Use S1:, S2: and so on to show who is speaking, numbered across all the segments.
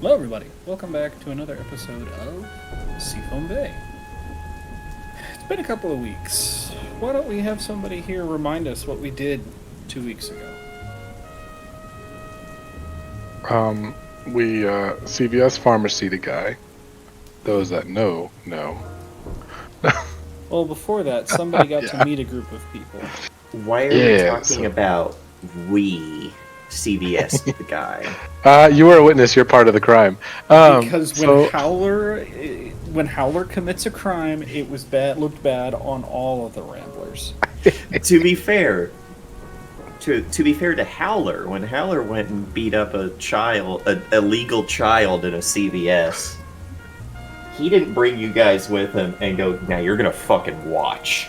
S1: Hello everybody, welcome back to another episode of Seafoam Bay. It's been a couple of weeks. Why don't we have somebody here remind us what we did 2 weeks ago?
S2: We CVS pharmacy the guy. Those that know.
S1: Well, before that, somebody got to meet a group of people.
S3: Why are you talking about we CVS the guy?
S2: You were a witness. You're part of the crime.
S1: Because when Howler commits a crime, it was bad. Looked bad on all of the Ramblers.
S3: To be fair to Howler, when Howler went and beat up a illegal child in a CVS, he didn't bring you guys with him and go, now you're gonna fucking watch.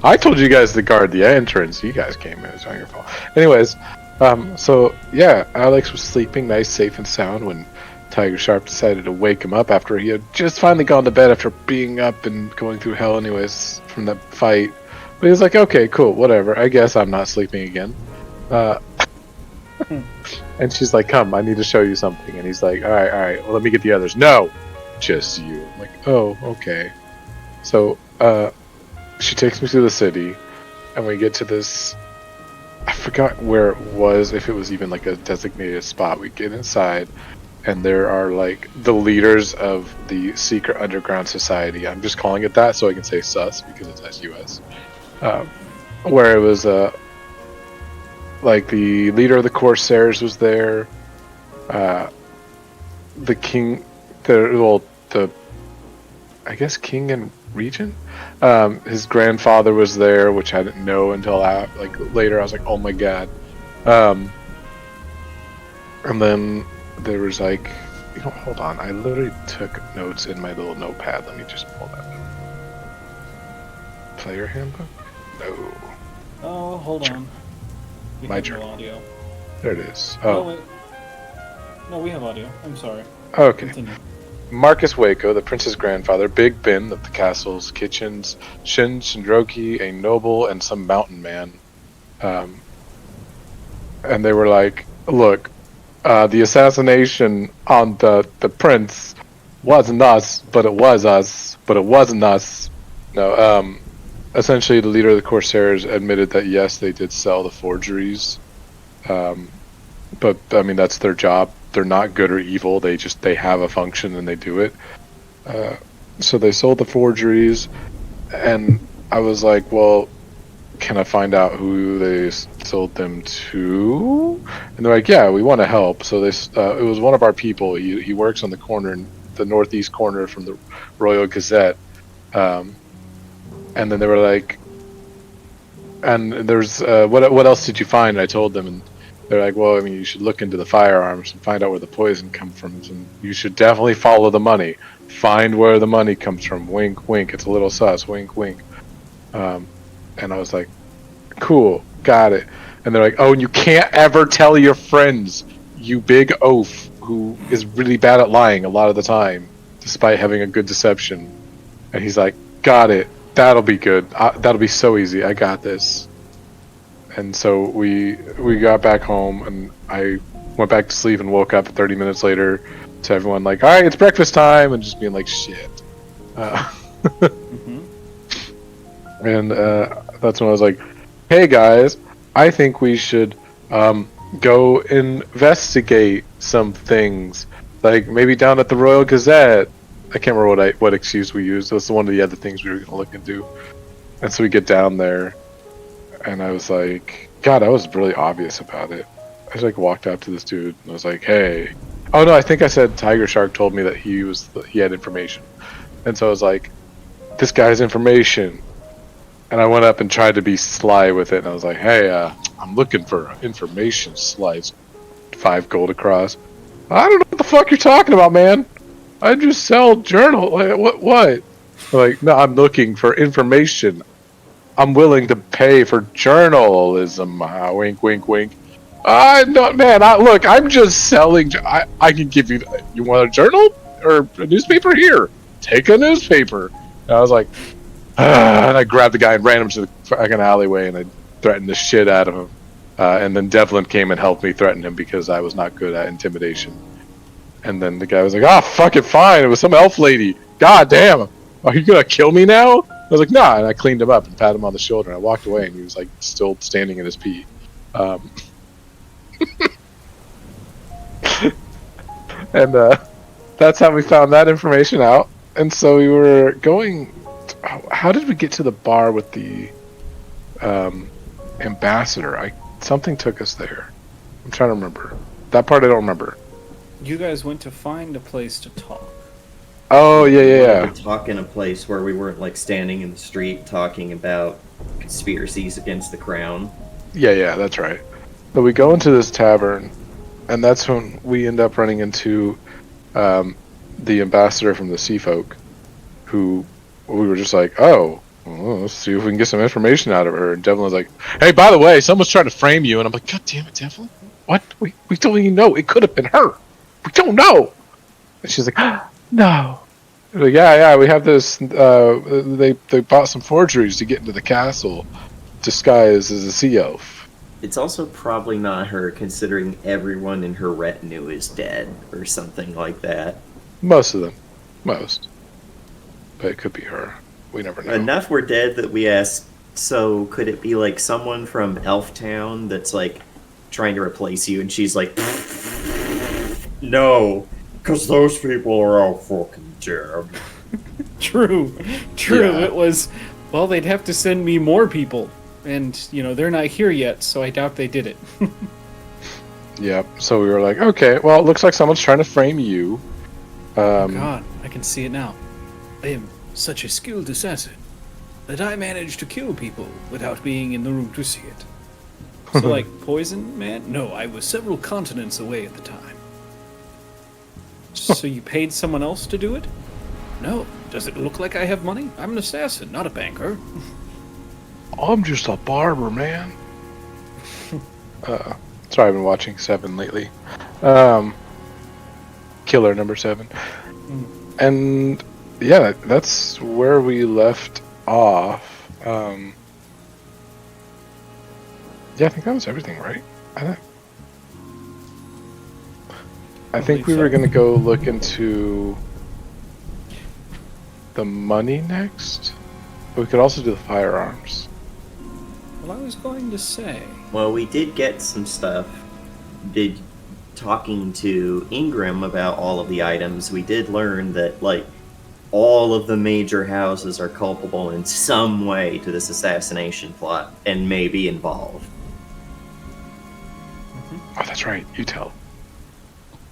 S2: I told you guys to guard the entrance. You guys came in. It's not your fault. Anyways, so yeah, Alex was sleeping nice, safe, and sound when Tiger Sharp decided to wake him up after he had just finally gone to bed after being up and going through hell anyways from that fight. But he was like, okay, cool, whatever. I guess I'm not sleeping again. And she's like, come, I need to show you something. And he's like, all right, well, let me get the others. No, just you. I'm like, oh, okay. So, she takes me through the city, and we get to this, I forgot where it was, if it was even like a designated spot. We get inside, and there are like the leaders of the secret underground society. I'm just calling it that so I can say sus because it's S-U-S. Where it was like the leader of the Corsairs was there, the king, I guess king and regent. His grandfather was there, which I didn't know until later. I was like, oh my god. And then there was like, hold on. I literally took notes in my little notepad. Let me just pull that up. Player handbook? No.
S1: Oh, hold on. We
S2: my
S1: have
S2: journal.
S1: no audio.
S2: There it is.
S1: Oh.
S2: Oh.
S1: No, no, we have audio. I'm sorry.
S2: Okay.
S1: Continue.
S2: Marcus Waco, the prince's grandfather, Big Ben of the castle's kitchens, Shin Shinroki, a noble, and some mountain man. And they were like, look, the assassination on the prince wasn't us, but it was us, but it wasn't us. No, essentially the leader of the Corsairs admitted that yes, they did sell the forgeries. But I mean, that's their job. They're not good or evil. They have a function and they do it. So they sold the forgeries, and I was like, well, can I find out who they sold them to? And they're like, yeah, we want to help. So it was one of our people. He works on the corner, in the northeast corner from the Royal Gazette. And then they were like, and there's what else did you find? And I told them, and they're like, well, I mean, you should look into the firearms and find out where the poison comes from. And you should definitely follow the money. Find where the money comes from. Wink, wink. It's a little sus. Wink, wink. And I was like, cool, got it. And they're like, oh, and you can't ever tell your friends, you big oaf who is really bad at lying a lot of the time, despite having a good deception. And he's like, got it. That'll be good. That'll be so easy. I got this. And so we got back home, and I went back to sleep and woke up 30 minutes later to everyone like, all right, it's breakfast time, and just being like, shit.
S1: Mm-hmm.
S2: And that's when I was like, hey guys, I think we should go investigate some things, like maybe down at the Royal Gazette. I can't remember what excuse we used. That's one of the other things we were going to look into. And so we get down there, and I was like, God, I was really obvious about it. I just like walked up to this dude and I was like, hey, Oh no, I think I said Tiger Shark told me that he had information, and so I was like, this guy has information, and I went up and tried to be sly with it, and I was like, hey, I'm looking for information. Slides 5 gold across. I don't know what the fuck you're talking about, man. I just sell journal. Like, what? Like, no, I'm looking for information. I'm willing to pay for journalism. Wink, wink, wink. No, man. Look, I'm just selling. I can give you. You want a journal or a newspaper? Here, take a newspaper. And I was like, and I grabbed the guy and ran him to the fucking alleyway, and I threatened the shit out of him. And then Devlin came and helped me threaten him because I was not good at intimidation. And then the guy was like, fuck it, fine. It was some elf lady. God damn. Are you gonna kill me now? I was like, nah. And I cleaned him up and patted him on the shoulder. And I walked away, and he was like still standing in his pee. And that's how we found that information out. And so we were going. How did we get to the bar with the ambassador? Something took us there. I'm trying to remember. That part I don't remember.
S1: You guys went to find a place to talk.
S2: Oh, yeah.
S3: We talk in a place where we weren't like standing in the street talking about conspiracies against the crown.
S2: Yeah, that's right. So we go into this tavern, and that's when we end up running into the ambassador from the Sea Folk, who we were just like, well, let's see if we can get some information out of her. And Devlin was like, hey, by the way, someone's trying to frame you. And I'm like, God damn it, Devlin. What? We don't even know. It could have been her. We don't know. And she's like, no. Like, yeah, we have this. They bought some forgeries to get into the castle, disguised as a sea elf.
S3: It's also probably not her, considering everyone in her retinue is dead or something like that.
S2: Most of them. Most. But it could be her. We never know.
S3: Enough were dead that we asked, so could it be like someone from Elf Town that's like trying to replace you? And she's like, no, because those people are all fucking dead.
S1: True.
S2: Yeah.
S1: It was, well, they'd have to send me more people. And, they're not here yet, so I doubt they did it.
S2: Yep. So we were like, okay, well, it looks like someone's trying to frame you.
S1: Oh God, I can see it now. I am such a skilled assassin that I managed to kill people without being in the room to see it. So, like, poison, man? No, I was several continents away at the time. So you paid someone else to do it? No. Does it look like I have money? I'm an assassin, not a banker.
S2: I'm just a barber, man. Sorry, I've been watching 7 lately. Killer number 7. And yeah, that's where we left off. Yeah, I think that was everything, right? I think we were going to go look into the money next. But we could also do the firearms.
S1: Well, I was going to say...
S3: Well, we did get some stuff. Talking to Ingram about all of the items, we did learn that, like, all of the major houses are culpable in some way to this assassination plot and may be involved.
S2: Oh, that's right. You tell.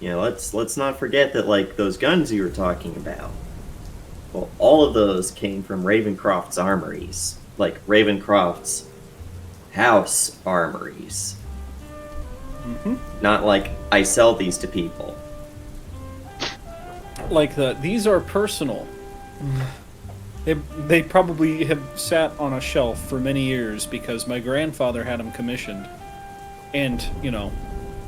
S3: Let's not forget that, like, those guns you were talking about, well, all of those came from Ravencroft's armories. Like, Ravencroft's house armories. Not like, I sell these to people.
S1: Like, these are personal. They probably have sat on a shelf for many years because my grandfather had them commissioned. And,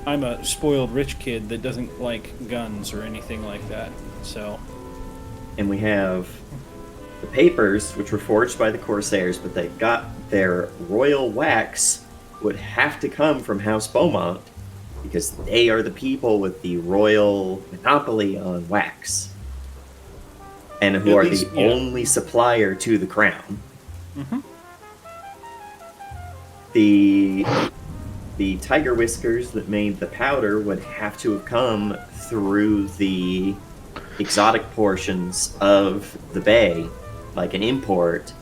S1: I'm a spoiled rich kid that doesn't like guns or anything like that, so...
S3: And we have the papers, which were forged by the Corsairs, but they got their royal wax would have to come from House Beaumont, because they are the people with the royal monopoly on wax. And who are the only supplier to the crown. The tiger whiskers that made the powder would have to have come through the exotic portions of the bay, like an import.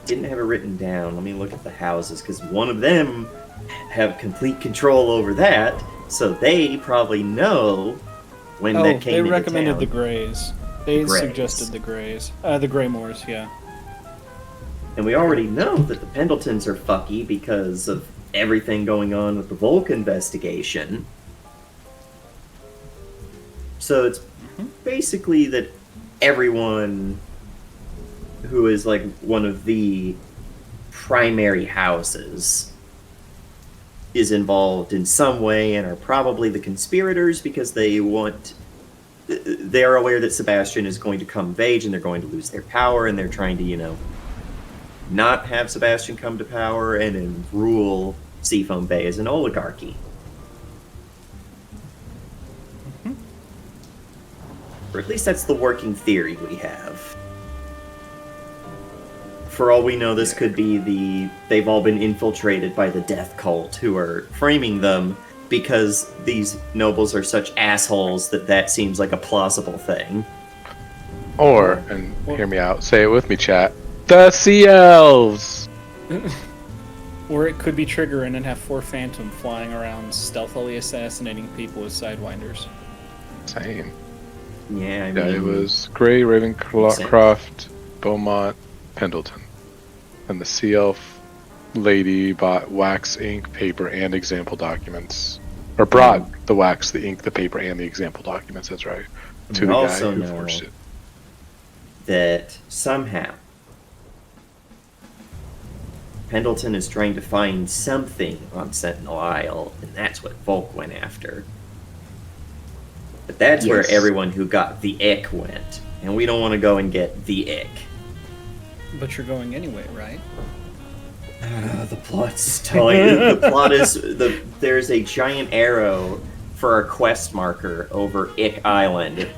S3: Didn't have it written down. Let me look at the houses, because one of them have complete control over that, So they probably know when
S1: Oh,
S3: that came
S1: they
S3: into
S1: recommended
S3: town.
S1: the Greys. They
S3: Greys.
S1: suggested the Greys. The Greymoors, yeah.
S3: And we already know that the Pendletons are fucky because of everything going on with the Volk investigation. So it's basically that everyone who is like one of the primary houses is involved in some way and are probably the conspirators because they are aware that Sebastian is going to come of age and they're going to lose their power, and they're trying to, not have Sebastian come to power and then rule Seafoam Bay as an oligarchy. Or at least that's the working theory we have. For all we know, this could be they've all been infiltrated by the death cult who are framing them because these nobles are such assholes that seems like a plausible thing.
S2: Or, and hear me out, say it with me, chat. The Sea Elves!
S1: Or it could be Triggering and have 4 Phantom flying around stealthily assassinating people with Sidewinders.
S2: Same.
S3: Yeah, I mean...
S2: Yeah, it was Grey, Ravencroft, Beaumont, Pendleton. And the Sea Elf lady bought wax, ink, paper, and example documents. Or brought the wax, the ink, the paper, and the example documents, that's right. To the guy who forged it.
S3: That somehow Pendleton is trying to find something on Sentinel Isle, and that's what Volk went after. But that's where everyone who got the ick went, and we don't want to go and get the ick.
S1: But you're going anyway, right?
S3: The plot's telling you. The plot is there's a giant arrow for our quest marker over Ick Island,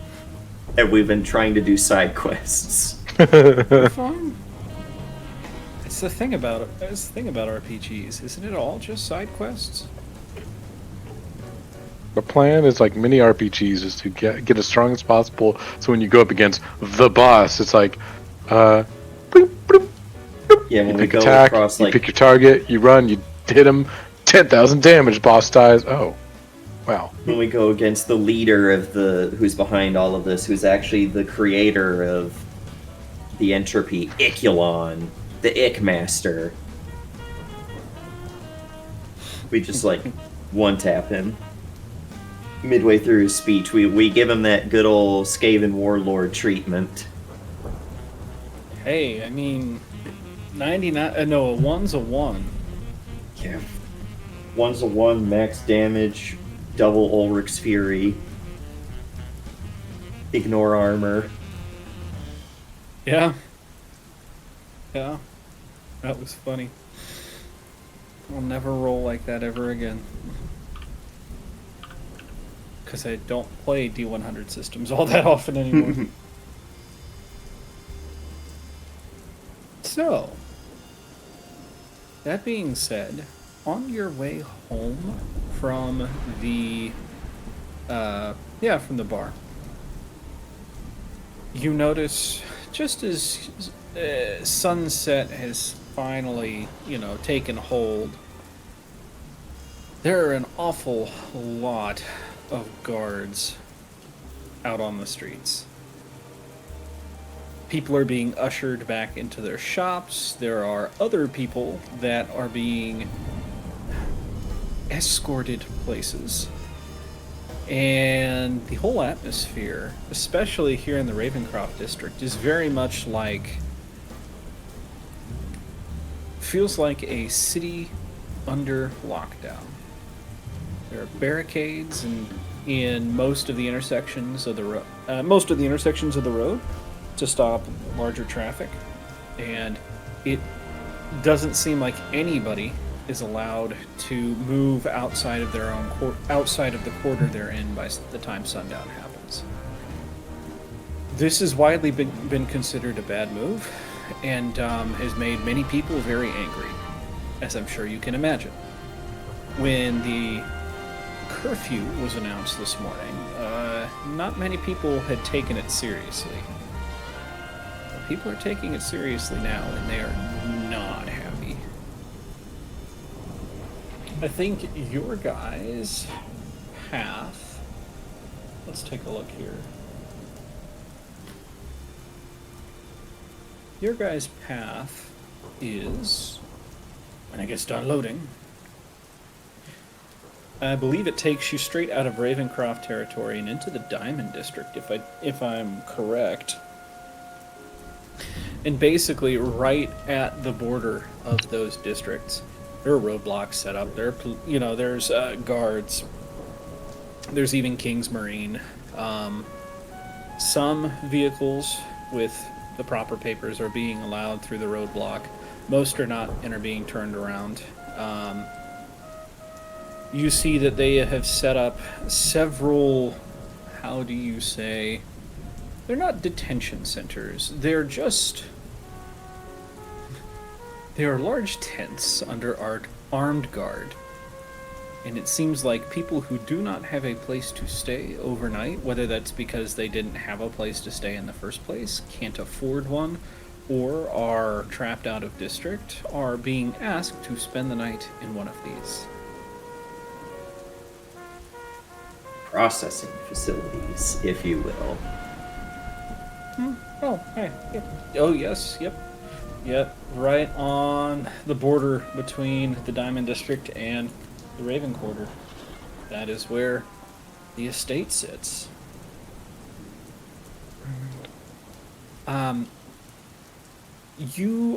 S3: and we've been trying to do side quests.
S1: Fine. It's the thing about it. It's the thing about RPGs, isn't it all just side quests?
S2: The plan is like many RPGs is to get as strong as possible. So when you go up against the boss, it's like, bloop, bloop, bloop.
S3: Yeah, when
S2: you
S3: we
S2: pick
S3: go
S2: attack,
S3: across,
S2: you pick your target, you run, you hit him, 10,000 damage, boss dies. Oh, wow.
S3: When we go against the leader of who's behind all of this, who's actually the creator of the entropy, Iculon, the Ick Master. We just one tap him. Midway through his speech, we give him that good old Skaven warlord treatment.
S1: Hey, I mean, 99. No, a 1's a 1.
S3: Yeah. 1's a 1, max damage, double Ulrich's Fury, ignore armor.
S1: Yeah. Yeah. That was funny. I'll never roll like that ever again. Because I don't play D100 systems all that often anymore. So, that being said, on your way home from the, from the bar, you notice just as sunset has finally, taken hold, there are an awful lot of guards out on the streets. People are being ushered back into their shops. There are other people that are being escorted places. And the whole atmosphere, especially here in the Ravencroft district, is very much feels like a city under lockdown. There are barricades in most of the intersections of the road to stop larger traffic, and it doesn't seem like anybody is allowed to move outside of their own outside of the quarter they're in by the time sundown happens. This has widely been considered a bad move, and has made many people very angry, as I'm sure you can imagine. When the curfew was announced this morning, not many people had taken it seriously. But people are taking it seriously now, and they are not happy. I think your guys path, let's take a look here. Your guys' path is, when it gets done loading, I believe it takes you straight out of Ravencroft territory and into the Diamond District, if I'm correct. And basically, right at the border of those districts, there are roadblocks set up. There's guards. There's even King's Marine. Some vehicles with the proper papers are being allowed through the roadblock. Most are not and are being turned around. You see that they have set up several, how do you say, they're not detention centers. They are large tents under armed guard. And it seems like people who do not have a place to stay overnight, whether that's because they didn't have a place to stay in the first place, can't afford one, or are trapped out of district, are being asked to spend the night in one of these.
S3: Processing facilities, if you will.
S1: Oh, hey. Yep. Oh, yes, yep. Yep, right on the border between the Diamond District and the Raven Quarter. That is where the estate sits. You,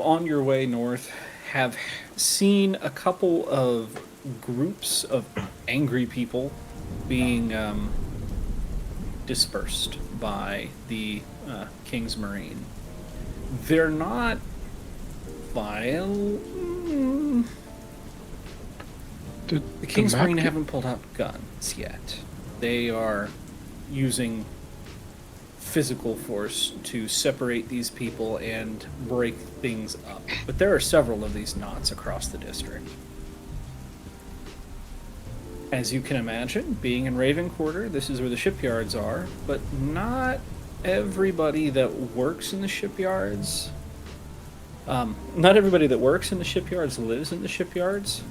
S1: on your way north, have seen a couple of groups of angry people being dispersed by the King's Marine. They're not vile. The King's Marine haven't pulled out guns yet. They are using physical force to separate these people and break things up. But there are several of these knots across the district. As you can imagine, being in Raven Quarter, this is where the shipyards are, but not everybody that works in the shipyards... not everybody that works in the shipyards lives in the shipyards.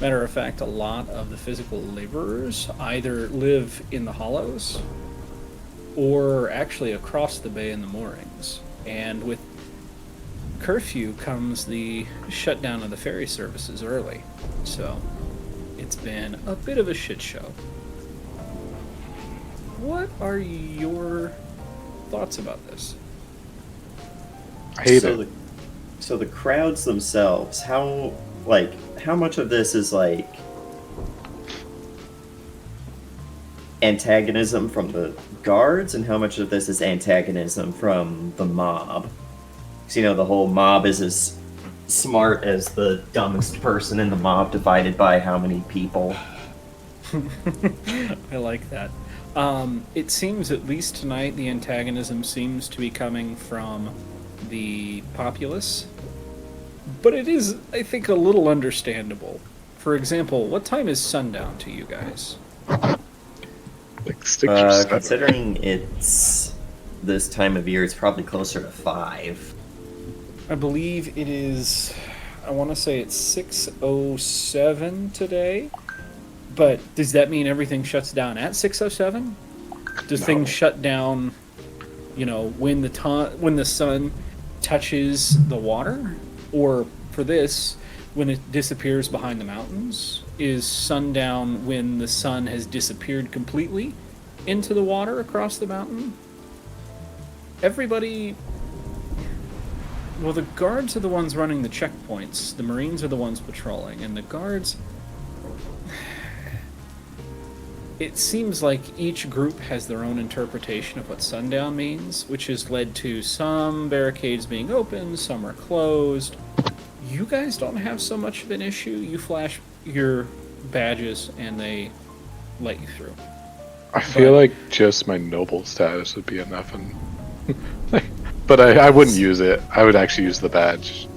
S1: Matter of fact, a lot of the physical laborers either live in the hollows or actually across the bay in the moorings. And with curfew comes the shutdown of the ferry services early. So it's been a bit of a shit show. What are your thoughts about this?
S2: I hate it.
S3: So the crowds themselves, how much of this is like antagonism from the guards, and how much of this is antagonism from the mob? Because, the whole mob is as smart as the dumbest person in the mob divided by how many people.
S1: I like that. It seems, at least tonight, the antagonism seems to be coming from the populace. But it is, I think, a little understandable. For example, what time is sundown to you guys?
S2: Like 6 or 7.
S3: Considering it's this time of year, it's probably closer to 5.
S1: I believe it is, I want to say it's 6:07 today. But does that mean everything shuts down at 6:07? Does things shut down, when the sun touches the water? Or for this, when it disappears behind the mountains? Is sundown when the sun has disappeared completely into the water across the mountain? Everybody... Well, the guards are the ones running the checkpoints. The Marines are the ones patrolling. And the guards... It seems like each group has their own interpretation of what sundown means, which has led to some barricades being open, some are closed. You guys don't have so much of an issue. You flash your badges and they let you through.
S2: I feel like just my noble status would be enough, and but I wouldn't use it. I would actually use the badge.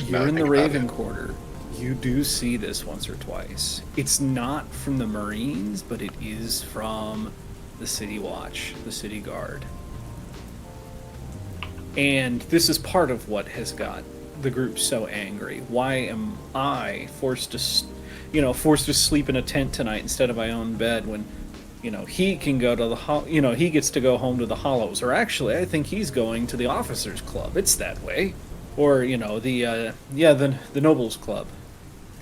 S1: You're in the Raven Quarter. You do see this once or twice. It's not from the Marines, but it is from the City Watch, the City Guard. And this is part of what has got the group so angry. Why am I forced to forced to sleep in a tent tonight instead of my own bed when, he can go to the he gets to go home to the Hollows, or actually, I think he's going to the Officers Club. It's that way, or the Nobles Club.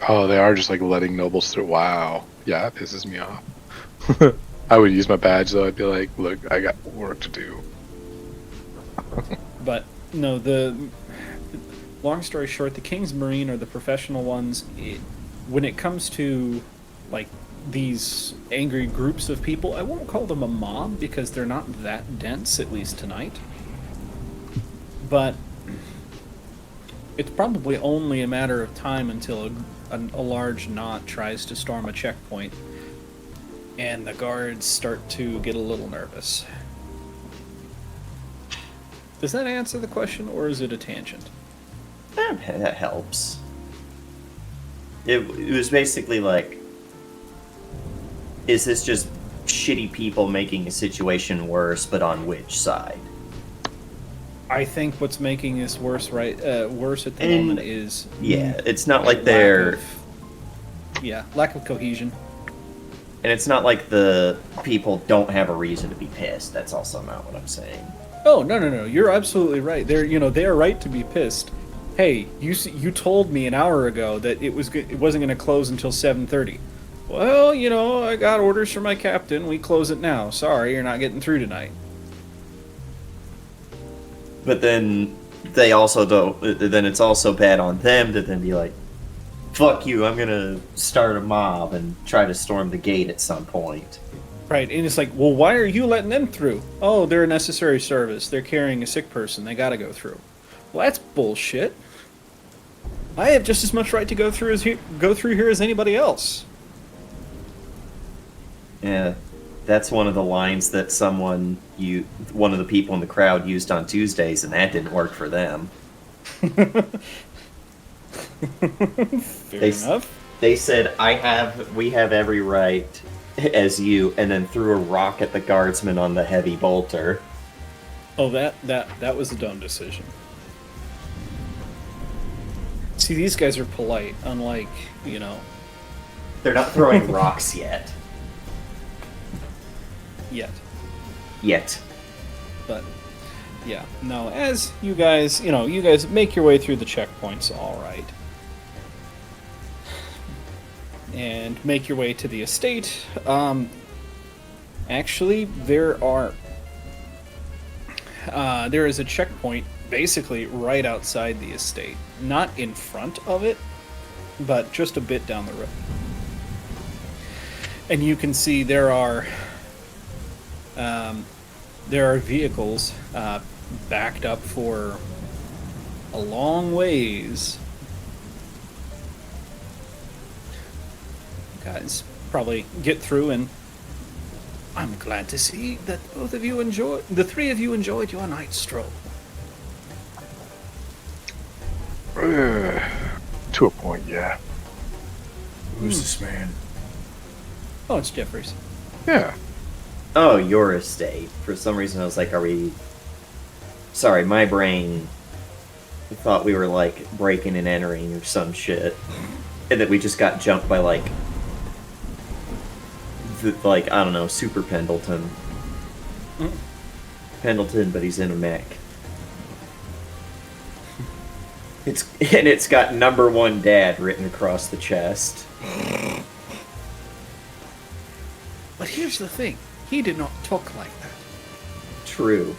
S2: Oh, they are just like letting nobles through. Wow. Yeah, that pisses me off. I would use my badge though. I'd be like, look, I got work to do.
S1: But no, long story short, the King's Marine are the professional ones. When it comes to like these angry groups of people, I won't call them a mob because they're not that dense, at least tonight. But it's probably only a matter of time until a large knot tries to storm a checkpoint, and the guards start to get a little nervous. Does that answer the question, or is it a tangent?
S3: That helps. It was basically like, is this just shitty people making a situation worse, but on which side?
S1: I think what's making this worse at the moment is
S3: it's not like they're
S1: lack of cohesion,
S3: and it's not like the people don't have a reason to be pissed. That's also not what I'm saying.
S1: Oh no! You're absolutely right. They are right to be pissed. Hey, you told me an hour ago that it wasn't going to close until 7:30. Well, I got orders from my captain. We close it now. Sorry, you're not getting through tonight.
S3: But then they also don't. Then it's also bad on them to then be like, "Fuck you! I'm gonna start a mob and try to storm the gate at some point."
S1: Right, and it's like, well, why are you letting them through? Oh, they're a necessary service. They're carrying a sick person. They got to go through. Well, that's bullshit. I have just as much right to go through here as anybody else.
S3: Yeah, that's one of the lines that one of the people in the crowd used on Tuesdays, and that didn't work for them.
S1: Fair enough.
S3: They said, we have every right as you, and then threw a rock at the guardsman on the heavy bolter.
S1: Oh, that was a dumb decision. See, these guys are polite, unlike,
S3: They're not throwing rocks yet. Yet.
S1: But, yeah, no, as you guys make your way through the checkpoints, all right. And make your way to the estate. Actually, there is a checkpoint basically right outside the estate. Not in front of it, but just a bit down the road. And you can see there are vehicles backed up for a long ways. Guys probably get through, and I'm glad to see that the three of you enjoyed your night stroll.
S2: To a point, yeah.
S4: Who's this man?
S1: Oh, it's Jeffries.
S2: Yeah.
S3: Oh, your estate. For some reason I was like, Sorry, my brain thought we were like breaking and entering or some shit. And that we just got jumped by I don't know, Super Pendleton. Pendleton, but he's in a mech. It's got #1 dad written across the chest.
S1: But here's the thing. He did not talk like that.
S3: True.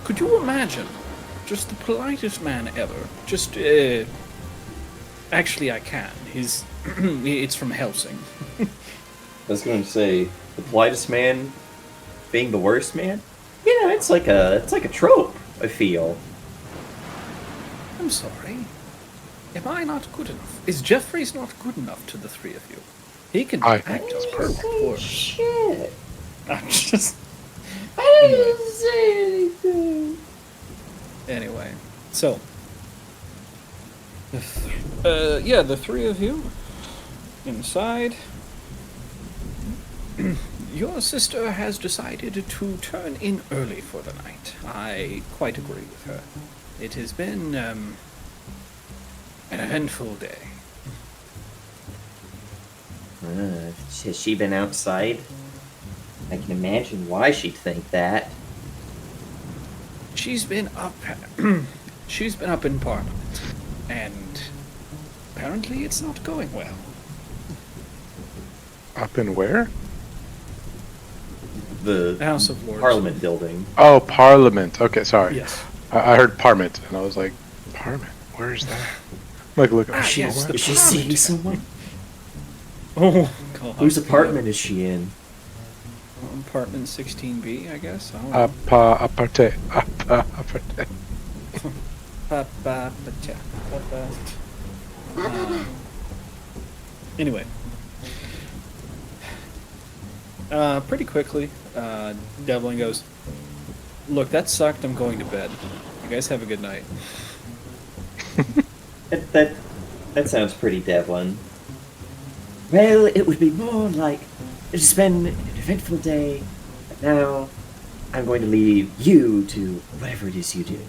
S1: Could you imagine? Just the politest man ever. Just, actually I can. It's from Helsing.
S3: I was going to say, the politest man being the worst man? Yeah, it's like a trope, I feel.
S1: I'm sorry. Am I not good enough? Is Jeffries not good enough to the three of you? He can
S2: I
S1: act
S2: think
S1: as
S2: he's
S1: perfect for
S3: Shit.
S1: I'm just...
S3: I didn't say anything.
S1: Anyway, so... the three of you inside. Your sister has decided to turn in early for the night. I quite agree with her. It has been an eventful day.
S3: Has she been outside? I can imagine why she'd think that.
S1: She's been up. She's been up in Parliament, and apparently it's not going well.
S2: Up in where?
S3: The
S1: House of Lords.
S3: Parliament building.
S2: Oh, Parliament. Okay, sorry.
S1: Yes.
S2: I heard Parliament, and I was like, Parliament? Where is that? Like, look.
S1: Ah, yes, the
S3: Is she
S1: Parliament.
S3: seeing someone?
S1: Oh, God.
S3: Whose apartment is she in?
S1: Apartment 16B, I guess. I don't know.
S2: Aparte.
S1: Anyway. Pretty quickly, Devlin goes, "Look, that sucked. I'm going to bed. You guys have a good night."
S3: That sounds pretty Devlin. Well, it would be more like it's been an eventful day, but now I'm going to leave you to whatever it is you do.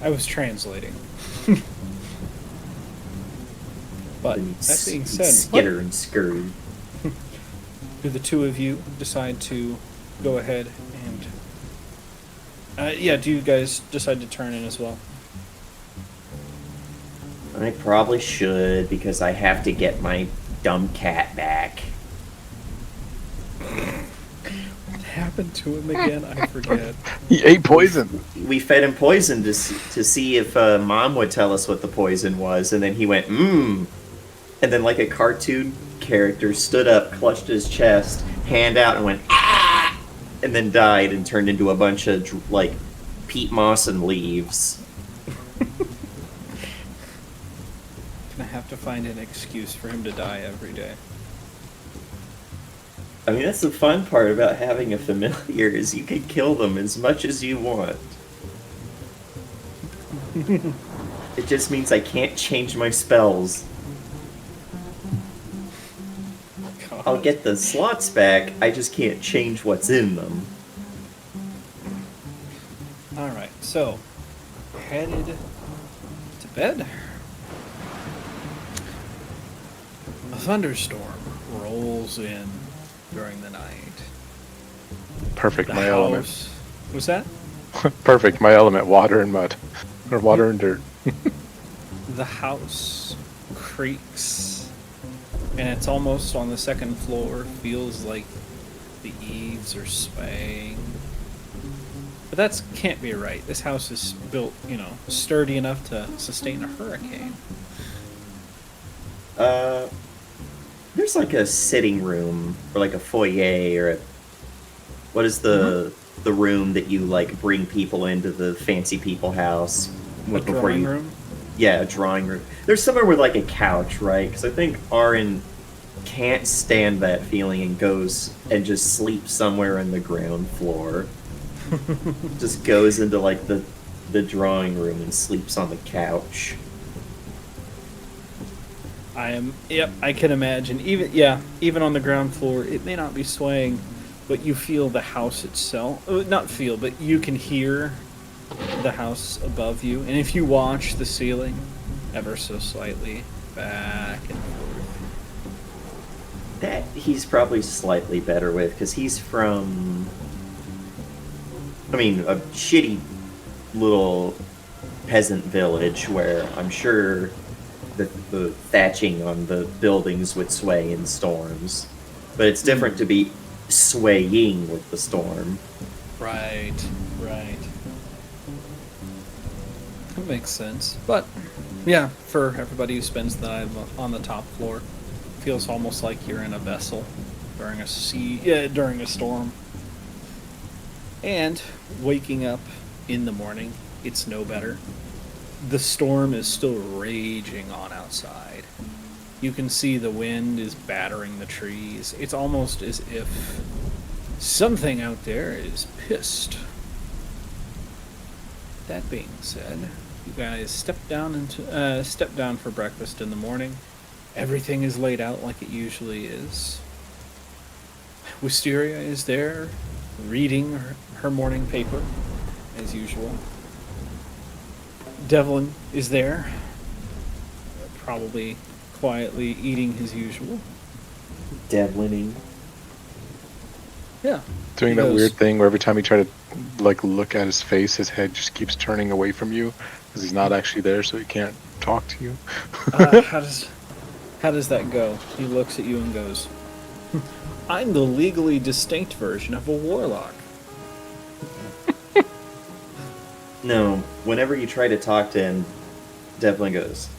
S1: I was translating. But
S3: And
S1: that being
S3: he'd
S1: said,
S3: skitter and scurry.
S1: do the two of you decide to go ahead and... yeah, do you guys decide to turn in as well?
S3: I probably should because I have to get my dumb cat back.
S1: What happened to him again? I forget.
S2: He ate poison.
S3: We fed him poison to see if Mom would tell us what the poison was, and then he went, mmm. And then, like a cartoon character, stood up, clutched his chest, hand out, and went, ah! And then died and turned into a bunch of, like, peat moss and leaves.
S1: Gonna have to find an excuse for him to die every day.
S3: I mean, that's the fun part about having a familiar, is you can kill them as much as you want. It just means I can't change my spells.
S1: God.
S3: I'll get the slots back, I just can't change what's in them.
S1: Alright, so, headed to bed. A thunderstorm rolls in during the night.
S2: Perfect,
S1: The
S2: my
S1: house...
S2: element.
S1: What's that?
S2: Perfect, my element. Water and mud. Or water and dirt.
S1: The house creaks, and it's almost on the second floor. Feels like the eaves are swaying. But that can't be right. This house is built, sturdy enough to sustain a hurricane.
S3: There's like a sitting room, or like a foyer, or a... What is the room that you, like, bring people into the fancy people house?
S1: A drawing room?
S3: Yeah, a drawing room. There's somewhere with, like, a couch, right? Because I think Arin can't stand that feeling and goes and just sleeps somewhere in the ground floor. Just goes into, like, the drawing room and sleeps on the couch.
S1: I can imagine. Even on the ground floor, it may not be swaying, but you feel the house itself. Not feel, but you can hear the house above you. And if you watch the ceiling ever so slightly back and forth.
S3: That he's probably slightly better with, because he's from... I mean, a shitty little peasant village where I'm sure the thatching on the buildings would sway in storms. But it's different to be swaying with the storm.
S1: Right. That makes sense. But, yeah, for everybody who spends the night on the top floor, feels almost like you're in a vessel during a storm. And waking up in the morning, it's no better. The storm is still raging on outside. You can see the wind is battering the trees. It's almost as if something out there is pissed. That being said, you guys step down for breakfast in the morning. Everything is laid out like it usually is. Wisteria is there, reading her morning paper, as usual. Devlin is there, probably quietly eating his usual.
S3: Devlining.
S1: Yeah.
S2: Doing
S1: He
S2: that
S1: goes,
S2: weird thing where every time you try to look at his face, his head just keeps turning away from you because he's not actually there, so he can't talk to you.
S1: How does that go? He looks at you and goes, I'm the legally distinct version of a warlock.
S3: No, whenever you try to talk to him, Devlin goes,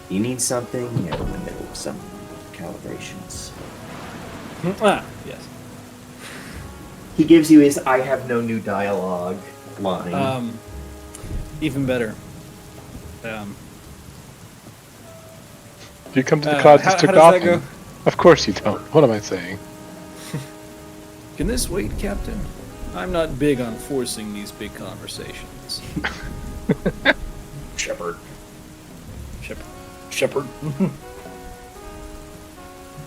S3: you need something? You're in the middle of some calibrations.
S1: Yes.
S3: He gives you his I have no new dialogue line.
S1: Even better.
S2: Do you come to the
S1: How
S2: cloud just to
S1: does that
S2: coffin?
S1: go?
S2: Of course you don't. What am I saying?
S1: Can this wait, Captain? I'm not big on forcing these big conversations.
S3: Shepard.
S1: Shepard.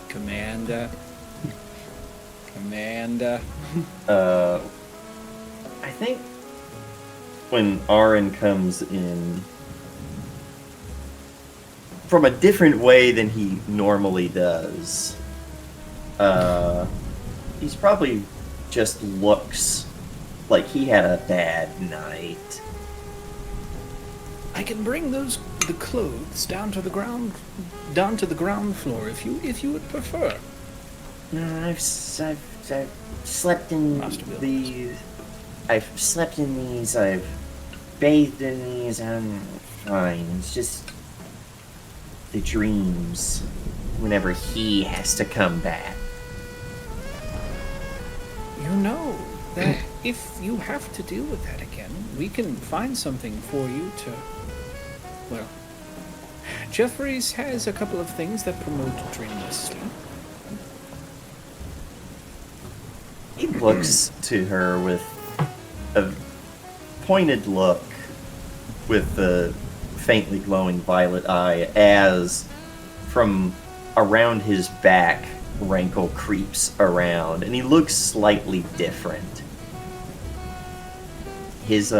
S1: Commander.
S3: I think when Aaron comes in from a different way than he normally does, he's probably just looks like he had a bad night.
S1: I can bring the clothes down to the ground floor if you would prefer.
S3: I've slept in
S1: Master Bill.
S3: these. I've slept in these. I've bathed in these. I'm fine. It's just the dreams. Whenever he has to come back.
S1: You know that if you have to deal with that again, we can find something for you to. Well, Jeffries has a couple of things that promote dreamless sleep.
S3: He looks to her with a pointed look with the faintly glowing violet eye as from around his back Rankle creeps around and he looks slightly different. His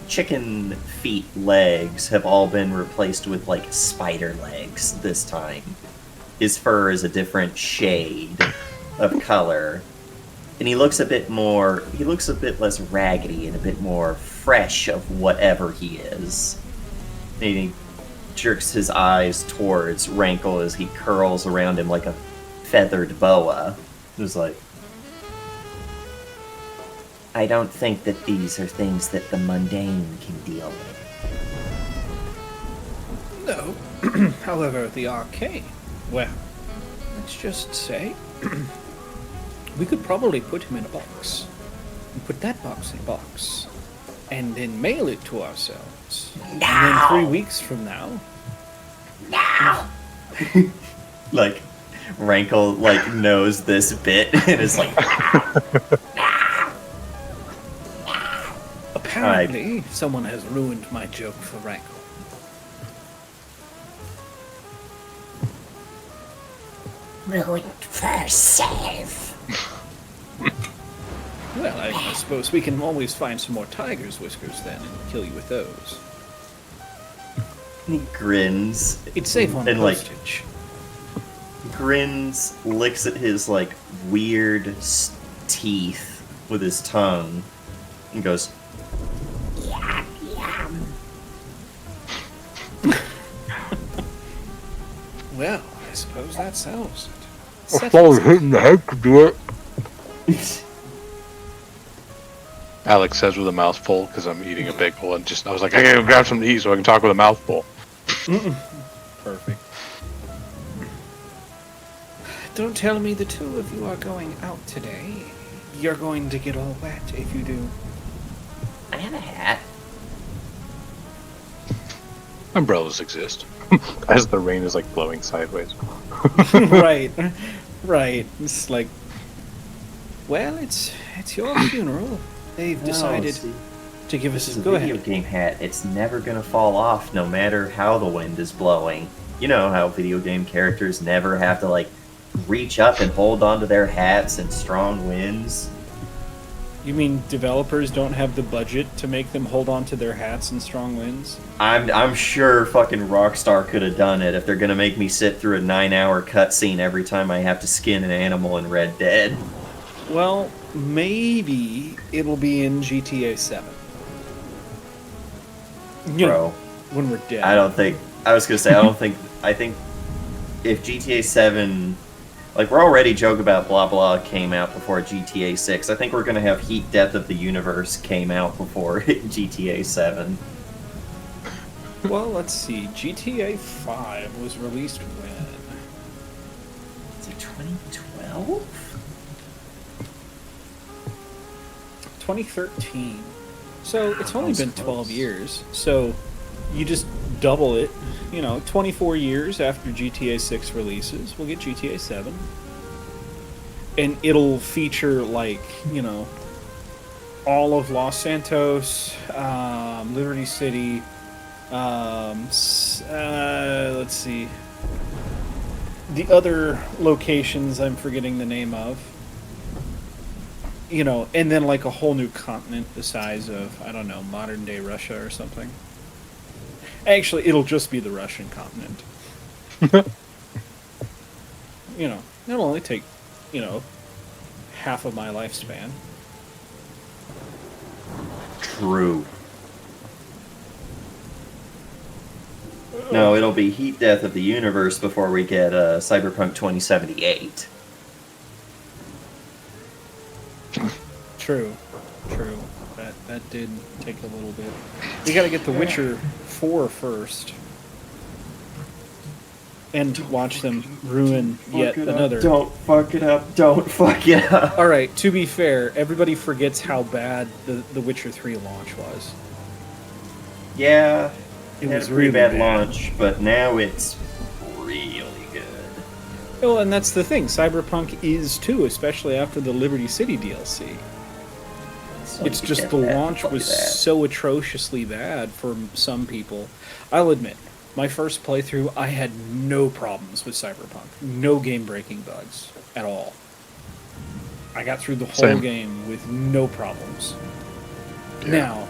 S3: chicken feet legs have all been replaced with like spider legs this time. His fur is a different shade of color. And he looks a bit less raggedy and a bit more fresh of whatever he is. And he jerks his eyes towards Rankle as he curls around him like a feathered boa. Just like, I don't think that these are things that the mundane can deal with.
S1: No. However, the arcane, well, let's just say we could probably put him in a box. And put that box in a box. And then mail it to ourselves. And then 3 weeks from now.
S3: Like, Rankle, like, knows this bit and is like,
S1: Apparently, someone has ruined my joke for Rankle.
S5: Ruined for safe.
S1: Well, I suppose we can always find some more tiger's whiskers then and kill you with those.
S3: he grins.
S1: It's safe on
S3: And, like,
S1: postage.
S3: Grins, licks at his, like, weird teeth with his tongue, and goes,
S5: Yum, yum.
S1: Well, I suppose that settles it.
S2: hitting the head to do it. Alex says with a mouthful because I'm eating a bagel and I was like, I gotta go grab something to eat so I can talk with a mouthful.
S1: Perfect. Don't tell me the two of you are going out today. You're going to get all wet if you do.
S3: I have a hat.
S2: Umbrellas exist. As the rain is like blowing sideways.
S1: Right. It's like, well, it's your funeral. They've decided to give us
S3: This is
S1: a
S3: a video game hat. It's never gonna fall off no matter how the wind is blowing. You know how video game characters never have to, like, reach up and hold onto their hats in strong winds?
S1: You mean developers don't have the budget to make them hold on to their hats in strong winds?
S3: I'm sure fucking Rockstar could have done it if they're gonna make me sit through a 9-hour cutscene every time I have to skin an animal in Red Dead.
S1: Well, maybe it'll be in GTA 7. You know,
S3: Bro,
S1: when we're dead.
S3: I don't think. I was gonna say I don't think. I think if GTA 7, like we're already joking about blah blah came out before GTA 6. I think we're gonna have Heat Death of the Universe came out before GTA 7.
S1: Well, let's see. GTA 5 was released when?
S3: Is it 2012?
S1: 2013. So it's only
S3: That was
S1: been 12
S3: close.
S1: years. So you just double it. 24 years after GTA 6 releases, we'll get GTA 7. And it'll feature, like, all of Los Santos, Liberty City, let's see. The other locations I'm forgetting the name of. And then like a whole new continent the size of, I don't know, modern day Russia or something. Actually, it'll just be the Russian continent. It'll only take, half of my lifespan.
S3: True. No, it'll be Heat Death of the Universe before we get Cyberpunk 2078.
S1: True. That did take a little bit. We gotta get The Witcher 4 first. And watch them ruin yet another.
S3: Don't fuck it up. Don't fuck it up.
S1: Alright, to be fair, everybody forgets how bad the Witcher 3 launch was.
S3: Yeah,
S1: It
S3: had
S1: was
S3: a pretty
S1: really
S3: bad
S1: bad.
S3: launch, but now it's really good.
S1: Well, and that's the thing. Cyberpunk is too, especially after the Liberty City DLC. It's just the launch was so atrociously bad for some people. I'll admit, my first playthrough, I had no problems with Cyberpunk. No game-breaking bugs at all. I got through the whole
S2: Same.
S1: game with no problems.
S2: Yeah.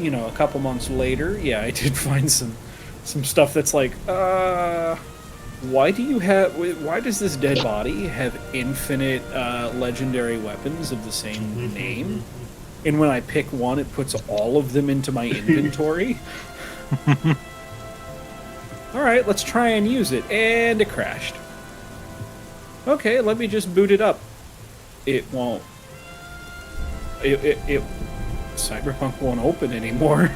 S1: Now, a couple months later, yeah, I did find some stuff that's like, why does this dead body have infinite legendary weapons of the same name? And when I pick one, it puts all of them into my inventory? Alright, let's try and use it. And it crashed. Okay, let me just boot it up. It won't. Cyberpunk won't open anymore.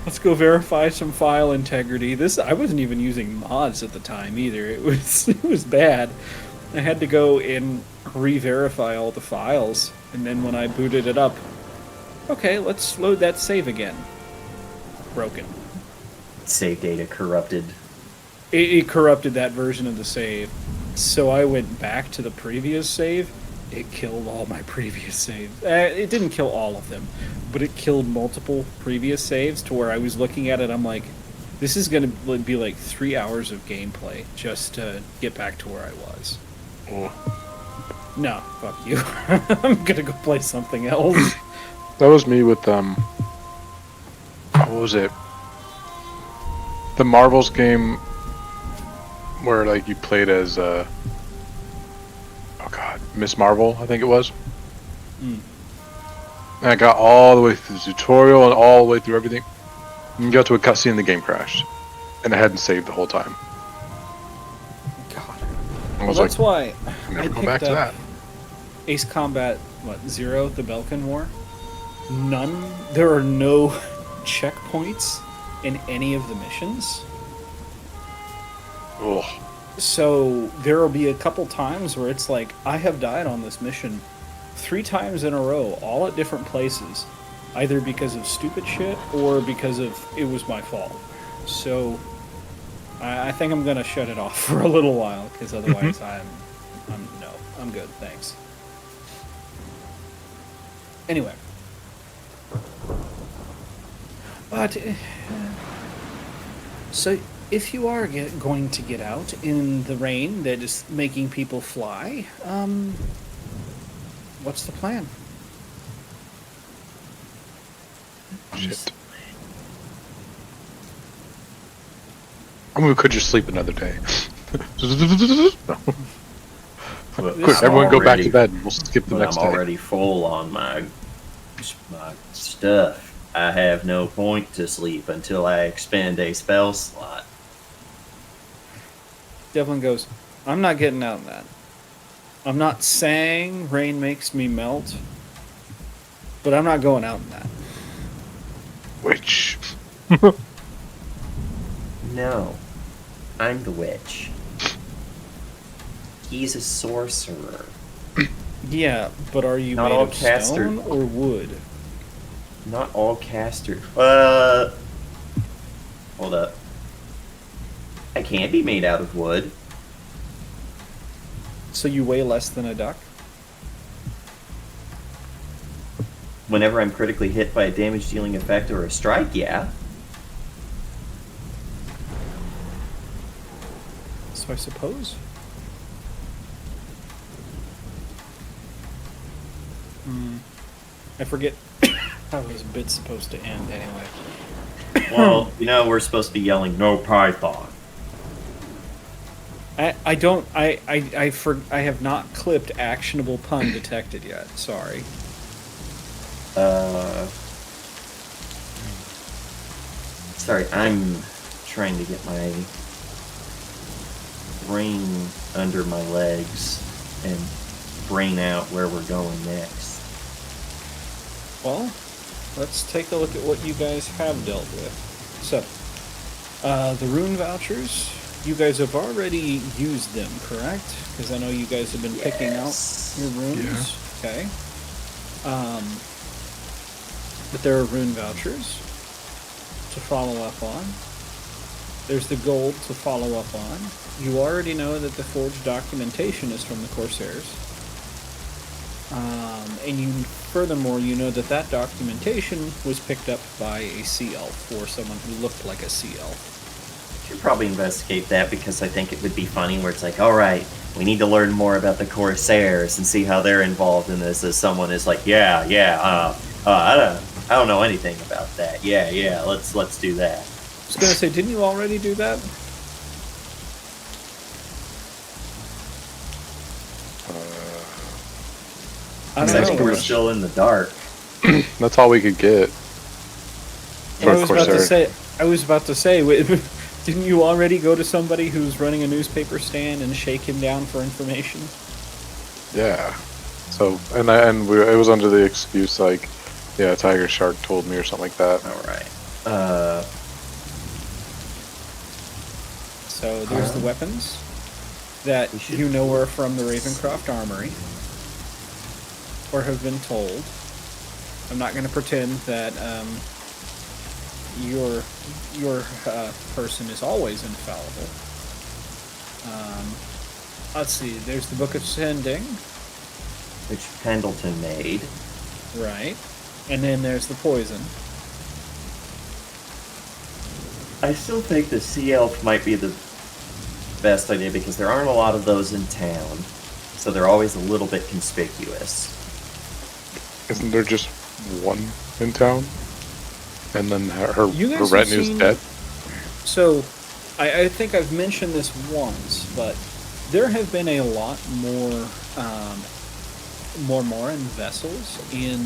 S1: Let's go verify some file integrity. I wasn't even using mods at the time either. It was bad. I had to go and re-verify all the files, and then when I booted it up, okay, let's load that save again. Broken.
S3: Save data corrupted.
S1: It corrupted that version of the save, so I went back to the previous save. It killed all my previous saves. It didn't kill all of them, but it killed multiple previous saves to where I was looking at it, I'm like, this is going to be like 3 hours of gameplay just to get back to where I was. No, fuck you. I'm going to go play something else.
S2: That was me with what was it? The Marvels game where like you played as oh god, Miss Marvel, I think it was. And I got all the way through the tutorial and all the way through everything. And you got to a cutscene and the game crashed. And I hadn't saved the whole time.
S1: God.
S2: I
S1: Well,
S2: was
S1: that's
S2: like,
S1: why
S2: never
S1: I
S2: go
S1: picked
S2: back to
S1: up
S2: that.
S1: Ace Combat, Zero, the Belkin War. There are no checkpoints in any of the missions.
S2: Ugh.
S1: So there will be a couple times where it's like, I have died on this mission 3 times in a row, all at different places, either because of stupid shit or because of it was my fault. So I think I'm gonna shut it off for a little while, because otherwise I'm good, thanks. Anyway. But so if you are going to get out in the rain that is making people fly, what's the plan?
S2: Shit. I mean, we could just sleep another day. No. Quick, everyone go back to bed. We'll skip the
S3: But
S2: next
S3: I'm
S2: day.
S3: already full on my stuff. I have no point to sleep until I expend a spell slot.
S1: Devlin goes, I'm not getting out of that. I'm not saying rain makes me melt, but I'm not going out in that.
S2: Witch.
S3: No, I'm the witch. He's a sorcerer.
S1: Yeah, but are you
S3: Not
S1: made
S3: all
S1: of
S3: caster-
S1: stone or wood?
S3: Not all casters. Hold up. I can be made out of wood.
S1: So you weigh less than a duck?
S3: Whenever I'm critically hit by a damage-dealing effect or a strike, yeah.
S1: So I suppose. I forget how this bit's supposed to end anyway.
S3: Well, we're supposed to be yelling, "No Python."
S1: I have not clipped actionable pun detected yet. Sorry.
S3: Sorry, I'm trying to get my brain under my legs and brain out where we're going next.
S1: Well, let's take a look at what you guys have dealt with. So, the rune vouchers, you guys have already used them, correct? Because I know you guys have been picking out
S3: Yes.
S1: your runes. Okay. But there are rune vouchers to follow up on. There's the gold to follow up on. You already know that the forged documentation is from the Corsairs. And furthermore, you know that that documentation was picked up by a sea elf, or someone who looked like a sea elf.
S3: Should probably investigate that because I think it would be funny where it's like, all right, we need to learn more about the Corsairs and see how they're involved in this. As someone is like, I don't know anything about that. Yeah, let's do that.
S1: I was gonna say, didn't you already do that? I
S3: Because
S1: don't
S3: I think
S1: know.
S3: we're still in the dark.
S2: That's all we could get. For
S1: I was about to
S2: Corsair.
S1: say. I was about to say. Didn't you already go to somebody who's running a newspaper stand and shake him down for information?
S2: Yeah. So it was under the excuse like, yeah, Tiger Shark told me or something like that.
S3: All right.
S1: So there's the weapons that
S3: We should-
S1: you know are from the Ravencroft Armory, or have been told. I'm not going to pretend that your person is always infallible. Let's see. There's the Book of Sending,
S3: Which Pendleton made.
S1: right? And then there's the poison.
S3: I still think the Sea Elf might be the best idea because there aren't a lot of those in town. So they're always a little bit conspicuous.
S2: Isn't there just one in town? And then her
S1: You guys have
S2: retinue's
S1: seen-
S2: dead?
S1: So, I think I've mentioned this once, but there have been a lot more Morin vessels in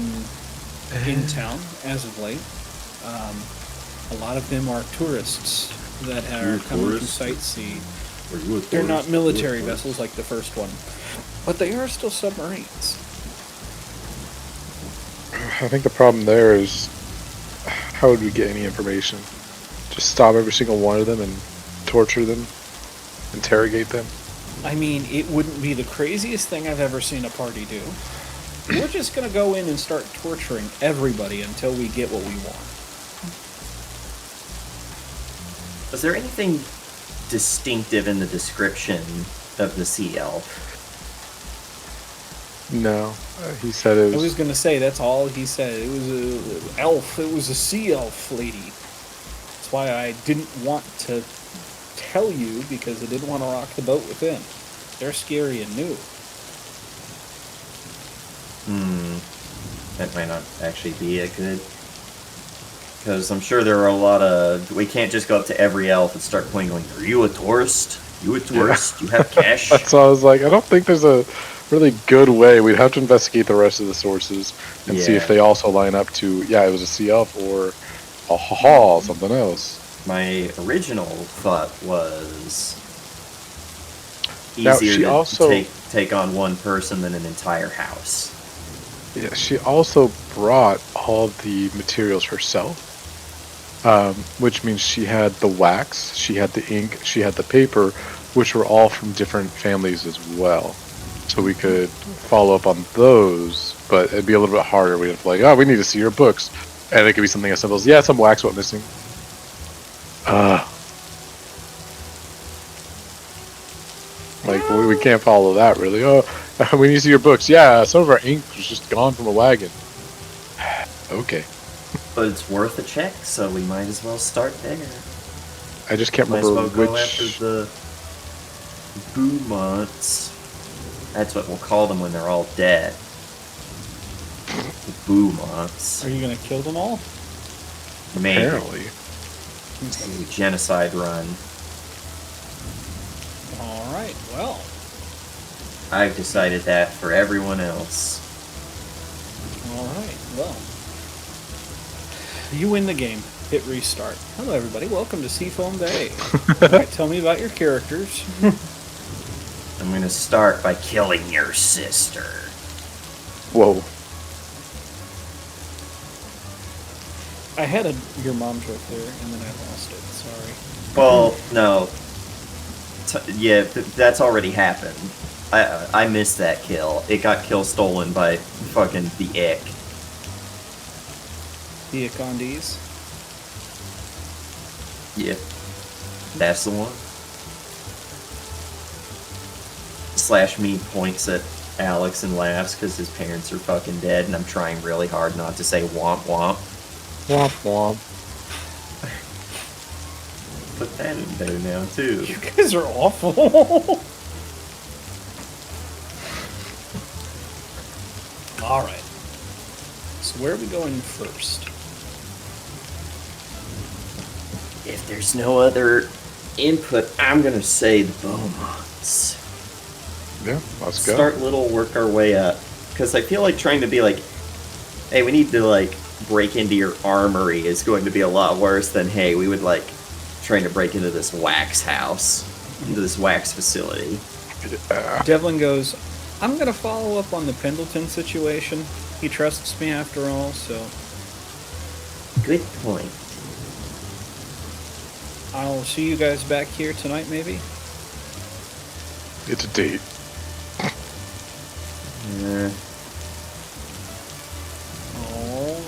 S1: town as of late. A lot of them are tourists that are coming to sightsee. They're not military vessels like the first one, but they are still submarines.
S2: I think the problem there is, how would we get any information? Just stop every single one of them and torture them? Interrogate them?
S1: I mean, it wouldn't be the craziest thing I've ever seen a party do. We're just gonna go in and start torturing everybody until we get what we want.
S3: Was there anything distinctive in the description of the Sea Elf?
S2: No. He said it
S1: I was
S2: was...
S1: gonna say that's all he said. It was a elf. It was a sea elf lady. That's why I didn't want to tell you, because I didn't want to rock the boat with them. They're scary and new.
S3: That might not actually be a good... Because I'm sure there are a lot of... We can't just go up to every elf and start pointing going, are you a tourist? You a tourist? You have cash?
S2: That's why I was like, I don't think there's a really good way. We'd have to investigate the rest of the sources and see if
S3: Yeah.
S2: they also line up to, yeah, it was a sea elf or a ha something else.
S3: My original thought was
S2: Now,
S3: easier
S2: she
S3: to
S2: also-
S3: take on one person than an entire house.
S2: Yeah, she also brought all the materials herself, which means she had the wax, she had the ink, she had the paper, which were all from different families as well. So we could follow up on those, but it'd be a little bit harder. We'd have to like, oh, we need to see your books. And it could be something as simple as, yeah, some wax went missing. Like, we can't follow that, really. Oh, we need to see your books. Yeah, some of our ink was just gone from a wagon. Okay.
S3: But it's worth a check, so we might as well start there.
S2: I just can't
S3: Might as
S2: remember
S3: well go after
S2: which...
S3: the Boomonts. That's what we'll call them when they're all dead. The Boomonts.
S1: Are you gonna kill them all?
S3: Maybe.
S2: Apparently.
S3: A genocide run.
S1: All right. Well,
S3: I've decided that for everyone else.
S1: all right. Well, you win the game. Hit restart. Hello, everybody. Welcome to Seafoam Bay. All right. Tell me about your characters.
S3: I'm gonna start by killing your sister.
S2: Whoa.
S1: I had your mom joke there, and then I lost it. Sorry.
S3: Well, no. Yeah, that's already happened. I missed that kill. It got kill stolen by fucking the Ick.
S1: The Icondes.
S3: Yeah. That's the one. Slash me points at Alex and laughs because his parents are fucking dead, and I'm trying really hard not to say womp womp.
S2: Womp womp.
S3: Put that in there now, too.
S1: You guys are awful. All right. So where are we going first?
S3: If there's no other input, I'm gonna say the Beaumonts.
S2: Yeah, let's go.
S3: Start little, work our way up. Because I feel like trying to be like, hey, we need to like break into your armory is going to be a lot worse than, hey, we would like trying to break into this wax house, into this wax facility.
S1: Devlin goes, I'm going to follow up on the Pendleton situation. He trusts me after all, so
S3: Good point.
S1: I'll see you guys back here tonight, maybe?
S2: It's a date.
S1: All right.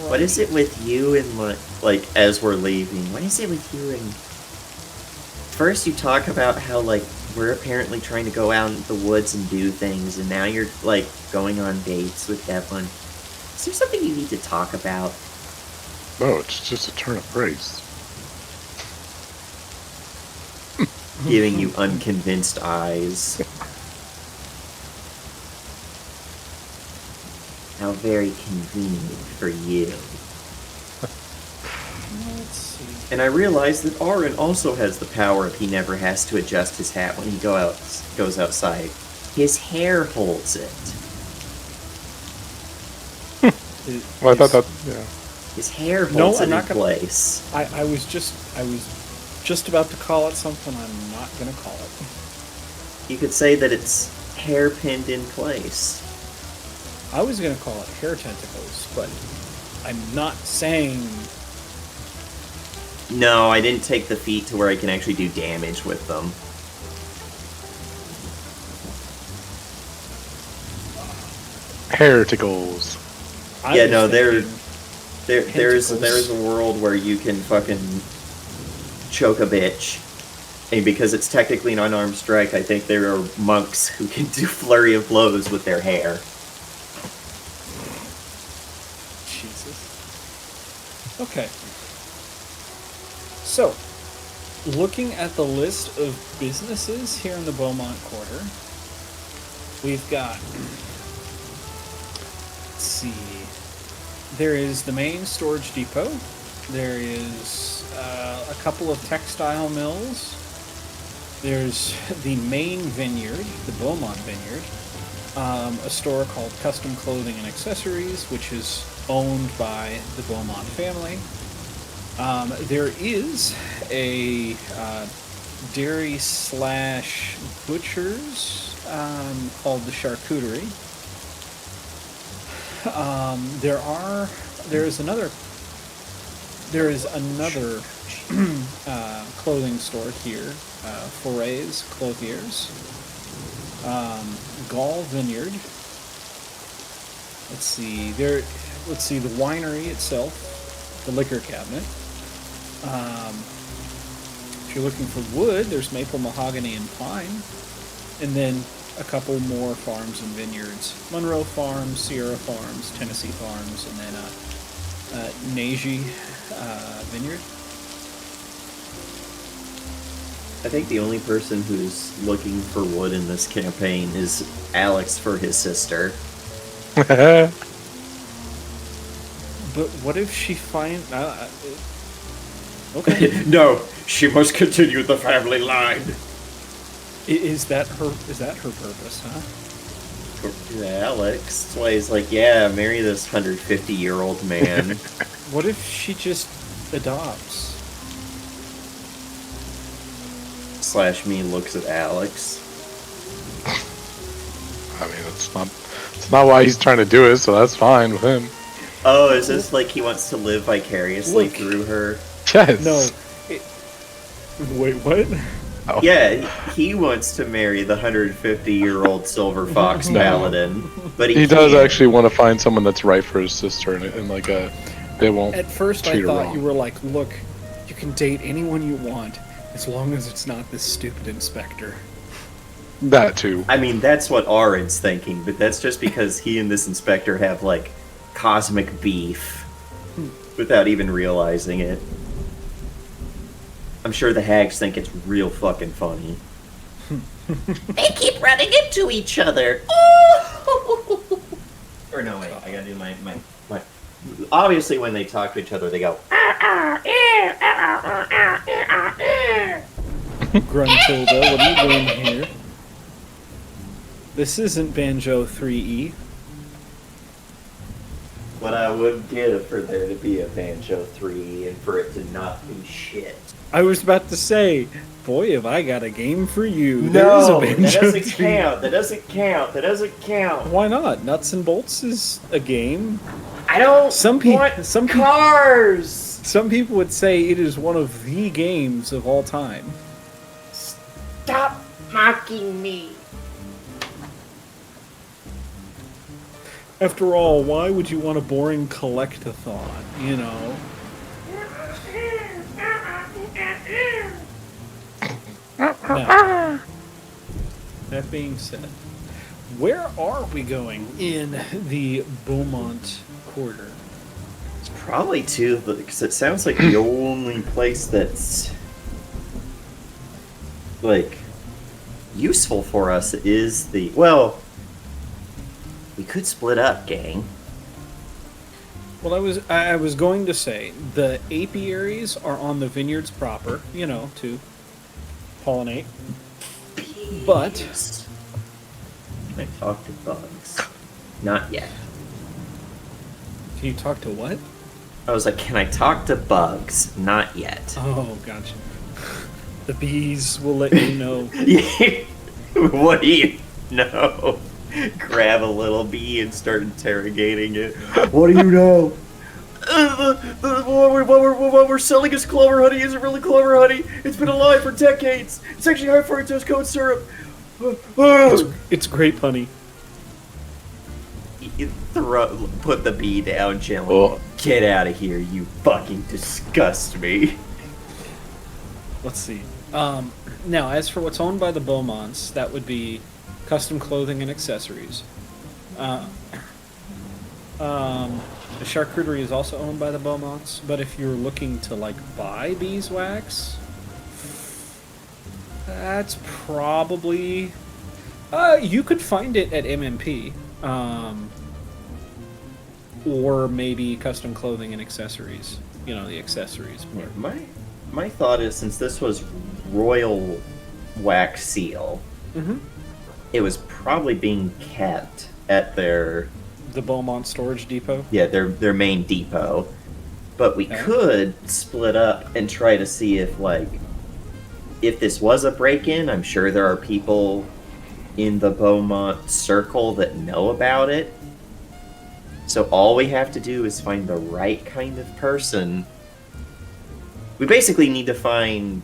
S3: What is it with you and like as we're leaving? What is it with you and? First, you talk about how like we're apparently trying to go out in the woods and do things, and now you're like going on dates with Devlin. Is there something you need to talk about?
S2: No, it's just a turn of phrase.
S3: Giving you unconvinced eyes. How very convenient for you.
S1: Let's see.
S3: And I realize that Auron also has the power if he never has to adjust his hat when he goes outside. His hair holds it.
S2: Well, I thought that, yeah.
S3: His hair
S1: No,
S3: holds
S1: I'm
S3: it
S1: not
S3: in
S1: gonna-
S3: place.
S1: I was just about to call it something I'm not going to call it.
S3: You could say that it's hair pinned in place.
S1: I was going to call it hair tentacles, but I'm not saying...
S3: No, I didn't take the feat to where I can actually do damage with them.
S2: Hair tickles.
S1: I
S3: Yeah,
S1: was
S3: no,
S1: thinking
S3: there's
S1: tentacles.
S3: a world where you can fucking choke a bitch. And because it's technically an unarmed strike, I think there are monks who can do flurry of blows with their hair.
S1: Jesus. Okay. So, looking at the list of businesses here in the Beaumont Quarter, we've got Let's see. There is the main storage depot. There is a couple of textile mills. There's the main vineyard, the Beaumont Vineyard. A store called Custom Clothing and Accessories, which is owned by the Beaumont family. There is a dairy slash butchers called the Charcuterie. There is another clothing store here, Foray's Clothiers. Gall Vineyard. Let's see the winery itself, the liquor cabinet. If you're looking for wood, there's maple, mahogany, and pine, and then a couple more farms and vineyards: Monroe Farms, Sierra Farms, Tennessee Farms, and then Naji Vineyard.
S3: I think the only person who's looking for wood in this campaign is Alex for his sister.
S1: But what if she finds? Okay.
S4: No, she must continue the family line.
S1: Is that her purpose, huh?
S3: Alex. That's why he's like, yeah, marry this 150-year-old man.
S1: What if she just adopts?
S3: / me looks at Alex.
S2: I mean, it's not why he's trying to do it, so that's fine with him.
S3: Oh, is this like he wants to live vicariously through her?
S2: Yes.
S1: No. Wait, what?
S2: Oh.
S3: Yeah, he wants to marry the 150-year-old Silver Fox Paladin, but he
S2: does
S3: can't.
S2: actually want to find someone that's right for his sister, and like they won't.
S1: At first, I
S2: treat her
S1: thought
S2: wrong.
S1: you were like, look, you can date anyone you want as long as it's not this stupid inspector.
S2: That too.
S3: I mean, that's what Arin's thinking, but that's just because he and this inspector have, like, cosmic beef without even realizing it. I'm sure the hags think it's real fucking funny. They keep running into each other. Or no, wait, I gotta do my... Obviously, when they talk to each other, they go...
S1: Gruntilda, what are you doing here? This isn't Banjo 3E.
S3: What I would give for there to be a Banjo 3 and for it to not be shit.
S1: I was about to say, boy, have I got a game for you.
S3: No,
S1: there is a Banjo
S3: that doesn't
S1: 3E.
S3: count. That doesn't count. That doesn't count.
S1: Why not? Nuts and Bolts is a game.
S3: I don't
S1: Some
S3: want cars.
S1: Some people would say it is one of the games of all time.
S3: Stop mocking me.
S1: After all, why would you want a boring collect-a-thon, you know? Now, that being said, where are we going in the Beaumont Quarter?
S3: It's probably too, because it sounds like the only place that's like useful for us is the we could split up, gang.
S1: Well, I was going to say the apiaries are on the vineyards proper, you know, to pollinate. But
S3: Can I talk to bugs? Not yet.
S1: can you talk to what?
S3: I was like, can I talk to bugs? Not yet.
S1: Oh, gotcha. The bees will let you know.
S3: What do you know? Grab a little bee and start interrogating it. What do you know? What we're selling is clover honey. Isn't really clover honey. It's been alive for decades. It's actually high fructose corn syrup.
S1: It's grape honey.
S3: Put the bee down gently.
S2: Well-
S3: Get out of here, you fucking disgust me.
S1: Let's see. Now, as for what's owned by the Beaumonts, that would be custom clothing and accessories. The charcuterie is also owned by the Beaumonts, but if you're looking to like buy beeswax, that's probably you could find it at MMP. or maybe custom clothing and accessories. You know, the accessories part.
S3: My thought is, since this was royal wax seal,
S1: Mm-hmm.
S3: it was probably being kept at their
S1: The Beaumont Storage Depot.
S3: their main depot. But we
S1: Okay.
S3: could split up and try to see if this was a break-in. I'm sure there are people in the Beaumont circle that know about it. So all we have to do is find the right kind of person. We basically need to find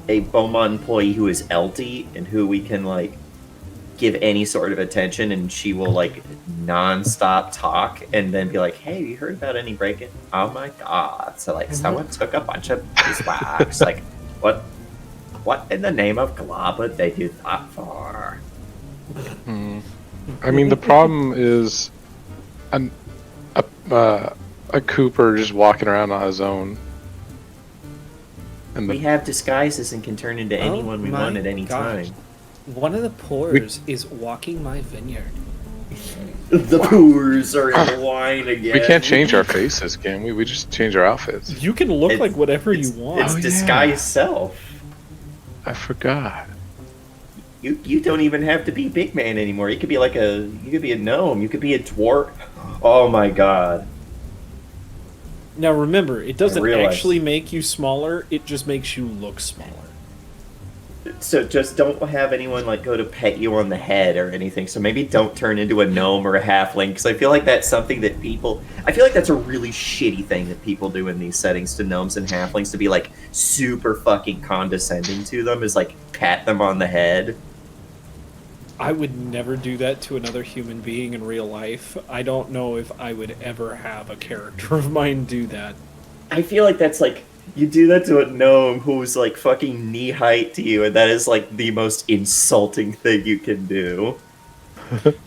S3: a Beaumont employee who is Elty and who we can give any sort of attention, and she will non-stop talk and then be like, "Hey, you heard about any break-in? Oh my god!" So someone took a bunch of beeswax. What in the name of Globba they do that for?
S2: I mean, the problem is a Cooper just walking around on his own. And
S3: We have disguises and can turn into anyone we
S6: my
S3: want at any
S6: gosh.
S3: time.
S6: One of the poors is walking my vineyard.
S3: The poors are in the wine again.
S2: we can't change our faces, can we? We just change our outfits.
S1: You can look
S3: It's-
S1: like whatever you
S3: It's
S1: want.
S2: Oh, yeah.
S3: disguised self.
S2: I forgot.
S3: You don't even have to be big man anymore. You could be a gnome. You could be a dwarf. Oh my god.
S1: Now remember, it doesn't
S3: realized.
S1: actually make you smaller, it just makes you look smaller.
S3: So just don't have anyone go to pet you on the head or anything. So maybe don't turn into a gnome or a halfling, because I feel like that's something that I feel like that's a really shitty thing that people do in these settings to gnomes and halflings, to be super fucking condescending to them, is pat them on the head.
S1: I would never do that to another human being in real life. I don't know if I would ever have a character of mine do that.
S3: I feel like that's you do that to a gnome who's fucking knee height to you, and that is the most insulting thing you can do.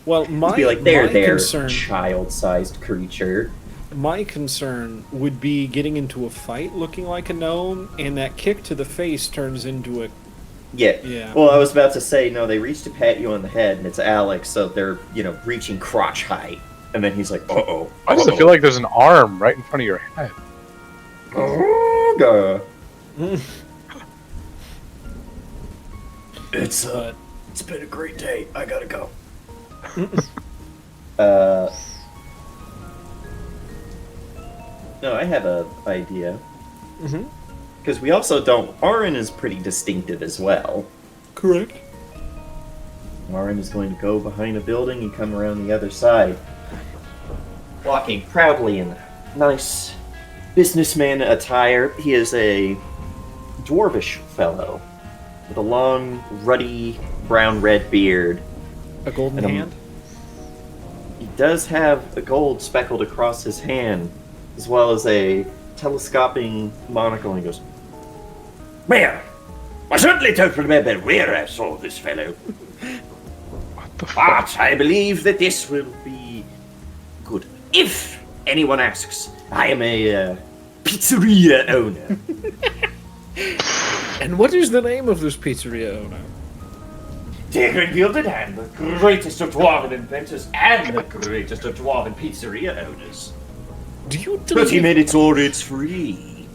S1: Well, my,
S3: Be
S1: my
S3: there,
S1: concern
S3: child-sized creature.
S1: my concern would be getting into a fight looking like a gnome, and that kick to the face turns into a
S3: Yeah. Well, I was about to say, no, they reach to pat you on the head, and it's Alex, so they're, reaching crotch height. And then he's like, uh-oh.
S2: Why does it feel like there's an arm right in front of your head?
S3: Oh, God.
S4: It's
S1: but
S4: it's been a great day. I gotta go.
S3: No, I have a idea.
S1: Mhm.
S3: Because we also don't... Arin is pretty distinctive as well.
S1: correct.
S3: Arin is going to go behind a building and come around the other side. Walking proudly in nice businessman attire. He is a dwarvish fellow with a long, ruddy, brown-red beard.
S1: A golden
S3: And
S1: hand.
S3: He does have a gold speckled across his hand, as well as a telescoping monocle, and he goes,
S4: Well, I certainly don't remember where I saw this fellow,
S2: What the fuck?
S4: but I believe that this will be good. If anyone asks, I am a pizzeria owner.
S1: And what is the name of this pizzeria owner?
S4: Dagger and Gilded Hand, the greatest of dwarven inventors and the greatest of dwarven pizzeria owners.
S1: Do you
S4: 30
S1: deliver?
S4: minutes or it's free.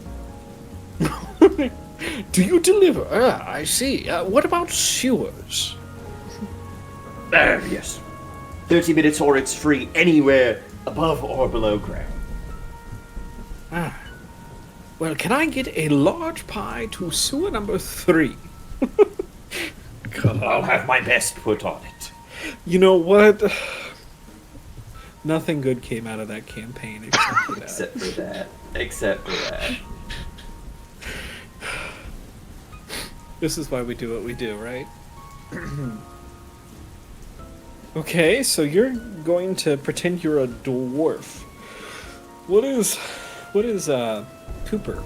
S1: Do you deliver? Ah, I see. What about sewers?
S4: Yes. 30 minutes or it's free anywhere above or below ground.
S1: Ah. Well, can I get a large pie to sewer number 3?
S4: I'll have my best put on it.
S1: You know what? Nothing good came out of that campaign except for that.
S3: except for that. Except for that.
S1: This is why we do what we do, right? Okay, so you're going to pretend you're a dwarf. What is Cooper?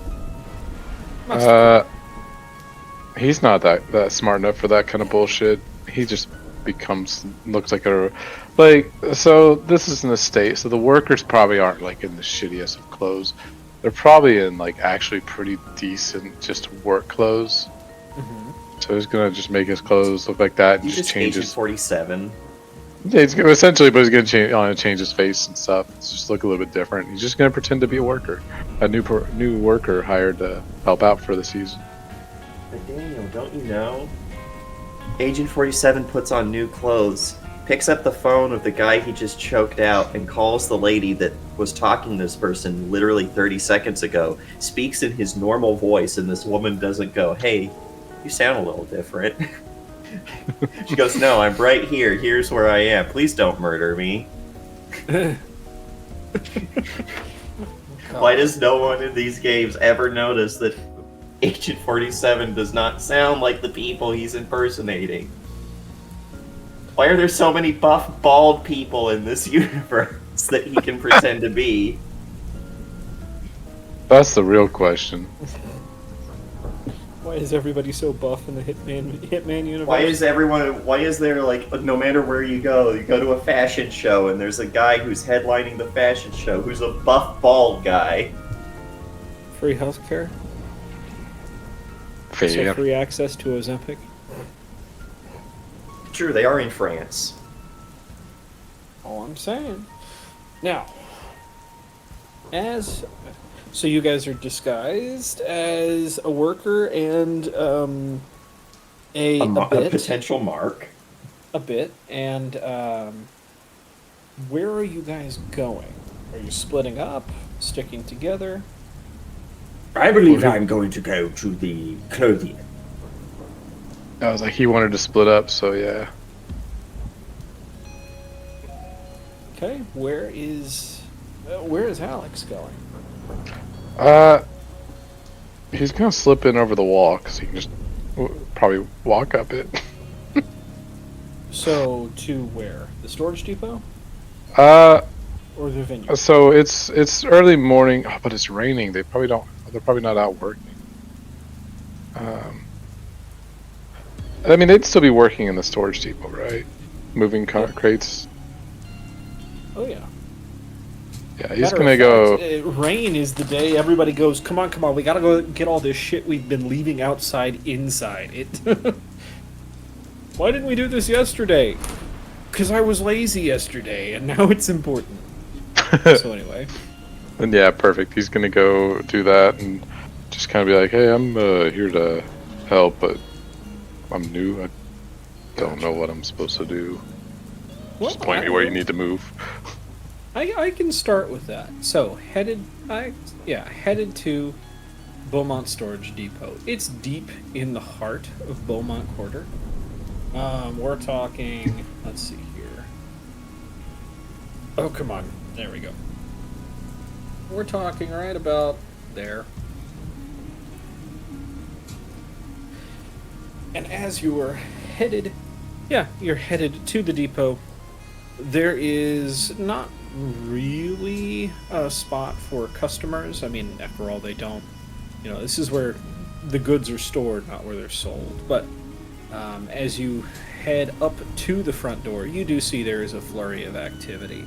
S2: He's not that smart enough for that kind of bullshit. He just looks like so this is an estate, so the workers probably aren't in the shittiest of clothes. They're probably in actually pretty decent just work clothes.
S1: Mm-hmm.
S2: So he's gonna just make his clothes look like that and
S3: He's
S2: just
S3: just
S2: change
S3: Agent
S2: his
S3: 47.
S2: Yeah, he's gonna, essentially, but he's gonna change his face and stuff. It's just look a little bit different. He's just gonna pretend to be a worker, a new worker hired to help out for the season.
S3: But Daniel, don't you know? Agent 47 puts on new clothes, picks up the phone of the guy he just choked out, and calls the lady that was talking to this person literally 30 seconds ago, speaks in his normal voice, and this woman doesn't go, "Hey, you sound a little different." She goes, "No, I'm right here. Here's where I am. Please don't murder me." Why does no one in these games ever notice that Agent 47 does not sound like the people he's impersonating? Why are there so many buff, bald people in this universe that he can pretend to be?
S2: That's the real question.
S6: Why is everybody so buff in the Hitman universe?
S3: Why is there, like, no matter where you go to a fashion show and there's a guy who's headlining the fashion show who's a buff, bald guy?
S6: Free healthcare? So
S2: Fair.
S6: free access to Ozempic?
S3: True, they are in France.
S6: All I'm saying. Now, so you guys are disguised as a worker and a bit,
S3: potential mark.
S6: a bit, and where are you guys going? Are you splitting up, sticking together?
S4: I believe I'm going to go to the clothing.
S2: I was like, he wanted to split up, so yeah.
S6: Okay, where is Alex going?
S2: He's gonna slip in over the wall because he can just probably walk up it.
S6: So to where? The storage depot
S2: Uh,
S6: or the venue?
S2: so it's early morning, but it's raining. They're probably not out working. I mean, they'd still be working in the storage depot, right? Moving crates.
S6: Oh yeah.
S2: Yeah, he's
S6: Matter
S2: gonna
S6: of
S2: go.
S6: fact, rain is the day everybody goes, come on, we gotta go get all this shit we've been leaving outside inside. Why didn't we do this yesterday? Because I was lazy yesterday, and now it's important. So anyway.
S2: And yeah, perfect. He's gonna go do that and just kind of be like, "Hey, I'm here to help, but I'm new. I don't know what I'm supposed to do. Just point me where you need to move."
S6: I can start with that. So headed to Beaumont Storage Depot. It's deep in the heart of Beaumont Quarter. We're talking. Let's see here. Oh, come on. There we go. We're talking right about there. And as you were headed, you're headed to the depot. There is not really a spot for customers. I mean, after all, they don't. This is where the goods are stored, not where they're sold. But as you head up to the front door, you do see there is a flurry of activity.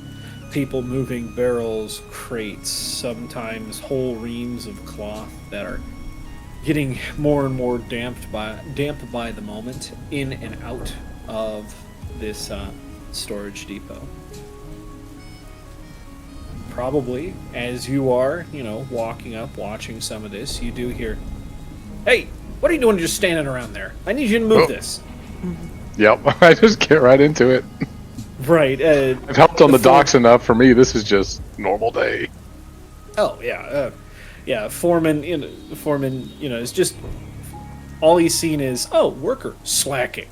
S6: People moving barrels, crates, sometimes whole reams of cloth that are getting more and more damped by the moment in and out of this storage depot. Probably as you are, walking up, watching some of this, you do hear, "Hey, what are you doing just standing around there? I need you to move this."
S2: Yep, I just get right into it.
S6: Right.
S2: I've helped on the docks enough. For me, this is just normal day.
S6: Oh yeah, Foreman. Is just all he's seen is worker slacking.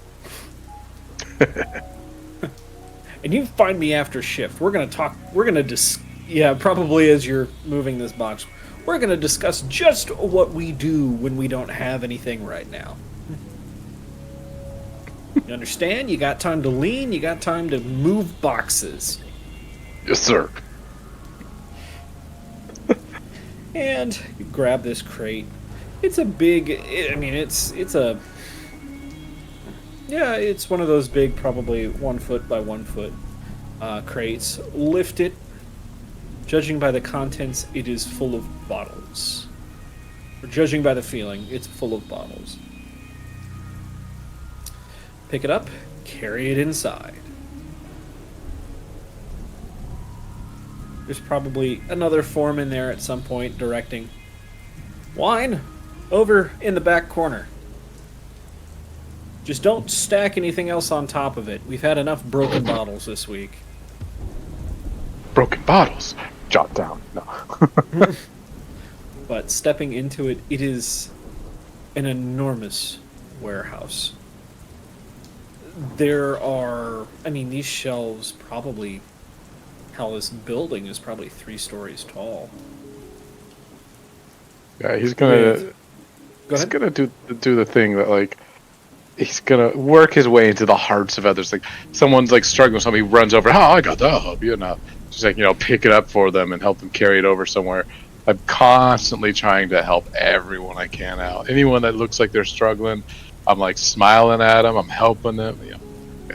S6: And you find me after shift. We're gonna talk. Probably as you're moving this box, we're gonna discuss just what we do when we don't have anything right now. You understand? You got time to lean. You got time to move boxes.
S2: Yes, sir.
S6: And you grab this crate. It's a big. It's one of those big, probably 1 foot by 1 foot crates. Lift it. Judging by the contents, it is full of bottles. Or judging by the feeling, it's full of bottles. Pick it up, carry it inside. There's probably another foreman there at some point directing. Wine, over in the back corner. Just don't stack anything else on top of it. We've had enough broken bottles this week.
S2: Broken bottles. Jot down. No.
S6: But stepping into it, it is an enormous warehouse. There are, I mean, these shelves probably, hell, this building is probably 3 stories tall.
S2: Yeah, he's gonna.
S6: Go
S2: He's
S6: ahead.
S2: gonna do the thing that like. He's gonna work his way into the hearts of others. Like someone's like struggling with something, he runs over. Oh, I got that. I'll help you. And just like pick it up for them and help them carry it over somewhere. I'm constantly trying to help everyone I can out. Anyone that looks like they're struggling, I'm like smiling at them. I'm helping them.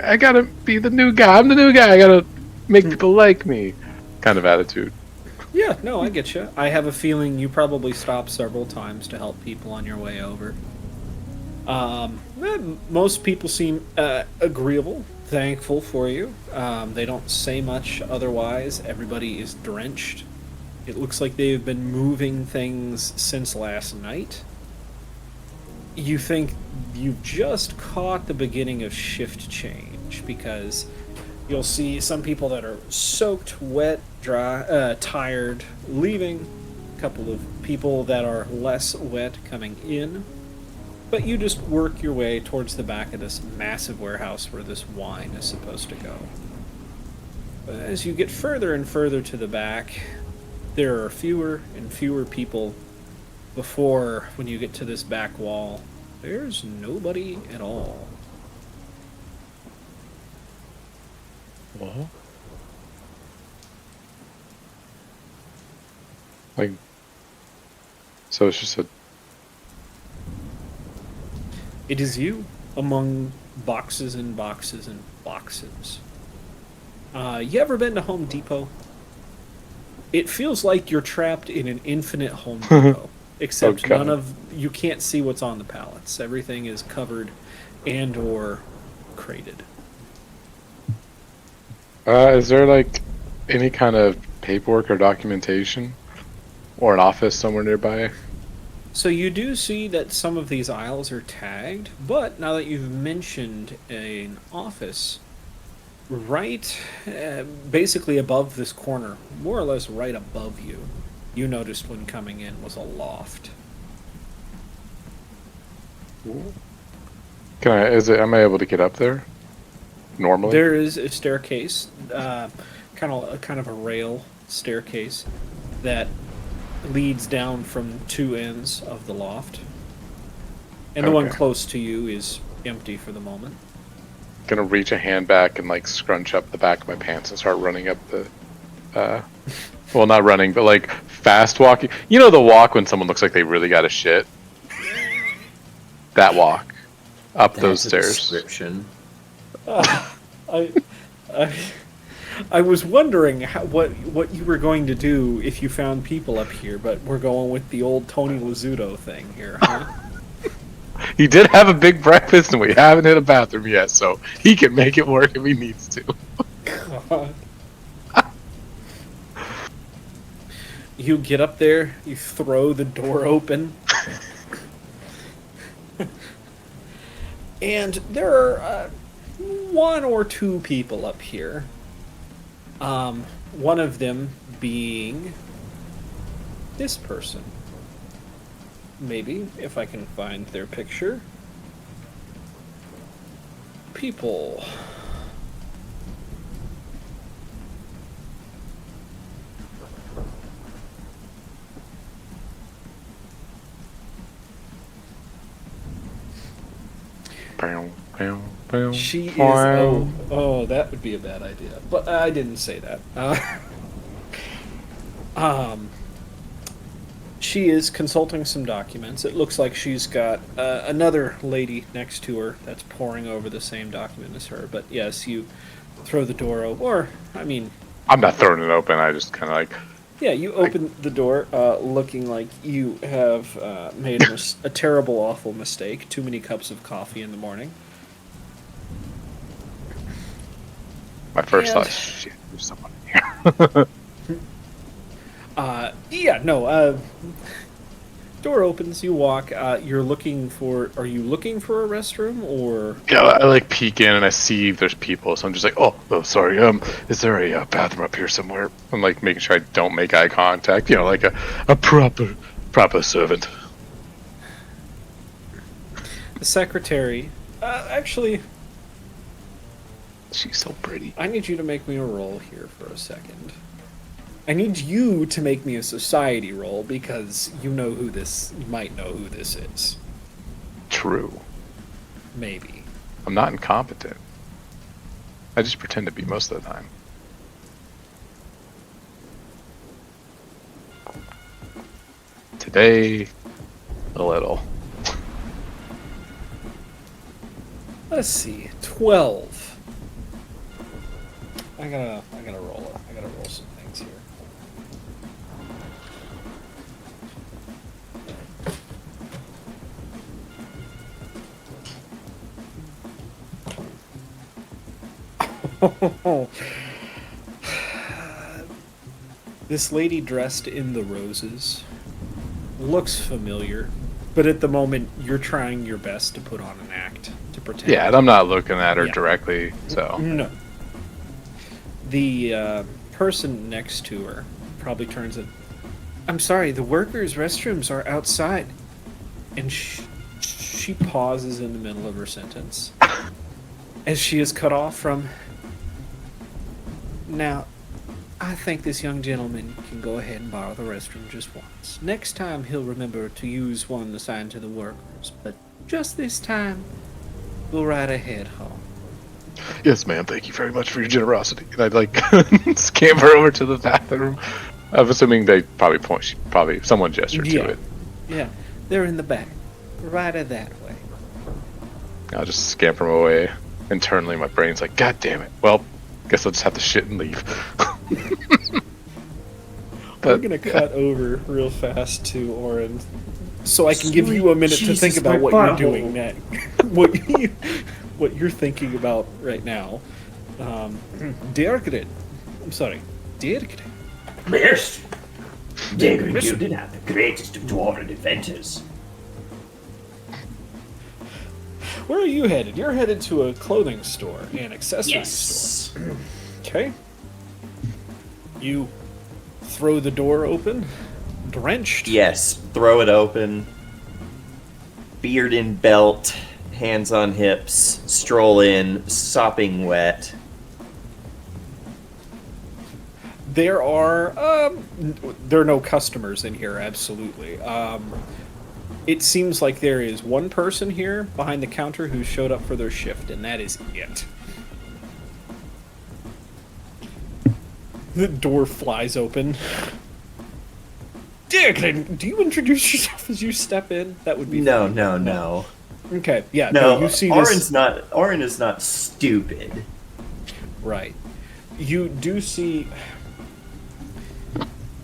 S2: I gotta be the new guy. I'm the new guy. I gotta make people like me. Kind of attitude.
S6: Yeah, no, I get you. I have a feeling you probably stopped several times to help people on your way over. Most people seem agreeable, thankful for you. They don't say much otherwise. Everybody is drenched. It looks like they've been moving things since last night. You think you've just caught the beginning of shift change, because you'll see some people that are soaked, wet, dry, tired, leaving. A couple of people that are less wet coming in. But you just work your way towards the back of this massive warehouse where this wine is supposed to go. But as you get further and further to the back, there are fewer and fewer people before, when you get to this back wall, there's nobody at all.
S2: Well, like, so it's just a.
S6: It is you among boxes and boxes and boxes. You ever been to Home Depot? It feels like you're trapped in an infinite Home Depot, except
S2: Okay.
S6: you can't see what's on the pallets. Everything is covered and or crated.
S2: Is there like any kind of paperwork or documentation, or an office somewhere nearby?
S6: So you do see that some of these aisles are tagged, but now that you've mentioned an office, right basically above this corner, more or less right above you, you noticed when coming in was a loft.
S2: Can I? Am I able to get up there? Normally.
S6: There is a staircase, kind of a rail staircase that leads down from 2 ends of the loft, and the one
S2: Okay.
S6: close to you is empty for the moment.
S2: Gonna reach a hand back and like scrunch up the back of my pants and start running up the. Well, not running, but like fast walking. You know the walk when someone looks like they really got a shit. That walk up those
S3: That's a
S2: stairs.
S3: description.
S6: I was wondering what you were going to do if you found people up here, but we're going with the old Tony Lazzuto thing here, huh?
S2: He did have a big breakfast, and we haven't hit a bathroom yet, so he can make it work if he needs to.
S6: You get up there, you throw the door open, and there are 1 or 2 people up here. One of them being this person. Maybe, if I can find their picture. People. She is. Oh, that would be a bad idea. But I didn't say that. She is consulting some documents. It looks like she's got another lady next to her that's poring over the same document as her. But yes, you throw the door open. Or, I mean,
S2: I'm not throwing it open. I just kind of like.
S6: yeah, you open the door looking like you have made a terrible, awful mistake. Too many cups of coffee in the morning.
S2: My first
S6: And-
S2: thought, shit, there's someone in here.
S6: Yeah, no. Door opens. You walk. You're looking for. Are you looking for a restroom or?
S2: Yeah, I like peek in and I see there's people, so I'm just like, oh, sorry. Is there a bathroom up here somewhere? I'm like making sure I don't make eye contact. You know, like a proper servant.
S6: The secretary. Actually,
S2: She's so pretty.
S6: I need you to make me a roll here for a second. I need you to make me a society roll because you know who this. You might know who this is.
S2: True.
S6: Maybe.
S2: I'm not incompetent. I just pretend to be most of the time. Today, a little.
S6: Let's see. 12. I gotta roll it. I gotta roll some things here. This lady dressed in the roses looks familiar, but at the moment you're trying your best to put on an act to pretend.
S2: Yeah, and I'm not looking at her
S6: Yeah.
S2: directly, so.
S6: No. The person next to her probably turns it. I'm sorry, the workers' restrooms are outside. And she pauses in the middle of her sentence. As she is cut off from. Now, I think this young gentleman can go ahead and borrow the restroom just once. Next time he'll remember to use one assigned to the workers, but just this time, go right ahead home.
S2: Yes, ma'am. Thank you very much for your generosity. And I'd like scamper over to the bathroom. I'm assuming they probably someone gestured to it.
S6: Yeah, they're in the back. Right that way.
S2: I'll just scamper away. Internally, my brain's like, God damn it. Well, guess I'll just have to shit and leave.
S6: We're gonna cut over real fast to Oren, so I can give you a minute to think about what you're doing next. What you're thinking about right now. Dirkred. I'm sorry. Dirkred.
S4: Yes. Dagrid, you did have the greatest of dwarven adventures.
S6: Where are you headed? You're headed to a clothing store, an accessory store.
S4: Yes.
S6: Okay. You throw the door open, drenched.
S3: Yes, throw it open. Beard in belt, hands on hips, stroll in, sopping wet.
S6: There are no customers in here. Absolutely. It seems like there is one person here behind the counter who showed up for their shift, and that is it. The door flies open. Dick, do you introduce yourself as you step in? That would be
S3: No.
S6: Okay, yeah.
S3: No,
S6: You see
S3: Oren is not stupid.
S6: Right. You do see.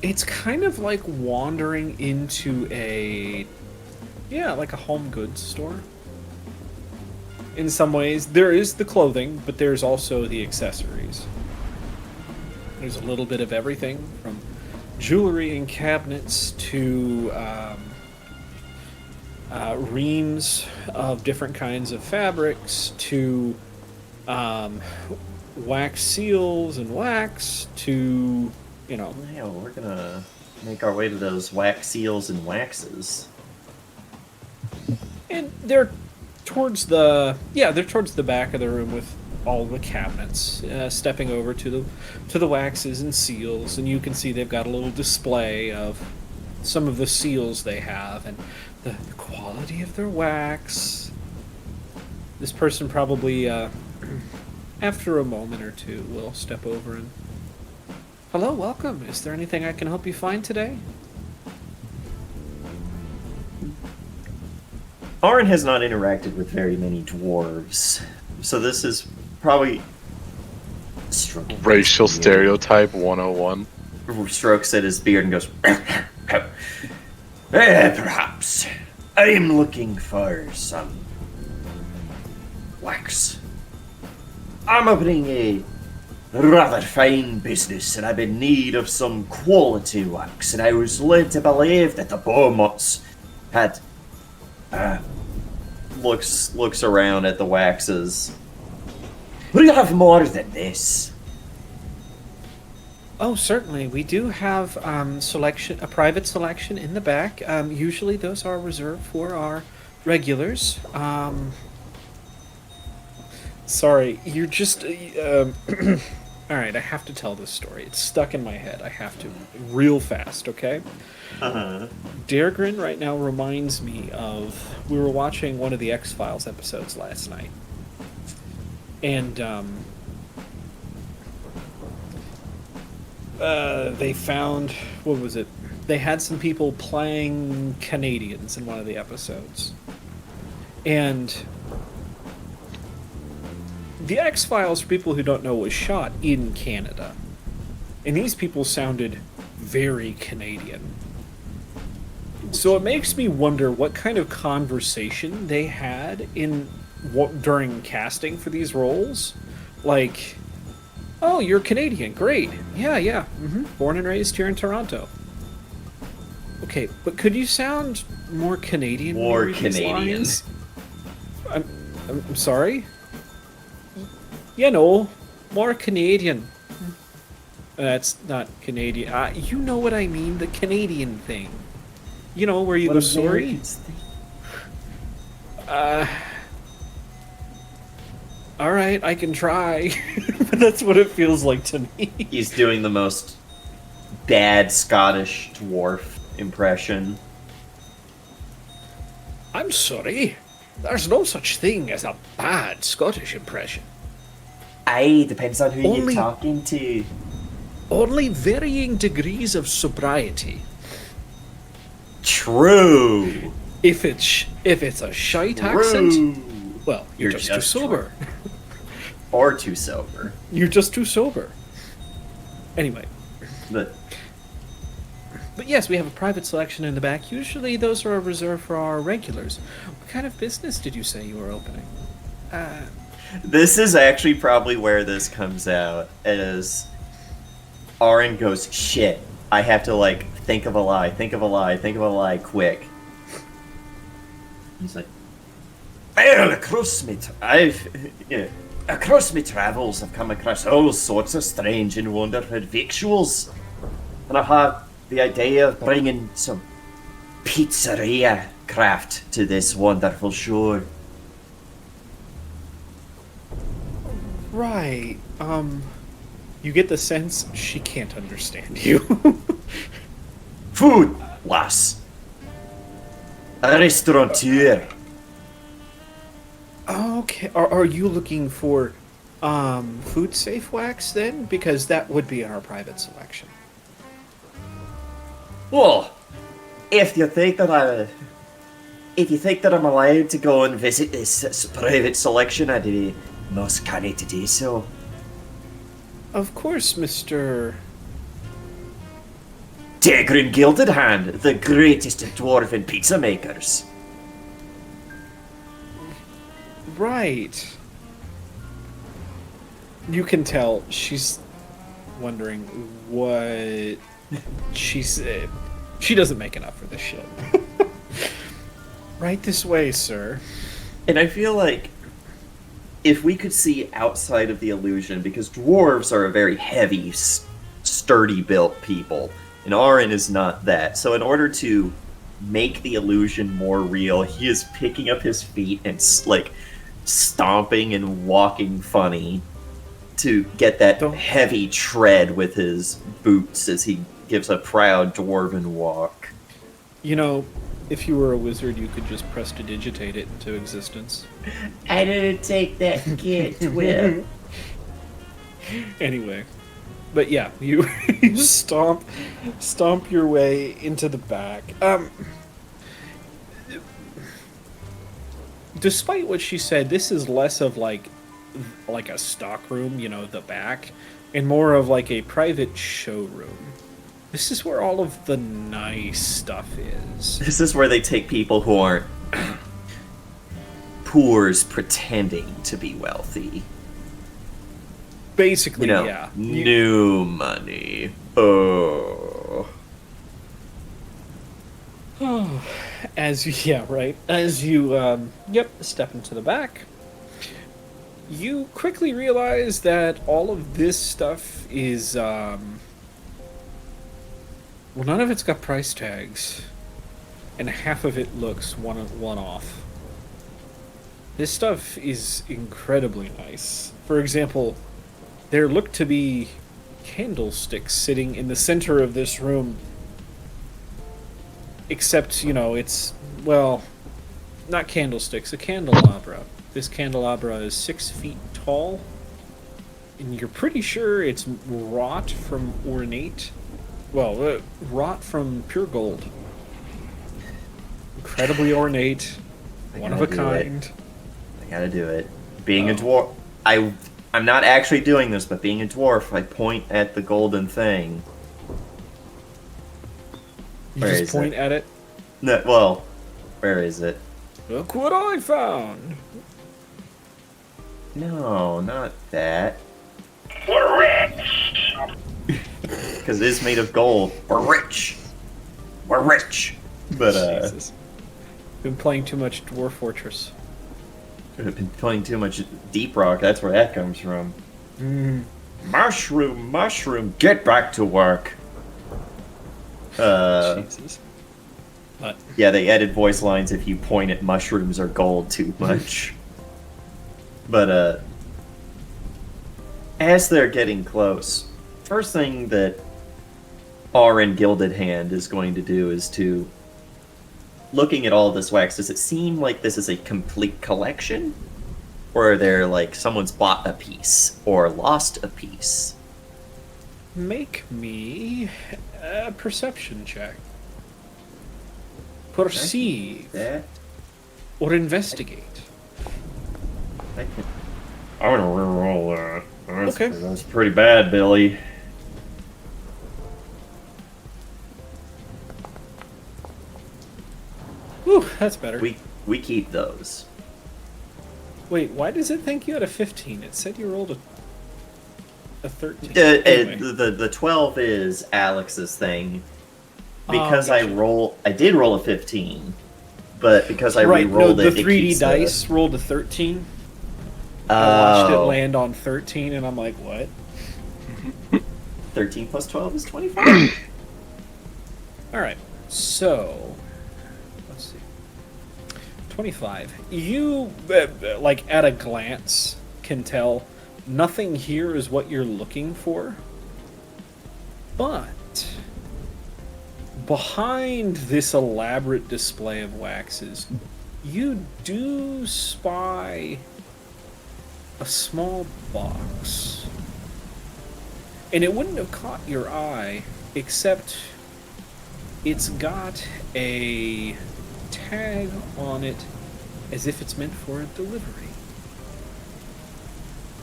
S6: It's kind of like wandering into like a home goods store. In some ways, there is the clothing, but there's also the accessories. There's a little bit of everything from jewelry and cabinets to reams of different kinds of fabrics to wax seals and wax to,
S3: Yeah, we're gonna make our way to those wax seals and waxes.
S6: And they're towards the back of the room with all the cabinets. Stepping over to the waxes and seals, and you can see they've got a little display of some of the seals they have and the quality of their wax. This person probably, after a moment or two, will step over and, hello, welcome. Is there anything I can help you find today?
S3: Oren has not interacted with very many dwarves, so this is probably
S2: Racial stereotype 101.
S3: Strokes at his beard and goes,
S4: Perhaps. I am looking for some wax. I'm opening a rather fine business, and I'm in need of some quality wax, and I was led to believe that the Beaumonts had...
S3: Looks around at the waxes.
S4: We have more than this.
S6: Oh, certainly. We do have a private selection in the back. Usually those are reserved for our regulars. Sorry, you're just... Alright, I have to tell this story. It's stuck in my head. I have to. Real fast, okay? Daregrin right now reminds me of... We were watching one of the X-Files episodes last night. And, they found... What was it? They had some people playing Canadians in one of the episodes. And... The X-Files, for people who don't know, was shot in Canada. And these people sounded very Canadian. So it makes me wonder what kind of conversation they had during casting for these roles. Like, oh, you're Canadian, great. Yeah, born and raised here in Toronto. Okay, but could you sound more Canadian?
S3: More Canadian.
S6: I'm sorry? You know, more Canadian. That's not Canadian. You know what I mean, the Canadian thing. You know, where you go, sorry? Alright, I can try. But that's what it feels like to me.
S3: He's doing the most bad Scottish dwarf impression.
S6: I'm sorry. There's no such thing as a bad Scottish impression.
S4: Aye, depends on who
S6: Only-
S4: you're talking to.
S6: Only varying degrees of sobriety.
S3: True.
S6: If it's a shite accent, well, you're just too
S3: just
S6: sober.
S3: Or too sober.
S6: You're just too sober. Anyway,
S3: But
S6: but yes, we have a private selection in the back. Usually those are reserved for our regulars. What kind of business did you say you were opening?
S3: this is actually probably where this comes out, as Aaron goes, shit, I have to, like, think of a lie quick. He's like,
S4: Well, across me travels, I've come across all sorts of strange and wonderful victuals, and I had the idea of bringing some pizzeria craft to this wonderful shore.
S6: Right. You get the sense she can't understand you.
S4: Food, lass. A restaurateur.
S6: Okay. Are you looking for food safe wax then? Because that would be in our private selection.
S4: Well, if you think that I'm allowed to go and visit this private selection, I'd be most canny to do so.
S6: Of course, Mr.
S4: Tegrin Gilded Hand, the greatest of dwarven pizza makers.
S6: Right. You can tell she's wondering what she said. She doesn't make enough for this shit. Right this way, sir.
S3: and I feel like if we could see outside of the illusion, because dwarves are a very heavy, sturdy built people, and Aaron is not that. So in order to make the illusion more real, he is picking up his feet and like stomping and walking funny to get that heavy tread with his boots as he gives a proud dwarven walk.
S6: You know, if you were a wizard, you could just prestidigitate it into existence.
S5: I didn't take that kid, Will.
S6: Anyway, but yeah, you you stomp your way into the back. Despite what she said, this is less of like a stock room, you know, the back, and more of like a private showroom. This is where all of the nice stuff is.
S3: This is where they take people who aren't poors pretending to be wealthy.
S1: Basically,
S3: You know,
S1: yeah.
S3: new money. Oh.
S1: As you, yeah, right. As you, step into the back, you quickly realize that all of this stuff is, well, none of it's got price tags, and half of it looks one off. This stuff is incredibly nice. For example, there look to be candlesticks sitting in the center of this room. Except, it's, well, not candlesticks, a candelabra. This candelabra is 6 feet tall, and you're pretty sure it's wrought from wrought from pure gold. Incredibly ornate, one of a kind.
S3: I gotta do it. Being a dwarf, I'm not actually doing this, but being a dwarf, I point at the golden thing.
S1: You
S3: Where
S1: just
S3: is
S1: point
S3: it?
S1: at it.
S3: No, well, where is it?
S1: Look what I found!
S3: No, not that.
S4: We're rich.
S3: Because it is made of gold. We're rich. We're rich. But
S1: Jesus. Been playing too much Dwarf Fortress.
S3: I've been playing too much Deep Rock. That's where that comes from. Mushroom, get back to work.
S1: Jesus. But
S3: Yeah, they added voice lines if you point at mushrooms or gold too much. But as they're getting close, first thing that Auron Gilded Hand is going to do is to, looking at all this wax, does it seem like this is a complete collection? Or are there, like, someone's bought a piece or lost a piece?
S1: make me a perception check. Perceive
S3: That
S1: or investigate.
S3: I can. I'm gonna reroll that.
S1: Okay.
S3: That's pretty bad, Billy.
S1: Whew, that's better.
S3: We keep those.
S1: Wait, why does it think you had a 15? It said you rolled a 13. Anyway.
S3: The 12 is Alex's thing.
S1: Oh,
S3: Because
S1: gotcha.
S3: I did roll a 15, but because I
S1: right, no,
S3: re-rolled
S1: the
S3: it, it
S1: 3D
S3: keeps
S1: dice rolled a 13. I watched it
S3: Oh,
S1: land on 13, and I'm like, what?
S3: 13 plus 12 is 25.
S1: Alright, so let's see. 25. You, like, at a glance, can tell nothing here is what you're looking for. But behind this elaborate display of waxes, you do spy a small box. And it wouldn't have caught your eye, except it's got a tag on it as if it's meant for a delivery.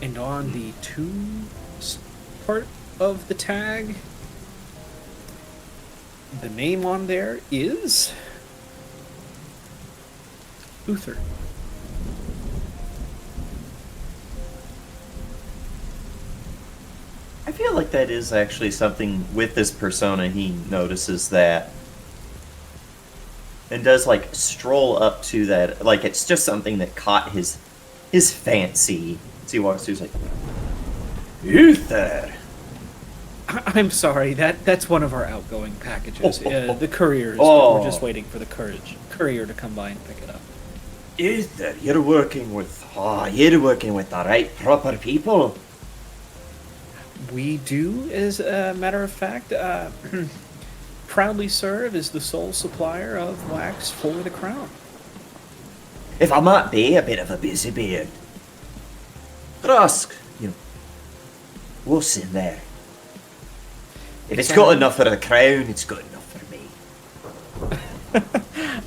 S1: And on the part of the tag, the name on there is Uther.
S3: I feel like that is actually something with this persona he notices that. And does, like, stroll up to that. Like, it's just something that caught his fancy. So he walks through, he's like, Uther!
S1: I'm sorry, that's one of our outgoing packages. The couriers,
S3: Oh.
S1: we're just waiting for the courier to come by and pick it up.
S3: Uther, you're working with the right proper people.
S1: We do, as a matter of fact, proudly serve as the sole supplier of wax for the crown.
S3: If I might be a bit of a busy beard. Ask, what's in there? If it's got enough for the crown, it's good enough for me.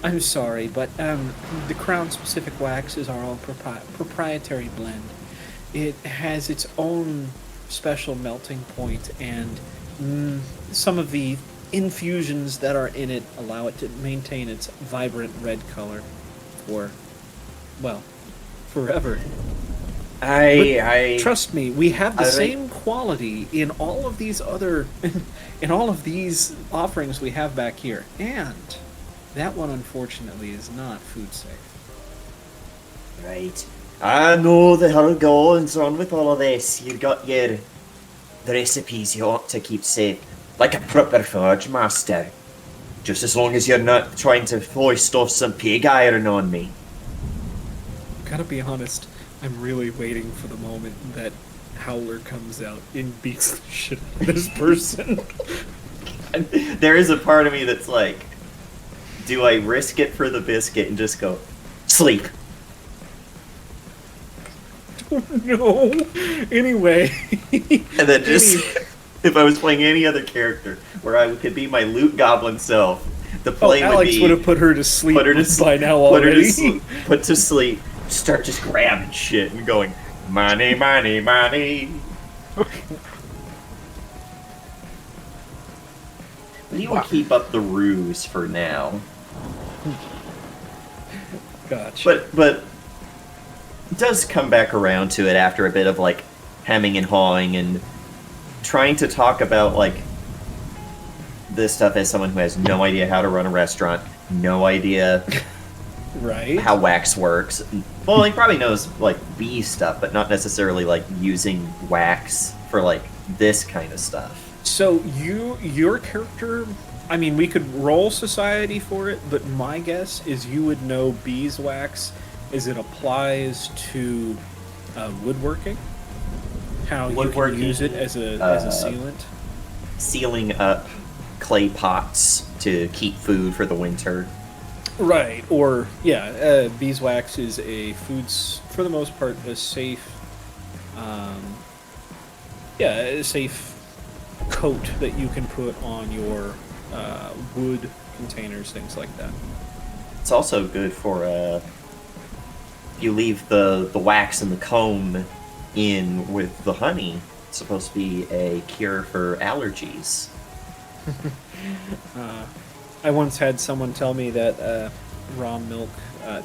S1: I'm sorry, but the crown-specific wax is our own proprietary blend. It has its own special melting point, and some of the infusions that are in it allow it to maintain its vibrant red color for, well, forever.
S4: I
S6: Trust me, we have the
S4: I-
S6: same quality in all of these other, in all of these offerings we have back here, and that one unfortunately is not food safe.
S4: Right. I know the whole goings on with all of this. You've got the recipes you ought to keep safe, like a proper forge master. Just as long as you're not trying to foist off some pig iron on me.
S6: Gotta be honest, I'm really waiting for the moment that Howler comes out and beats the shit out of this person.
S3: There is a part of me that's like, do I risk it for the biscuit and just go, sleep?
S6: No. Anyway.
S3: And then just, if I was playing any other character where I could be my loot goblin self, the play would
S6: Alex
S3: be
S6: would have put her to sleep
S3: put her to
S6: by
S3: sleep,
S6: now
S3: put her to
S6: already.
S3: put to sleep, start just grabbing shit and going, money, money, money. We will keep up the ruse for now.
S6: Gotcha.
S3: But it does come back around to it after a bit of like hemming and hawing and trying to talk about like this stuff as someone who has no idea how to run a restaurant, no idea
S6: Right.
S3: how wax works. Well, he probably knows like bee stuff, but not necessarily like using wax for like this kind of stuff.
S6: So your character, I mean, we could roll society for it, but my guess is you would know beeswax as it applies to woodworking. How
S3: Woodworking,
S6: you can use it as a sealant.
S3: Sealing up clay pots to keep food for the winter.
S6: Right. Or yeah, beeswax is for the most part a safe, a safe coat that you can put on your wood containers, things like that.
S3: It's also good for you leave the wax and the comb in with the honey. It's supposed to be a cure for allergies.
S6: I once had someone tell me that raw milk.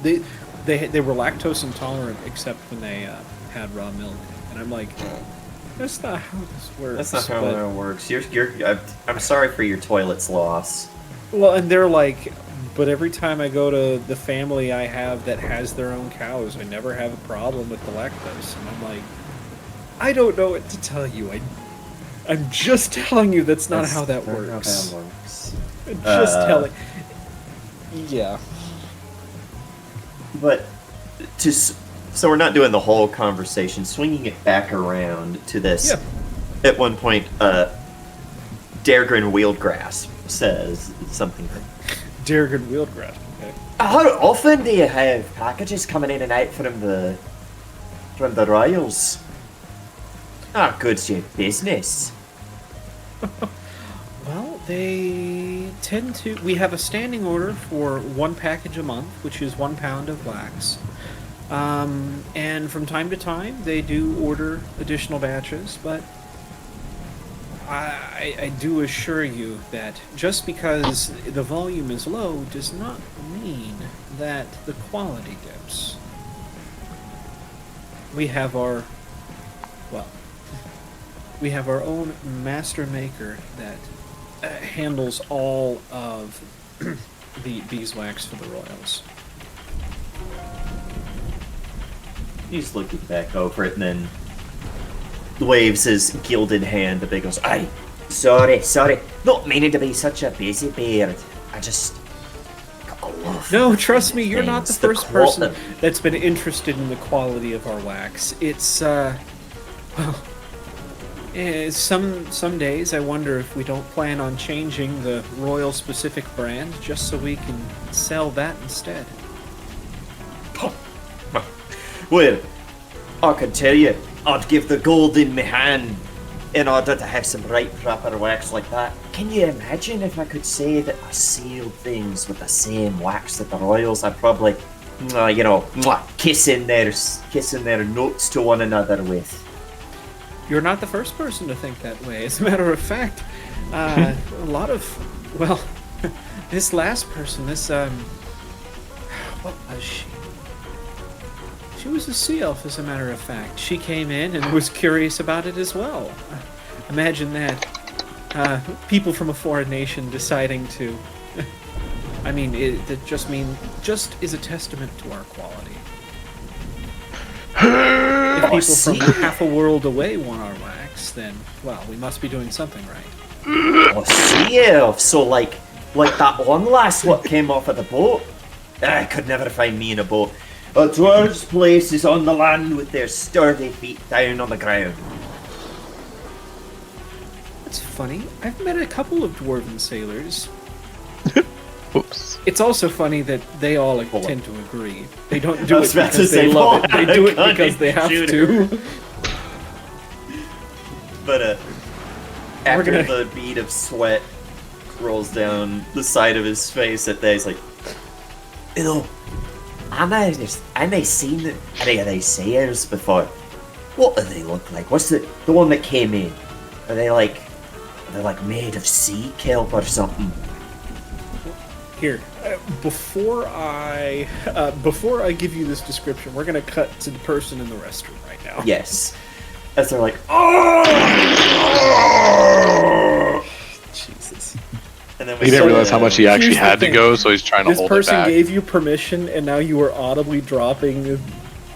S6: They were lactose intolerant except when they had raw milk, and I'm like, that's not how this works.
S3: That's not how
S6: but-
S3: that works. I'm sorry for your toilet's loss.
S6: Well, and they're like, but every time I go to the family I have that has their own cows, I never have a problem with the lactose. And I'm like, I don't know what to tell you. I'm just telling you that's not how that
S3: not how
S6: works.
S3: that works.
S6: Just telling. Yeah.
S3: But so we're not doing the whole conversation. Swinging it back around to this.
S6: Yeah.
S3: At one point, Daregrin Wieldgrass says something.
S6: Darrigan Wieldgrass. Okay.
S4: How often do you have packages coming in and out from the Royals? Ah, good's your business.
S6: Well, they tend to. We have a standing order for 1 package a month, which is 1 pound of wax. And from time to time, they do order additional batches, but I do assure you that just because the volume is low does not mean that the quality dips. We have our own master maker that handles all of the beeswax for the royals.
S3: He's looking back over it and then waves his gilded hand a bit. Goes,
S4: Aye, sorry. Not meaning to be such a busy beard. I just got a love.
S6: No, trust me, you're not the
S3: Things, the
S6: first person
S3: qual-
S6: that's been interested in the quality of our wax. It's some days I wonder if we don't plan on changing the royal specific brand just so we can sell that instead.
S4: Well, I can tell you, I'd give the gold in my hand in order to have some right proper wax like that. Can you imagine if I could say that I sealed things with the same wax that the royals are probably, kissing their notes to one another with?
S6: You're not the first person to think that way. As a matter of fact, a lot of, this last person, what was she? She was a sea elf, as a matter of fact. She came in and was curious about it as well. Imagine that. People from a foreign nation deciding to... I mean, it just is a testament to our quality. If people from half a world away want our wax, then, well, we must be doing something right.
S4: Oh, sea elf. So like that one lass what came off of the boat. I could never find me in a boat. A dwarf's place is on the land with their sturdy feet down on the ground.
S6: That's funny. I've met a couple of dwarven sailors.
S2: Oops.
S6: It's also funny that they all tend to agree. They don't do
S4: I
S6: it
S4: was about to
S6: because they
S4: say,
S6: love it.
S4: Paul,
S6: They do it
S4: gun
S6: because they have
S4: shooter.
S6: to.
S4: But after
S6: gonna-
S4: the bead of sweat rolls down the side of his face at that, he's like, you know, I may seen any of these sailors before. What do they look like? What's the one that came in? Are they like made of sea kelp or something?
S6: Here, before I give you this description, we're gonna cut to the person in the restroom right now.
S4: Yes. As they're like, oh!
S6: Jesus.
S4: And then
S2: He didn't realize how much he actually
S6: Here's the
S2: had to
S6: thing.
S2: go, so he's trying to
S6: This
S2: hold it
S6: person
S2: back.
S6: gave you permission, and now you are audibly dropping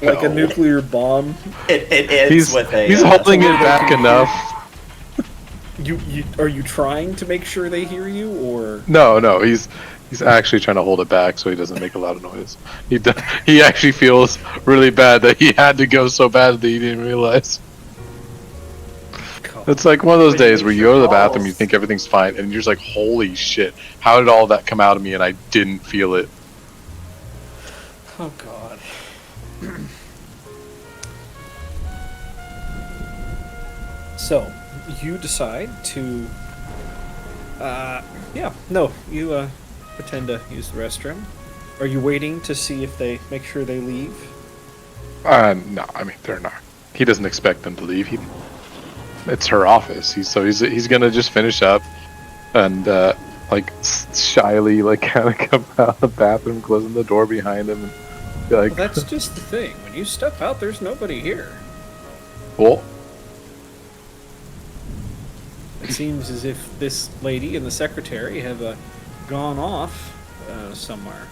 S6: like a
S2: No.
S6: nuclear bomb.
S4: It ends
S2: He's
S4: with a.
S2: he's holding it back enough.
S6: You are you trying to make sure they hear you, or
S2: No, he's actually trying to hold it back so he doesn't make a lot of noise. He actually feels really bad that he had to go so bad that he didn't realize. It's like one of those days where you go to the bathroom, you think everything's fine, and you're just like, holy shit, how did all that come out of me and I didn't feel it?
S6: oh god. So, you decide to you pretend to use the restroom. Are you waiting to see if they make sure they leave?
S2: No, I mean, they're not. He doesn't expect them to leave. It's her office. He's gonna just finish up and shyly kind of come out of the bathroom, closing the door behind him, and be like,
S6: Well, that's just the thing. When you step out, there's nobody here.
S2: well,
S6: It seems as if this lady and the secretary have gone off somewhere.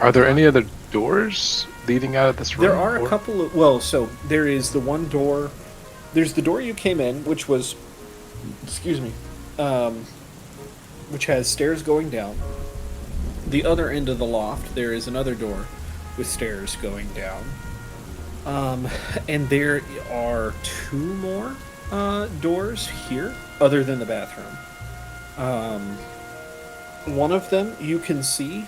S2: are there any other doors leading out of this room?
S6: There are a
S2: Or-
S6: couple of... Well, so there is the one door... There's the door you came in, which was... Excuse me. Which has stairs going down. The other end of the loft, there is another door with stairs going down. And there are two more doors here, other than the bathroom. One of them you can see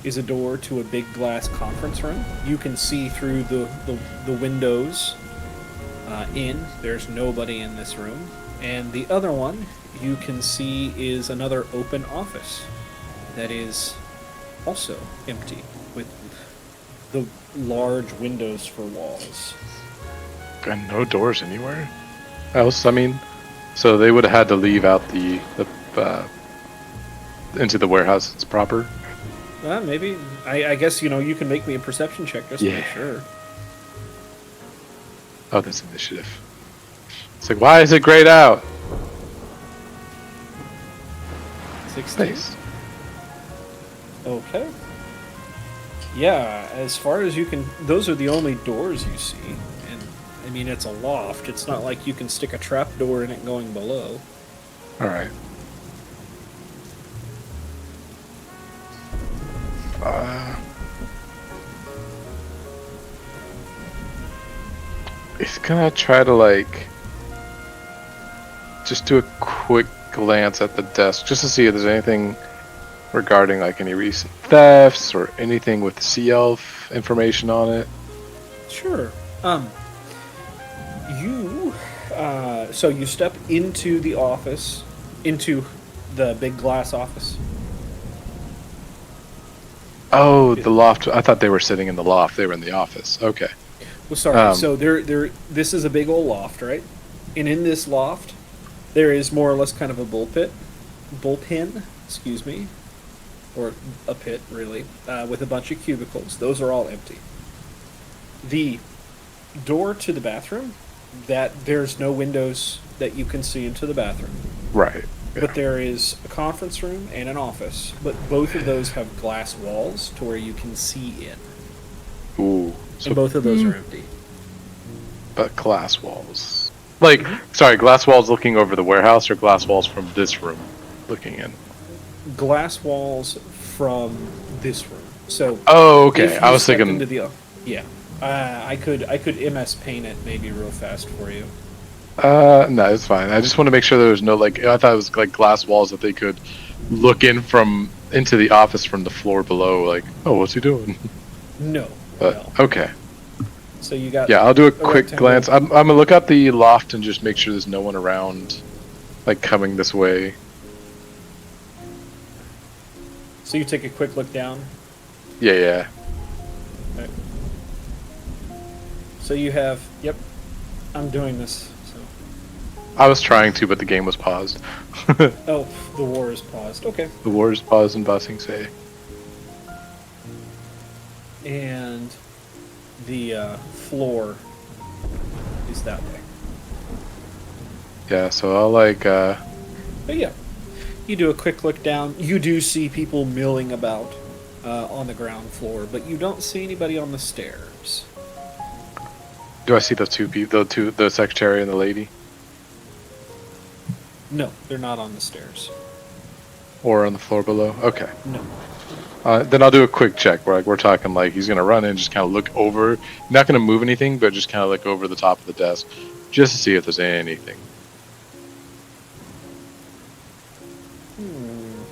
S6: is a door to a big glass conference room. You can see through the windows in. There's nobody in this room. And the other one you can see is another open office that is also empty, with the large windows for walls.
S2: And no doors anywhere else. I mean, so they would have had to leave out the into the warehouse. It's proper.
S6: Maybe. I guess, you can make me a perception check just to make
S2: Yeah.
S6: sure.
S2: Oh, that's initiative. It's like, why is it grayed out?
S6: 16.
S2: Nice.
S6: Okay. Yeah, as far as you can... Those are the only doors you see. And, I mean, it's a loft. It's not like you can stick a trap door in it going below.
S2: All right. He's gonna try to just do a quick glance at the desk just to see if there's anything regarding any recent thefts or anything with Sea Elf information on it.
S6: Sure. So you step into the office, into the big glass office.
S2: Oh, the loft. I thought they were sitting in the loft. They were in the office. Okay.
S6: Well, sorry. So this is a big old loft, right? And in this loft, there is more or less kind of a bullpen, excuse me, or a pit, really, with a bunch of cubicles. Those are all empty. The door to the bathroom, that there's no windows that you can see into the bathroom.
S2: Right. Yeah.
S6: But there is a conference room and an office. But both of those have glass walls to where you can see in.
S2: Ooh.
S6: And both of those are empty.
S2: But glass walls. Like, sorry, glass walls looking over the warehouse, or glass walls from this room looking in?
S6: Glass walls from this room. So.
S2: Oh, okay.
S6: if you
S2: I was
S6: step
S2: thinking.
S6: into the, yeah. I could MS paint it maybe real fast for you.
S2: No, it's fine. I just want to make sure there was no, like, I thought it was like glass walls that they could look in from into the office from the floor below. Like, oh, what's he doing?
S6: No.
S2: But
S6: no.
S2: okay.
S6: So you got.
S2: Yeah, I'll do a quick
S6: rectangle.
S2: glance. I'm gonna look up the loft and just make sure there's no one around, like coming this way.
S6: So you take a quick look down.
S2: Yeah, yeah.
S6: Right. So you have. Yep. I'm doing this. So.
S2: I was trying to, but the game was paused.
S6: Oh, the war is paused. Okay.
S2: The war is paused in Bossing Say.
S6: And the floor is that way.
S2: Yeah, so I'll like.
S6: But yeah, you do a quick look down. You do see people milling about on the ground floor, but you don't see anybody on the stairs.
S2: Do I see those two people? The secretary and the lady,
S6: No, they're not on the stairs.
S2: or on the floor below? Okay.
S6: No.
S2: Then I'll do a quick check. Where like we're talking like he's gonna run in, just kind of look over, not gonna move anything, but just kind of look over the top of the desk, just to see if there's anything.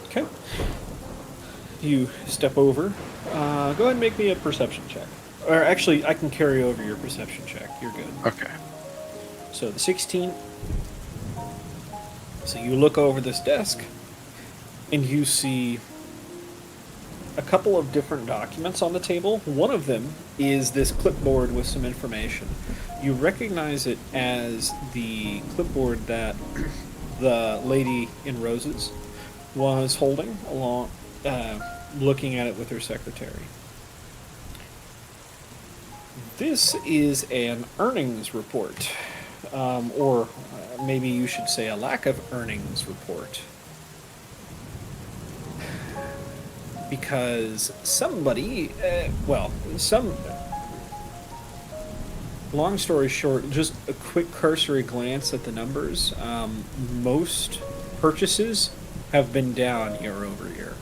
S6: Okay. You step over. Go ahead and make me a perception check. Or actually, I can carry over your perception check. You're good.
S2: Okay.
S6: So the 16. So you look over this desk, and you see a couple of different documents on the table. One of them is this clipboard with some information. You recognize it as the clipboard that the lady in roses was holding along, looking at it with her secretary. This is an earnings report, or maybe you should say a lack of earnings report. Because somebody, long story short, just a quick cursory glance at the numbers, most purchases have been down year over year.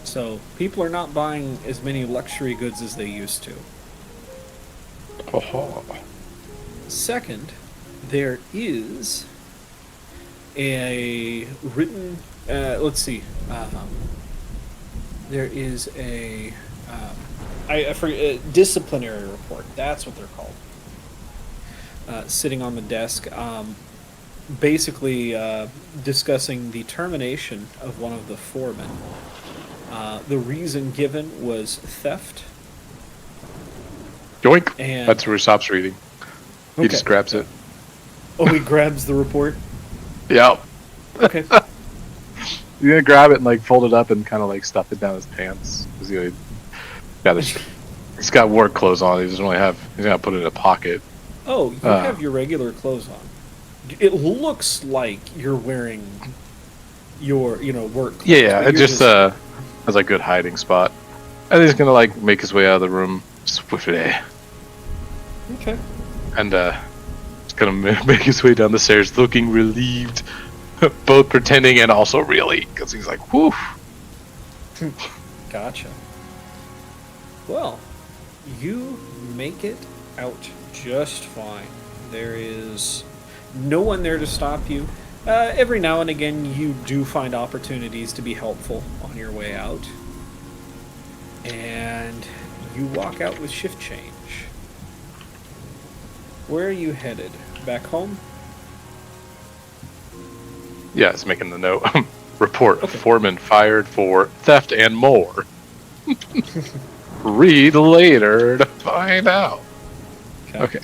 S6: So people are not buying as many luxury goods as they used to.
S2: Oh.
S6: Second, there is a written, let's see, there is a, I forget, disciplinary report, that's what they're called, sitting on the desk, basically discussing the termination of one of the foremen. The reason given was theft.
S2: Yoink!
S6: And
S2: That's where he stops reading. He just grabs it.
S6: Oh, he grabs the report?
S2: Yep.
S6: Okay.
S2: He's gonna grab it and like fold it up and kind of like stuff it down his pants. He's got work clothes on. He doesn't really have. He's gonna put it in a pocket.
S6: Oh, you have your regular clothes on. It looks like you're wearing your, work clothes.
S2: Yeah,
S6: but
S2: it
S6: you're
S2: just has a good hiding spot. And he's gonna like make his way out of the room swiftly,
S6: Okay.
S2: and he's gonna make his way down the stairs, looking relieved, both pretending and also really, because he's like, "Whew."
S6: Gotcha. Well, you make it out just fine. There is no one there to stop you. Every now and again, you do find opportunities to be helpful on your way out. And you walk out with shift change. Where are you headed? Back home?
S2: Yeah, it's making the note. Report:
S6: Okay.
S2: Foreman fired for theft and more. Read later to find out. Okay.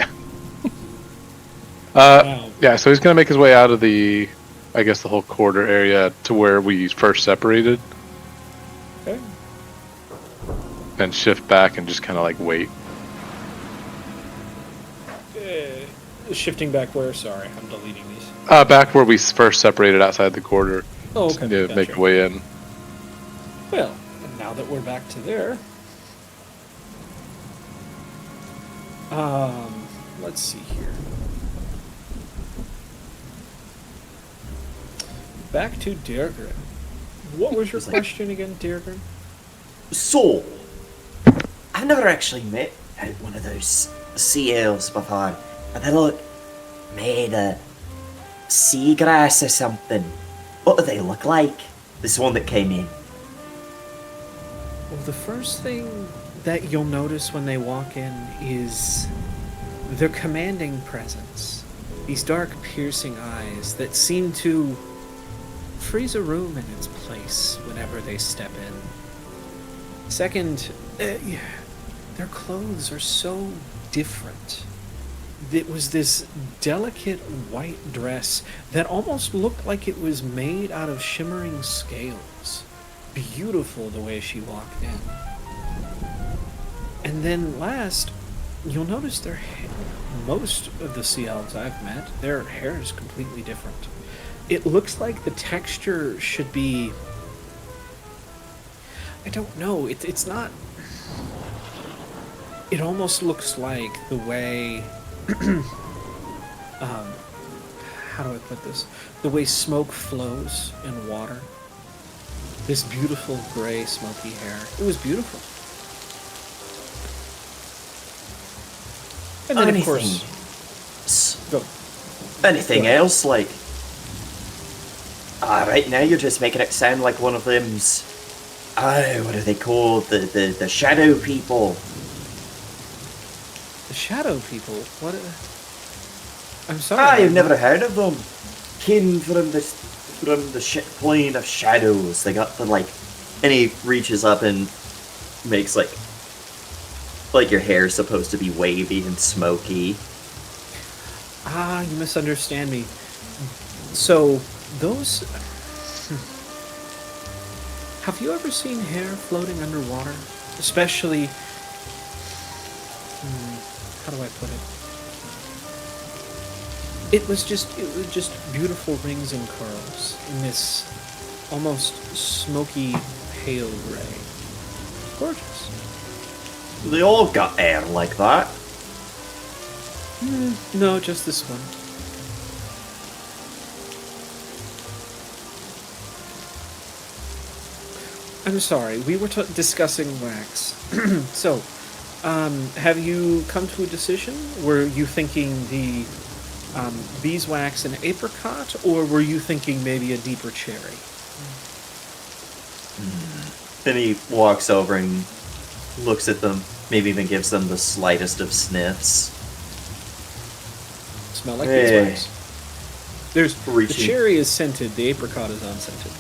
S6: Wow.
S2: Yeah, so he's gonna make his way out of the, I guess, the whole corridor area to where we first separated,
S6: Okay.
S2: and shift back and just kind of like wait.
S6: Shifting back where? Sorry, I'm deleting these.
S2: Back where we first separated outside the quarter.
S6: Oh, okay.
S2: To make
S6: Gotcha.
S2: a way in.
S6: Well, now that we're back to there, let's see here. Back to Deirdre. What was your question again, Deirdre?
S4: So, I've never actually met one of those sea elves before, but they look made of seagrass or something. What do they look like? This one that came in.
S6: Well, the first thing that you'll notice when they walk in is their commanding presence. These dark, piercing eyes that seem to freeze a room in its place whenever they step in. Second, their clothes are so different. It was this delicate white dress that almost looked like it was made out of shimmering scales. Beautiful the way she walked in. And then last, you'll notice their hair. Most of the sea elves I've met, their hair is completely different. It looks like the texture should be... I don't know, it's not... It almost looks like the way... how do I put this? The way smoke flows in water. This beautiful gray smoky hair. It was beautiful. And then, of course... Go.
S4: Anything else, like... right now you're just making it sound like one of them's... what are they called? The shadow people.
S6: The shadow people? What? I'm sorry.
S4: You've never heard of them. Kin from the plane of shadows. They got the like, and he reaches up and makes like your hair's supposed to be wavy and smoky.
S6: You misunderstand me. So those. Have you ever seen hair floating underwater? Especially. How do I put it? It was just beautiful rings and curls in this almost smoky pale gray. Gorgeous.
S4: They all got hair like that.
S6: No, just this one. I'm sorry, we were discussing wax. So, have you come to a decision? Were you thinking the beeswax and apricot, or were you thinking maybe a deeper cherry?
S3: Then he walks over and looks at them, maybe even gives them the slightest of sniffs.
S6: Smell like
S3: Hey.
S6: beeswax. The
S3: Reaching.
S6: cherry is scented, the apricot is unscented.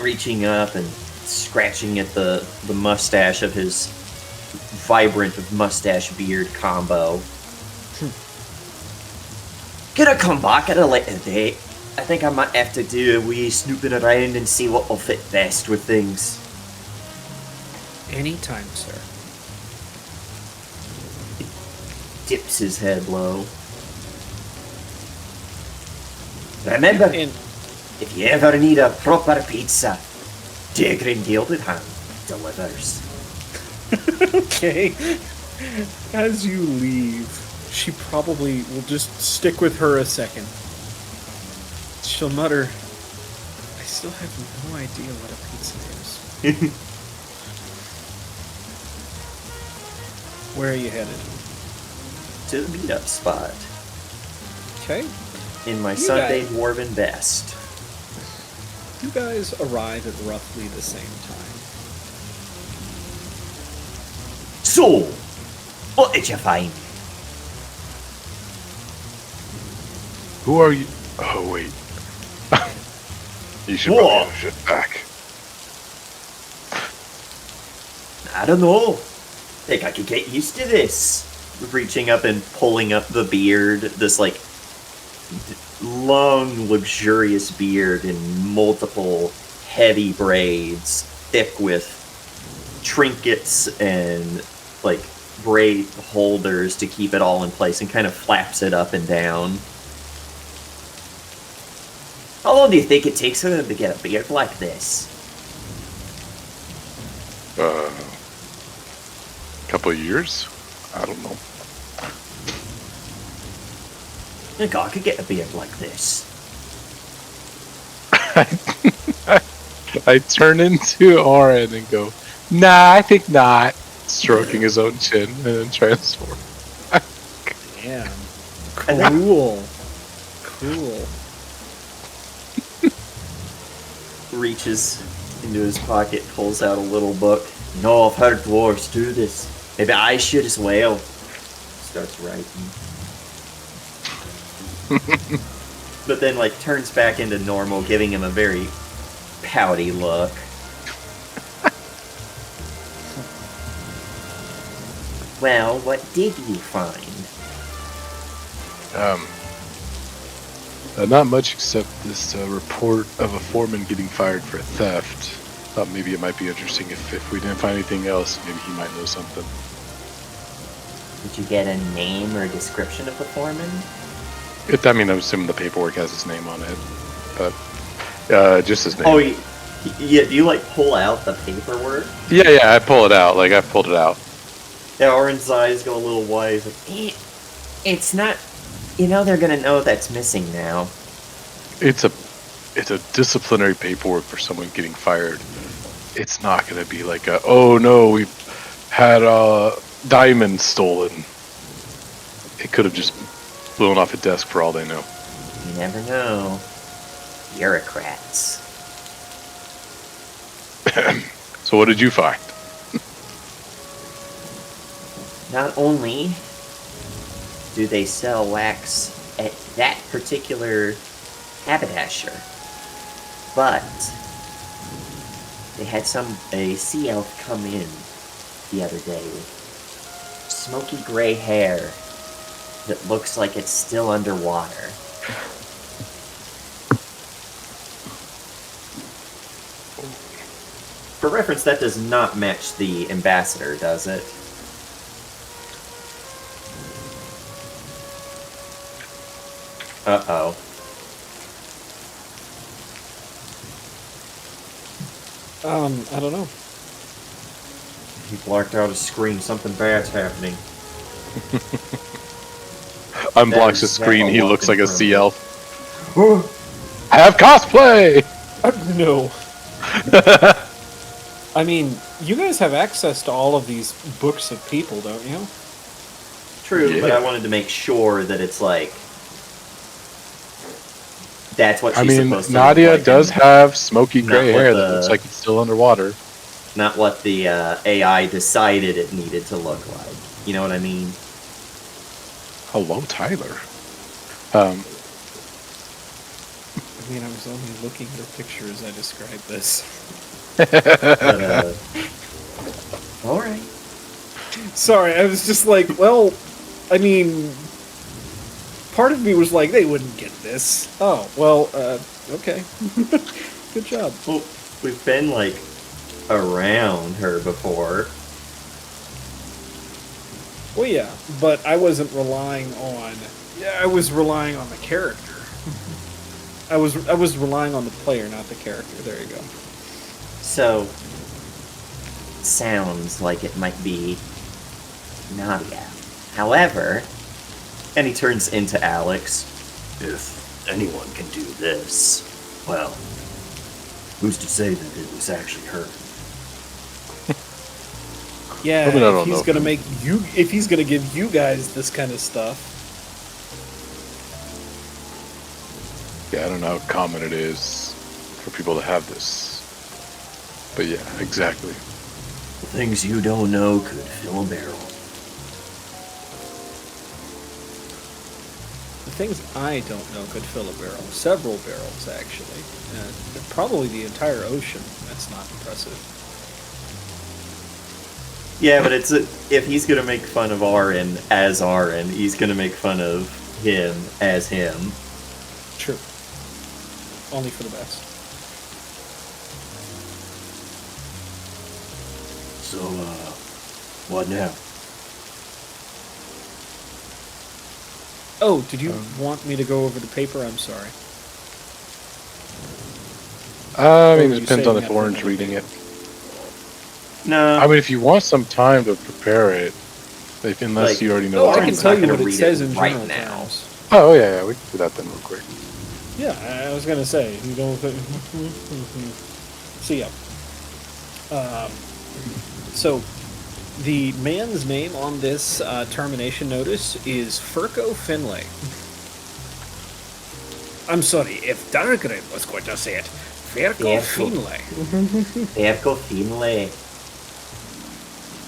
S3: Reaching up and scratching at the mustache of his vibrant mustache beard combo.
S4: Gonna come back at a later date. I think I might have to do a wee snooping around and see what will fit best with things.
S6: Anytime, sir.
S3: Dips his head low.
S4: Remember,
S6: And
S4: if you ever need a proper pizza, Deirdre Gilded delivers.
S6: okay, as you leave, she probably will just stick with her a second. She'll mutter, I still have no idea what a pizza is. Where are you headed?
S3: To the meetup spot.
S6: Okay,
S3: In my
S6: You
S3: Sunday
S6: guys-
S3: dwarven best.
S6: you guys arrive at roughly the same time.
S4: So, what did you find?
S2: Who are you? Oh, wait. You should
S4: What?
S2: probably have shit back.
S4: I don't know. Think I could get used to this.
S3: Reaching up and pulling up the beard, this like long, luxurious beard in multiple heavy braids, thick with trinkets and like gray holders to keep it all in place and kind of flaps it up and down. How long do you think it takes for them to get a beard like this?
S2: Couple of years? I don't know.
S3: I think I could get a beard like this.
S2: I turn into Oren and go, nah, I think not. Stroking his own chin and then transform.
S6: Damn.
S3: And then-
S6: Cool. Cool.
S3: Reaches into his pocket, pulls out a little book. No, I've heard dwarves do this. Maybe I should as well. Starts writing. But then, like, turns back into normal, giving him a very pouty look.
S5: Well, what did you find?
S2: Not much except this report of a foreman getting fired for theft. Thought maybe it might be interesting if we didn't find anything else, maybe he might know something.
S5: Did you get a name or description of the foreman?
S2: I'm assuming the paperwork has his name on it, but just his name.
S3: Oh, yeah, do you, like, pull out the paperwork?
S2: Yeah, I pull it out. Like, I pulled it out.
S3: Yeah, Oren's eyes go a little wide. He's like,
S5: It's not. You know they're gonna know that's missing now.
S2: It's a disciplinary paperwork for someone getting fired. It's not going to be like oh no, we've had diamonds stolen. It could have just blown off a desk for all they know.
S5: You never know. Bureaucrats.
S2: So what did you find?
S5: Not only do they sell wax at that particular haberdasher, but they had a sea elf come in the other day with smoky gray hair that looks like it's still underwater.
S3: for reference, that does not match the ambassador, does it? Uh-oh.
S6: I don't know.
S3: He blacked out his screen. Something bad's happening.
S2: Unblocks the
S3: is
S2: screen.
S3: that
S2: He
S3: a
S2: looks like a
S3: walk in
S2: sea
S3: front
S2: elf. Have cosplay.
S6: No. I mean, you guys have access to all of these books of people, don't you?
S3: True, but
S2: Yeah.
S3: I wanted to make sure that it's like... That's what she's
S2: I mean,
S3: supposed to
S2: Nadia
S3: look like,
S2: does
S3: and
S2: have smoky
S3: not
S2: gray
S3: what
S2: hair
S3: the-
S2: that looks like it's still underwater.
S3: not what the AI decided it needed to look like. You know what I mean?
S2: Hello, Tyler.
S6: I mean, I was only looking at a picture as I described this.
S3: But,
S5: Alright.
S6: Sorry, I was just like, well, I mean, part of me was like, they wouldn't get this. Oh, well, okay. Good job.
S3: well, we've been, like, around her before.
S6: Well, yeah, but I wasn't relying on... Yeah, I was relying on the character. I was relying on the player, not the character. There you go.
S5: So, sounds like it might be Nadia. However,
S3: And he turns into Alex. If anyone can do this, well, who's to say that it was actually her?
S6: Yeah,
S2: I mean, I
S6: if
S2: don't
S6: he's
S2: know.
S6: gonna make you, if he's gonna give you guys this kind of stuff,
S2: Yeah, I don't know how common it is for people to have this. But yeah, exactly.
S3: The things you don't know could fill a barrel.
S6: the things I don't know could fill a barrel, several barrels actually, probably the entire ocean. That's not impressive.
S3: Yeah, but it's if he's gonna make fun of Aaron as Aaron, he's gonna make fun of him as him.
S6: True. Only for the best.
S3: So, what now?
S6: Oh, did you want me to go over the paper? I'm sorry.
S2: I
S6: Or
S2: mean,
S6: were
S2: it
S6: you
S2: depends on
S6: saving
S2: if
S6: that for
S2: Orange
S6: another
S2: reading
S6: day?
S2: it.
S3: No.
S2: I mean, if you want some time to prepare it, unless
S3: Like-
S2: you already know.
S6: No, I
S2: what
S6: can
S3: Orange's
S2: it's
S6: tell
S3: not
S6: you
S3: gonna
S6: what it
S3: read
S6: says
S3: it
S6: in
S3: right
S6: general
S3: now.
S6: terms.
S2: Oh yeah, we can do that then real quick.
S6: Yeah, I was gonna say you don't. See ya. So, the man's name on this termination notice is Furco Finlay. I'm sorry, if Dargrim was going to say it, Furco
S3: Furco.
S6: Finlay.
S3: Ergo Finlay.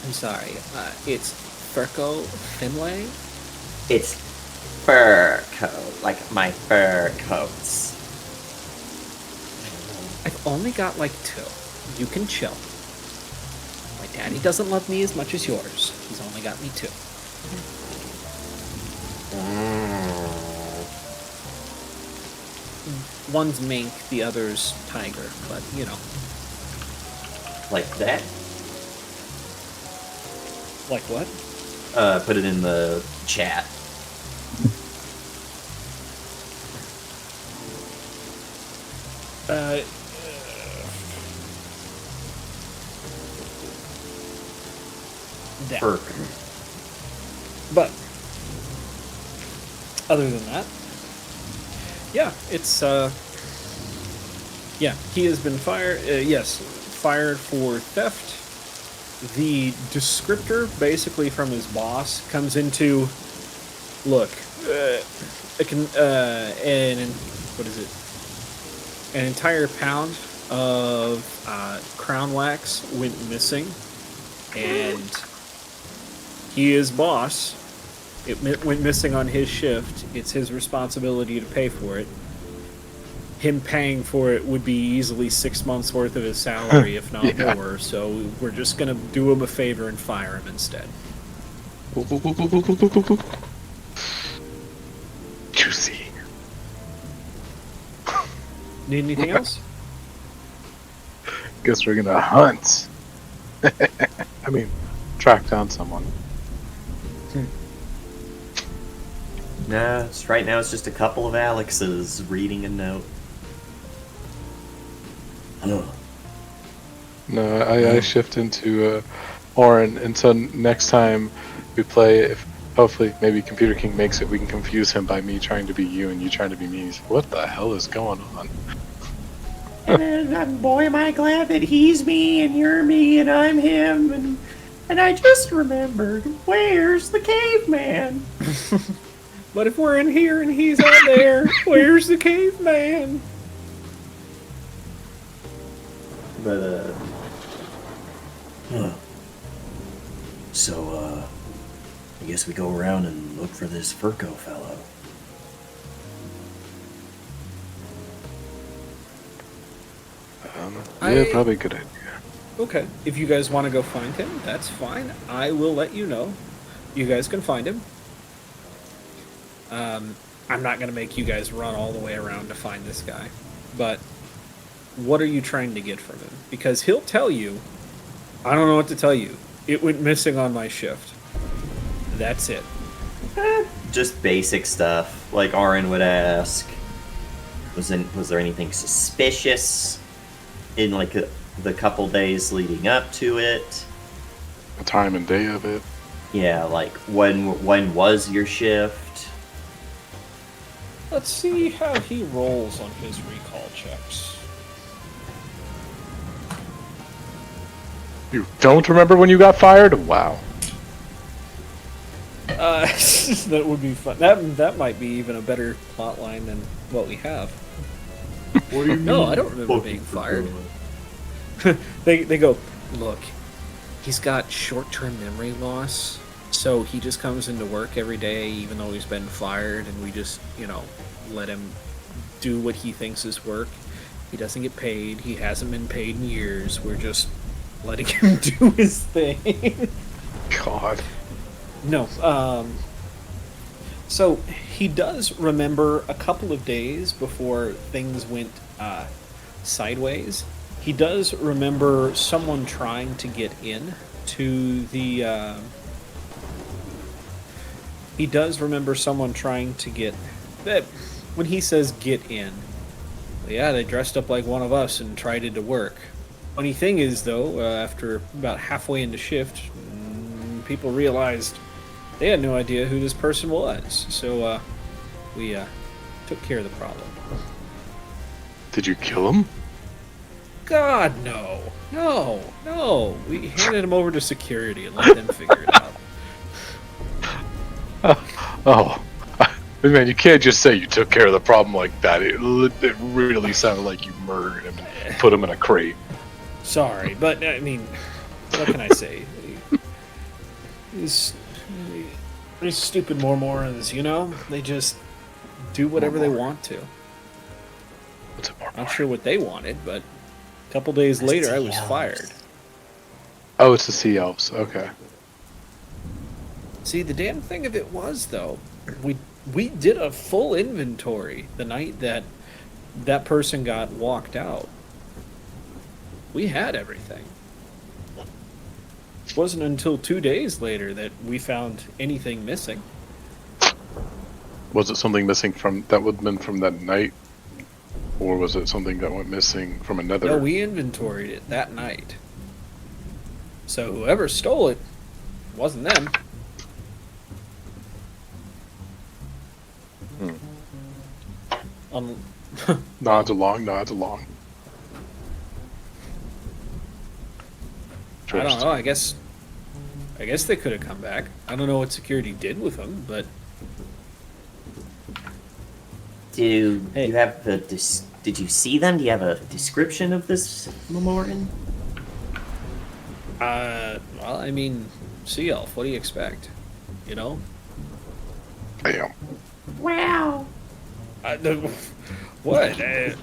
S6: I'm sorry, it's Furco Finlay.
S3: It's fur coat, like my fur coats.
S6: I've only got like 2. You can chill. My daddy doesn't love me as much as yours. He's only got me 2. One's mink, the other's tiger, but you know.
S3: Like that?
S6: Like what?
S3: Put it in the chat.
S6: Uh, that.
S3: Fur.
S6: But other than that, yeah, it's yeah, he has been fired. Yes, fired for theft. The descriptor, basically from his boss, comes into look. What is it? An entire pound of crown wax went missing, and he is boss. It went missing on his shift. It's his responsibility to pay for it. Him paying for it would be easily 6 months worth of his salary, if not
S2: Yeah.
S6: more. So we're just gonna do him a favor and fire him instead.
S2: Juicy.
S6: Need anything else?
S2: Guess we're gonna hunt. I mean, track down someone.
S3: No, right now it's just a couple of Alexes reading a note.
S2: No, I shift into Orin, and so next time we play, if hopefully maybe Computer King makes it, we can confuse him by me trying to be you and you trying to be me. He's like, what the hell is going on?
S3: And boy, am I glad that he's me and you're me and I'm him. And I just remembered, where's the caveman?
S6: But if we're in here and he's out there, where's the caveman?
S3: But,
S4: So, I guess we go around and look for this Furco fellow.
S2: Yeah, probably a good idea.
S6: Okay, if you guys want to go find him, that's fine. I will let you know. You guys can find him. I'm not going to make you guys run all the way around to find this guy. But what are you trying to get from him? Because he'll tell you, I don't know what to tell you. It went missing on my shift. That's it.
S3: just basic stuff, like Arin would ask. Was there anything suspicious in like the couple days leading up to it?
S2: The time and day of it.
S3: Yeah, like when was your shift?
S6: Let's see how he rolls on his recall checks.
S2: You don't remember when you got fired? Wow.
S6: That would be fun. That might be even a better plot line than what we have.
S3: What do you
S6: No, I don't remember being fired. They go, look, he's got short-term memory loss, so he just comes into work every day even though he's been fired, and we just, let him do what he thinks is work. He doesn't get paid. He hasn't been paid in years. We're just letting him do his thing.
S2: God.
S6: No, so he does remember a couple of days before things went sideways. He does remember someone trying to get in to the he does remember someone trying to get. When he says get in, yeah, they dressed up like one of us and tried it to work. Funny thing is, though, after about halfway into shift, people realized they had no idea who this person was. So we took care of the problem.
S2: Did you kill him?
S6: God, no. No. We handed him over to security and let them figure it out.
S2: Oh. Man, you can't just say you took care of the problem like that. It really sounded like you murdered him and put him in a crate.
S6: Sorry, but, I mean, what can I say? These stupid Mormons, you know? They just do whatever they want to.
S2: What's a Mormon?
S6: Not sure what they wanted, but a couple days later I was fired.
S2: Oh, it's the Sea Elves. Okay.
S6: See, the damn thing of it was, though, we did a full inventory the night that person got walked out. We had everything. It wasn't until 2 days later that we found anything missing.
S2: Was it something missing from that would have been from that night? Or was it something that went missing from another?
S6: No, we inventoried it that night. So whoever stole it wasn't them.
S2: Nods along.
S6: I don't know. I guess they could have come back. I don't know what security did with them, but
S5: Do
S6: Hey.
S5: you have the? Did you see them? Do you have a description of this Memoran?
S6: well, I mean, Sea Elf. What do you expect? You know?
S2: Damn.
S5: Wow.
S6: What?
S3: I'm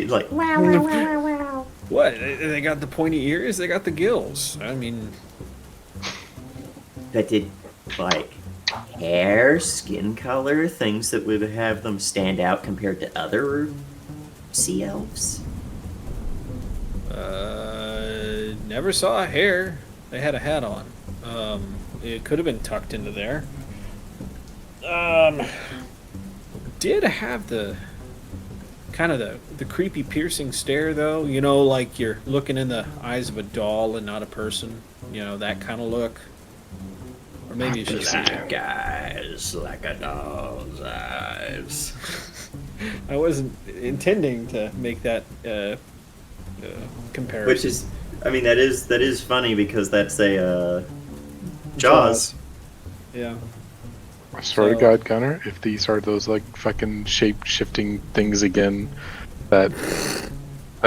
S3: like,
S5: Wow! Wow! Wow! Wow!
S6: What? They got the pointy ears. They got the gills. I mean,
S5: That did like hair, skin color, things that would have them stand out compared to other sea elves.
S6: never saw a hair. They had a hat on. It could have been tucked into there. Did have the kind of the creepy piercing stare, though. You know, like you're looking in the eyes of a doll and not a person. You know, that kind of look. Or maybe it's just
S3: guys, like a doll's eyes.
S6: I wasn't intending to make that comparison.
S3: Which is, I mean, that is funny because that's a Jaws.
S6: Yeah.
S2: I swear to
S6: So-
S2: God, Gunner, if these are those like fucking shape-shifting things again that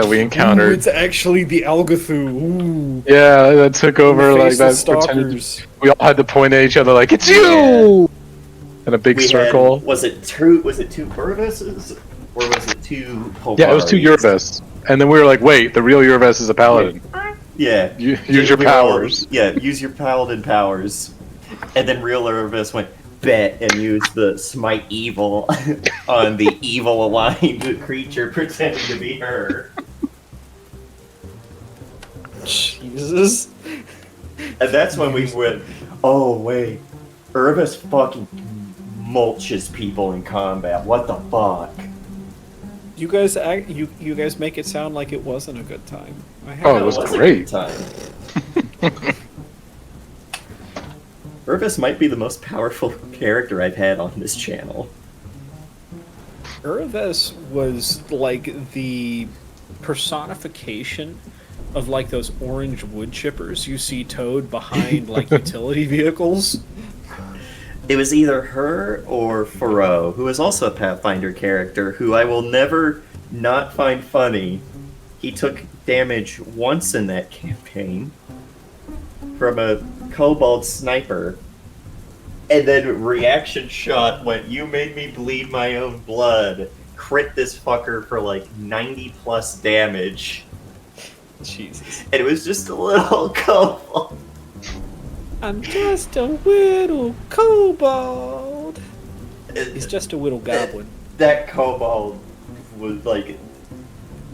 S2: we
S6: Ooh,
S2: encountered.
S6: it's actually the Algathu. Ooh.
S2: Yeah, that took over like that.
S6: Faceless
S2: Pretended,
S6: stalkers.
S2: we all had to point at each other like it's you, in a big
S3: We
S2: circle.
S3: had, was it two Purvises or was it two Polvaris?
S2: Yeah, it was two Urvis, and then we were like, wait, the real Urvis is a paladin.
S3: Yeah.
S2: Use your
S3: We were all-
S2: powers.
S3: yeah, use your paladin powers. And then real Purvis went, bet, and used the smite evil on the evil aligned creature pretending to be her.
S6: Jesus.
S3: And that's when we went, oh wait, Urvis fucking mulches people in combat. What the fuck?
S6: You guys you guys make it sound like it wasn't a good time. I
S2: Oh,
S6: have
S2: it was
S3: a
S2: great.
S3: good time. Urvis might be the most powerful character I've had on this channel.
S6: Uraves was like the personification of like those orange wood chippers you see towed behind like utility vehicles.
S3: It was either her or Faro, who is also a Pathfinder character, who I will never not find funny. He took damage once in that campaign from a kobold sniper, and then reaction shot went, you made me bleed my own blood, crit this fucker for like 90 plus damage,
S6: Jesus.
S3: and it was just a little kobold.
S6: I'm just a little kobold. He's just a little goblin.
S3: That kobold was like,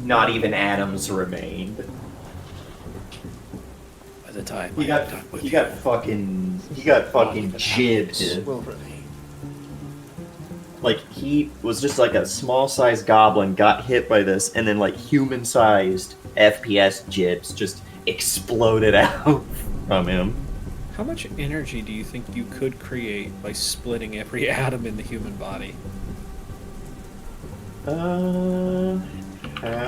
S3: not even atoms remained.
S6: the time.
S3: He got fucking jibbed. Like, he was just like a small-sized goblin, got hit by this, and then, like, human-sized FPS jibs just exploded out from him.
S6: How much energy do you think you could create by splitting every atom in the human body?
S3: How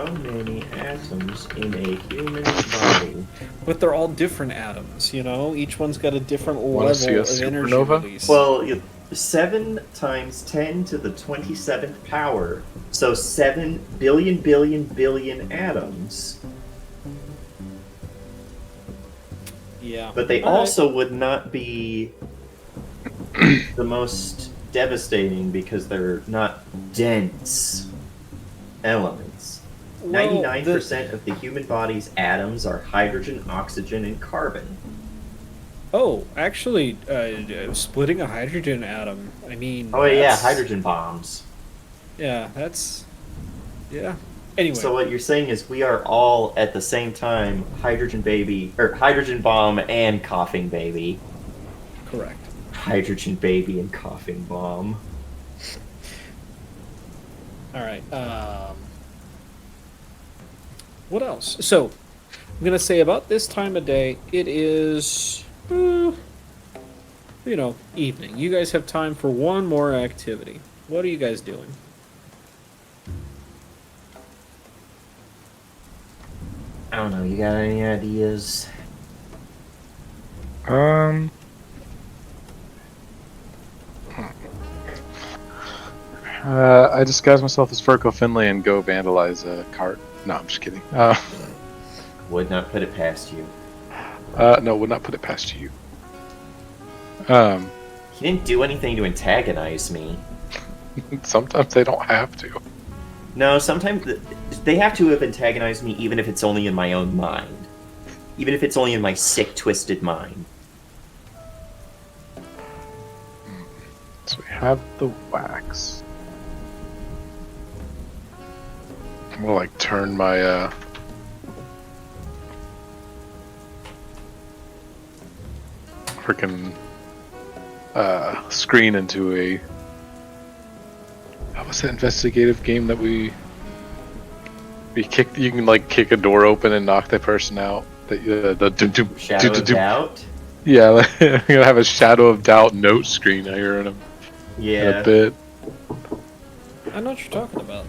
S3: many atoms in a human body?
S6: But they're all different atoms, you know? Each one's got a different
S2: Wanna see
S6: level
S2: a
S6: of energy
S2: supernova?
S6: release.
S3: Well, 7 times 10 to the 27th power, so 7 billion atoms.
S6: yeah.
S3: But they
S6: All right.
S3: also would not be the most devastating because they're not dense elements.
S6: Well,
S3: 99% of the human body's atoms are hydrogen, oxygen, and carbon.
S6: Oh, actually, splitting a hydrogen atom. I mean.
S3: Oh yeah,
S6: that's-
S3: hydrogen bombs.
S6: Yeah, that's. Yeah. Anyway.
S3: So what you're saying is we are all at the same time hydrogen baby, or hydrogen bomb and coughing baby.
S6: correct.
S3: Hydrogen baby and coughing bomb.
S6: All right. What else? So, I'm gonna say about this time of day, it is, evening. You guys have time for one more activity. What are you guys doing?
S3: I don't know. You got any ideas?
S2: I disguise myself as Furco Finley and go vandalize a cart. No, I'm just kidding.
S3: Would not put it past you.
S2: No, would not put it past you.
S3: He didn't do anything to antagonize me.
S2: Sometimes they don't have to.
S3: No, sometimes they have to have antagonized me even if it's only in my own mind. Even if it's only in my sick, twisted mind.
S2: So we have the wax. I'm gonna like turn my freaking screen into a what's that investigative game that we kick? You can like kick a door open and knock the person out.
S3: Shadow of Doubt?
S2: Yeah, like, I'm gonna have a Shadow of Doubt note screen here in a
S3: Yeah.
S2: bit.
S6: I know what you're talking about.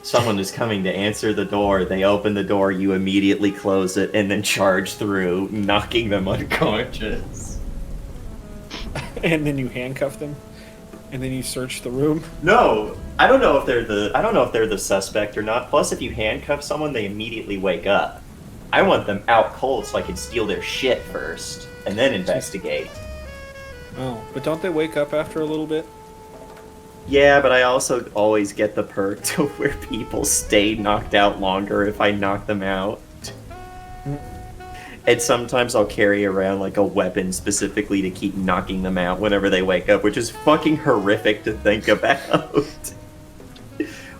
S3: Someone is coming to answer the door. They open the door, you immediately close it, and then charge through, knocking them unconscious.
S6: And then you handcuff them, and then you search the room.
S3: No, I don't know if they're the suspect or not. Plus, if you handcuff someone, they immediately wake up. I want them out cold so I can steal their shit first, and then investigate.
S6: Oh, but don't they wake up after a little bit?
S3: Yeah, but I also always get the perk to where people stay knocked out longer if I knock them out. And sometimes I'll carry around like a weapon specifically to keep knocking them out whenever they wake up, which is fucking horrific to think about.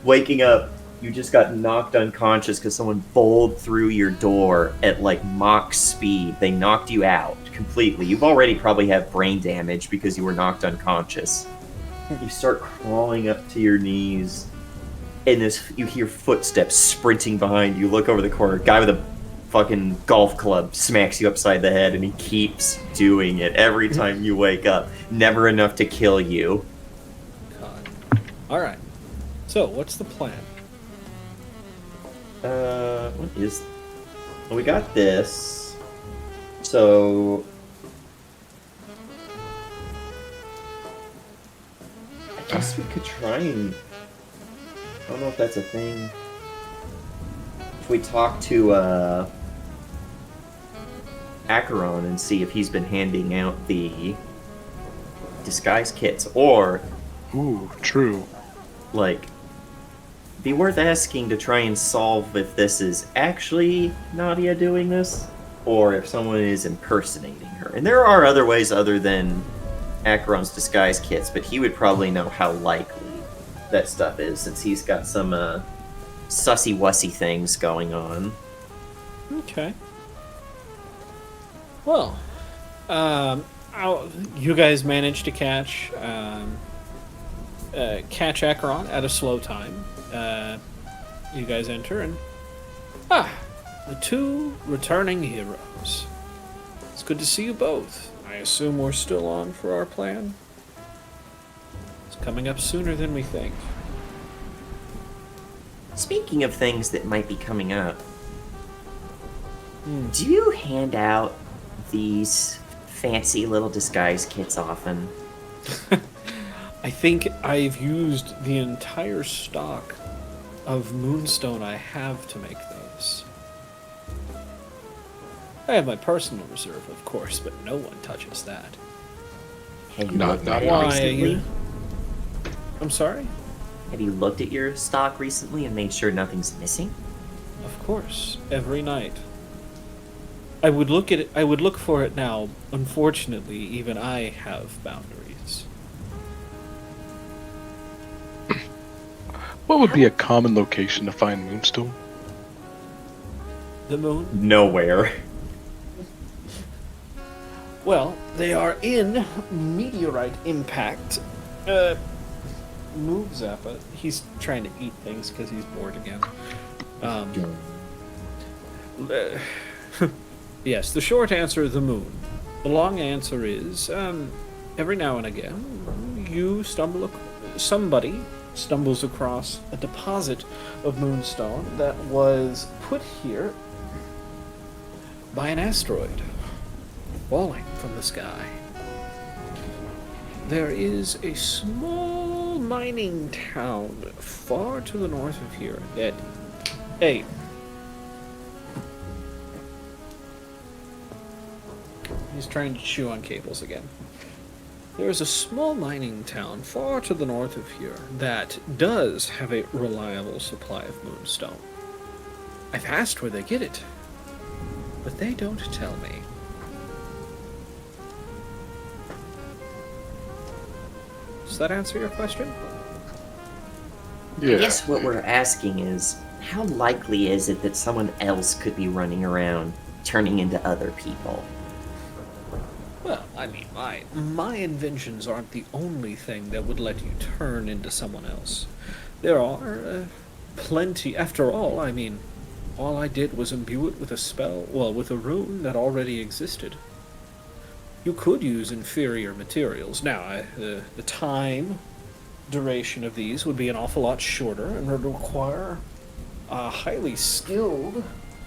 S3: Waking up, you just got knocked unconscious because someone bowled through your door at like Mach speed. They knocked you out completely. You've already probably have brain damage because you were knocked unconscious. You start crawling up to your knees, and you hear footsteps sprinting behind you. Look over the corner. Guy with a fucking golf club smacks you upside the head, and he keeps doing it every time you wake up. Never enough to kill you.
S6: God. All right. So, what's the plan?
S3: What is... Well, we got this. So... I guess we could try and... I don't know if that's a thing. If we talk to, Acheron and see if he's been handing out the disguise kits, or,
S2: Ooh, true.
S3: like, be worth asking to try and solve if this is actually Nadia doing this, or if someone is impersonating her. And there are other ways other than Acheron's disguise kits, but he would probably know how likely that stuff is, since he's got some sussy-wussy things going on.
S6: Okay. Well, you guys managed to catch Acheron at a slow time. You guys enter and the two returning heroes. It's good to see you both. I assume we're still on for our plan. It's coming up sooner than we think.
S3: Speaking of things that might be coming up, do you hand out these fancy little disguise kits often?
S6: I think I've used the entire stock of moonstone I have to make those. I have my personal reserve, of course, but no one touches that.
S3: Have you
S2: Not-
S3: looked
S2: not
S3: at it
S6: Why?
S3: recently?
S6: I'm sorry?
S3: Have you looked at your stock recently and made sure nothing's missing?
S6: Of course, every night. I would look at it. I would look for it now. Unfortunately, even I have boundaries.
S2: What would be a common location to find moonstone?
S6: The moon?
S3: Nowhere.
S6: Well, they are in meteorite impact. Move Zappa. He's trying to eat things because he's bored again. Yes, the short answer, the moon. The long answer is, every now and again, somebody stumbles across a deposit of moonstone that was put here by an asteroid falling from the sky. There is a small mining town far to the north of here that... Hey. He's trying to chew on cables again. There is a small mining town far to the north of here that does have a reliable supply of moonstone. I've asked where they get it, but they don't tell me. Does that answer your question?
S2: Yeah.
S3: I guess what we're asking is, how likely is it that someone else could be running around turning into other people?
S6: Well, I mean, my inventions aren't the only thing that would let you turn into someone else. There are plenty. After all, I mean, all I did was imbue it with a spell, well, with a rune that already existed. You could use inferior materials. Now, the time duration of these would be an awful lot shorter and would require a highly skilled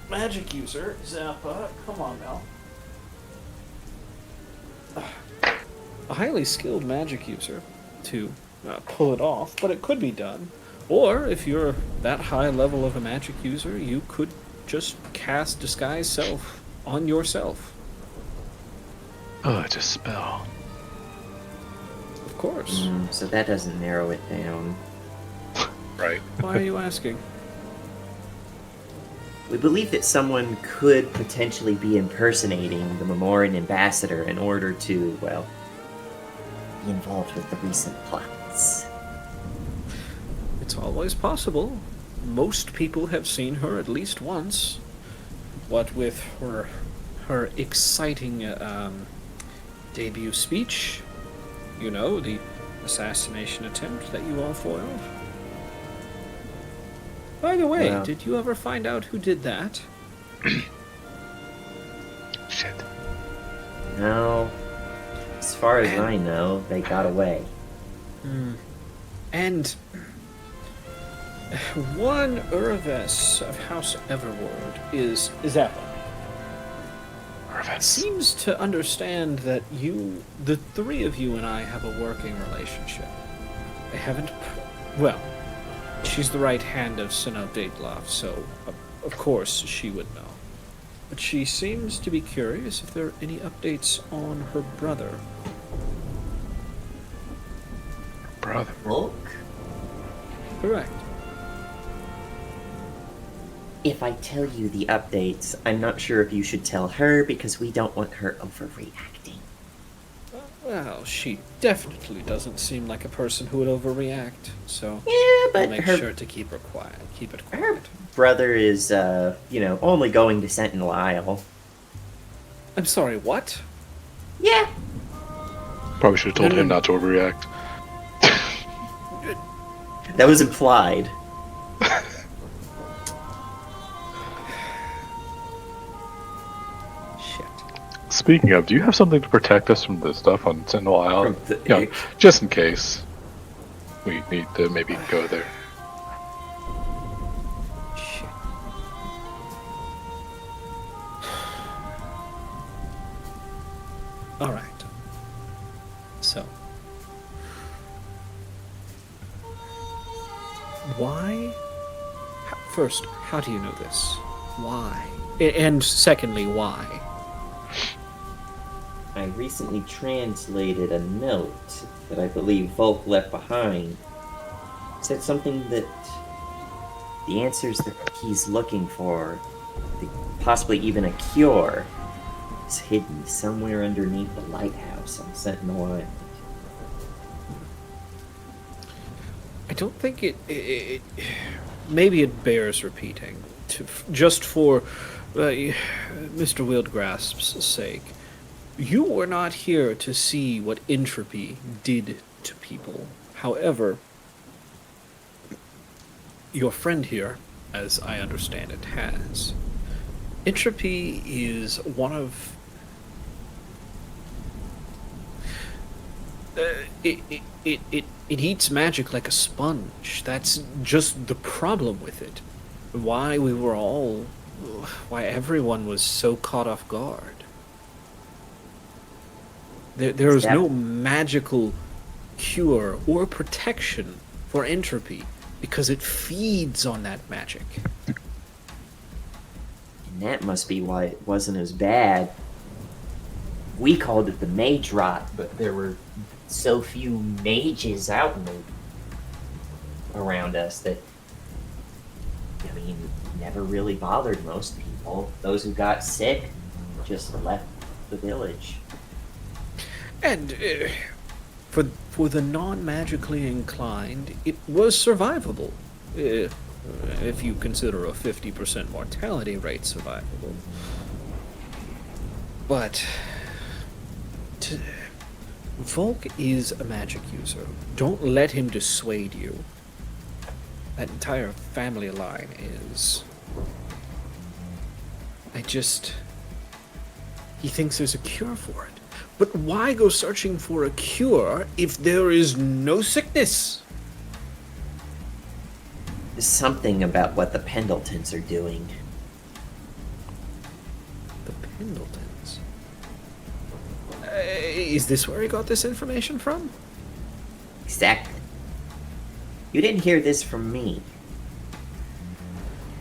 S6: magic user. Zappa, come on now. A highly skilled magic user to pull it off, but it could be done. Or, if you're that high level of a magic user, you could just cast Disguise Self on yourself.
S2: Oh, it's a spell.
S6: Of course.
S3: So that doesn't narrow it down.
S2: Right.
S6: Why are you asking?
S3: We believe that someone could potentially be impersonating the Memoran ambassador in order to, well, be involved with the recent plots.
S6: It's always possible. Most people have seen her at least once. What with her exciting debut speech, you know, the assassination attempt that you all foiled. By the way,
S3: Yeah.
S6: did you ever find out who did that?
S2: Shit.
S3: No, as far as I know, they got away.
S6: And one Urves of House Everward is Zappa.
S2: Perfect.
S6: Seems to understand that the three of you and I have a working relationship. I haven't... Well, she's the right hand of Sinel Dateloff, so of course she would know. But she seems to be curious if there are any updates on her brother.
S2: Brother.
S3: Volk?
S6: Correct.
S3: If I tell you the updates, I'm not sure if you should tell her because we don't want her overreacting.
S6: Well, she definitely doesn't seem like a person who would overreact, so
S5: Yeah,
S6: I'll
S5: but
S6: make
S5: her
S6: sure to keep her quiet. Keep it
S5: her
S6: quiet.
S5: brother is, only going to Sentinel Isle.
S6: I'm sorry, what?
S5: Yeah,
S2: Probably should have told
S6: No, no,
S2: him
S6: no.
S2: not to overreact.
S5: that was implied.
S6: Shit.
S2: Speaking of, do you have something to protect us from the stuff on Sentinel Isle?
S5: From the
S2: Yeah,
S5: ick.
S2: just in case we need to maybe go there.
S6: Shit. All right. So, why? First, how do you know this? Why? And secondly, why?
S5: I recently translated a note that I believe Volk left behind. It said something that the answers that he's looking for, possibly even a cure, is hidden somewhere underneath the lighthouse on Sentinel Island.
S6: I don't think it maybe it bears repeating, just for Mr. Wildgrasp's sake. You were not here to see what entropy did to people. However, your friend here, as I understand it, has. Entropy is one of... it eats magic like a sponge. That's just the problem with it. Why everyone was so caught off guard. There is no magical cure or protection for entropy because it feeds on that magic.
S5: And that must be why it wasn't as bad. We called it the mage rot, but there were so few mages out around us that, never really bothered most people. Those who got sick just left the village.
S6: And for the non-magically inclined, it was survivable. If you consider a 50% mortality rate survivable. But Volk is a magic user. Don't let him dissuade you. That entire family line is... He thinks there's a cure for it. But why go searching for a cure if there is no sickness?
S5: Something about what the Pendletons are doing.
S6: The Pendletons? Is this where he got this information from?
S5: Exactly. You didn't hear this from me.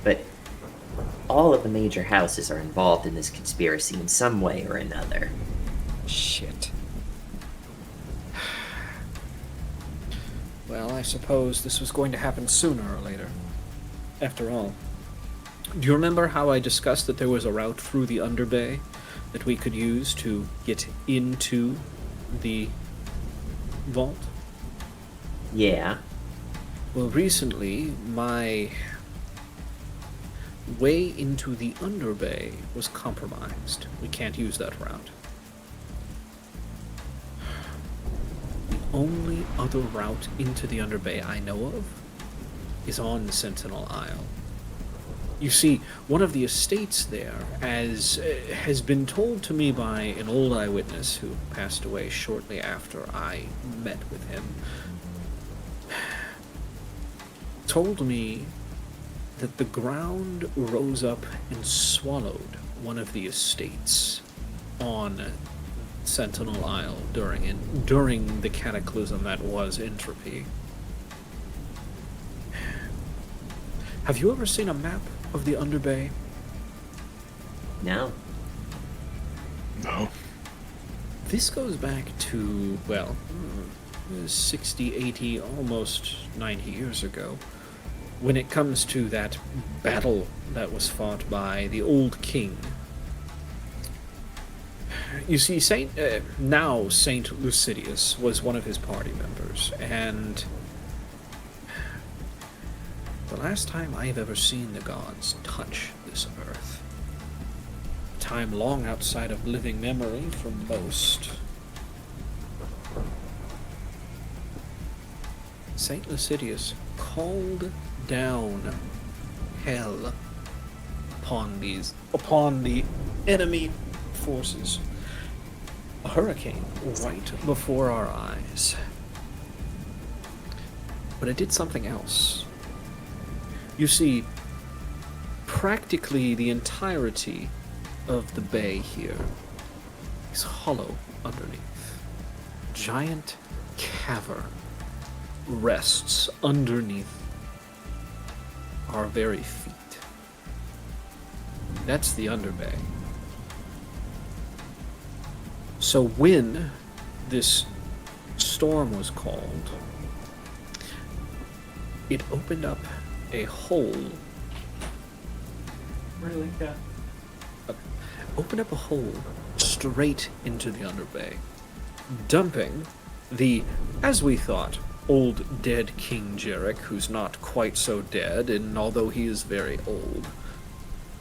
S5: But all of the major houses are involved in this conspiracy in some way or another.
S6: Shit. Well, I suppose this was going to happen sooner or later. After all, do you remember how I discussed that there was a route through the Underbay that we could use to get into the vault?
S5: Yeah.
S6: Well, recently, my way into the Underbay was compromised. We can't use that route. The only other route into the Underbay I know of is on Sentinel Isle. You see, one of the estates there, as has been told to me by an old eyewitness who passed away shortly after I met with him, told me that the ground rose up and swallowed one of the estates on Sentinel Isle during the cataclysm that was entropy. Have you ever seen a map of the Underbay?
S5: No.
S2: No.
S6: This goes back to, 60, 80, almost 90 years ago, when it comes to that battle that was fought by the Old King. You see, Saint Lucidius was one of his party members, and the last time I've ever seen the gods touch this earth, time long outside of living memory for most, Saint Lucidius called down hell upon the enemy forces. A hurricane right before our eyes. But it did something else. You see, practically the entirety of the bay here is hollow underneath. Giant cavern rests underneath our very feet. That's the underbay. So when this storm was called, it opened up a hole. Really? Yeah. Opened up a hole straight into the underbay, dumping the, as we thought, old dead King Jarek, who's not quite so dead, and although he is very old,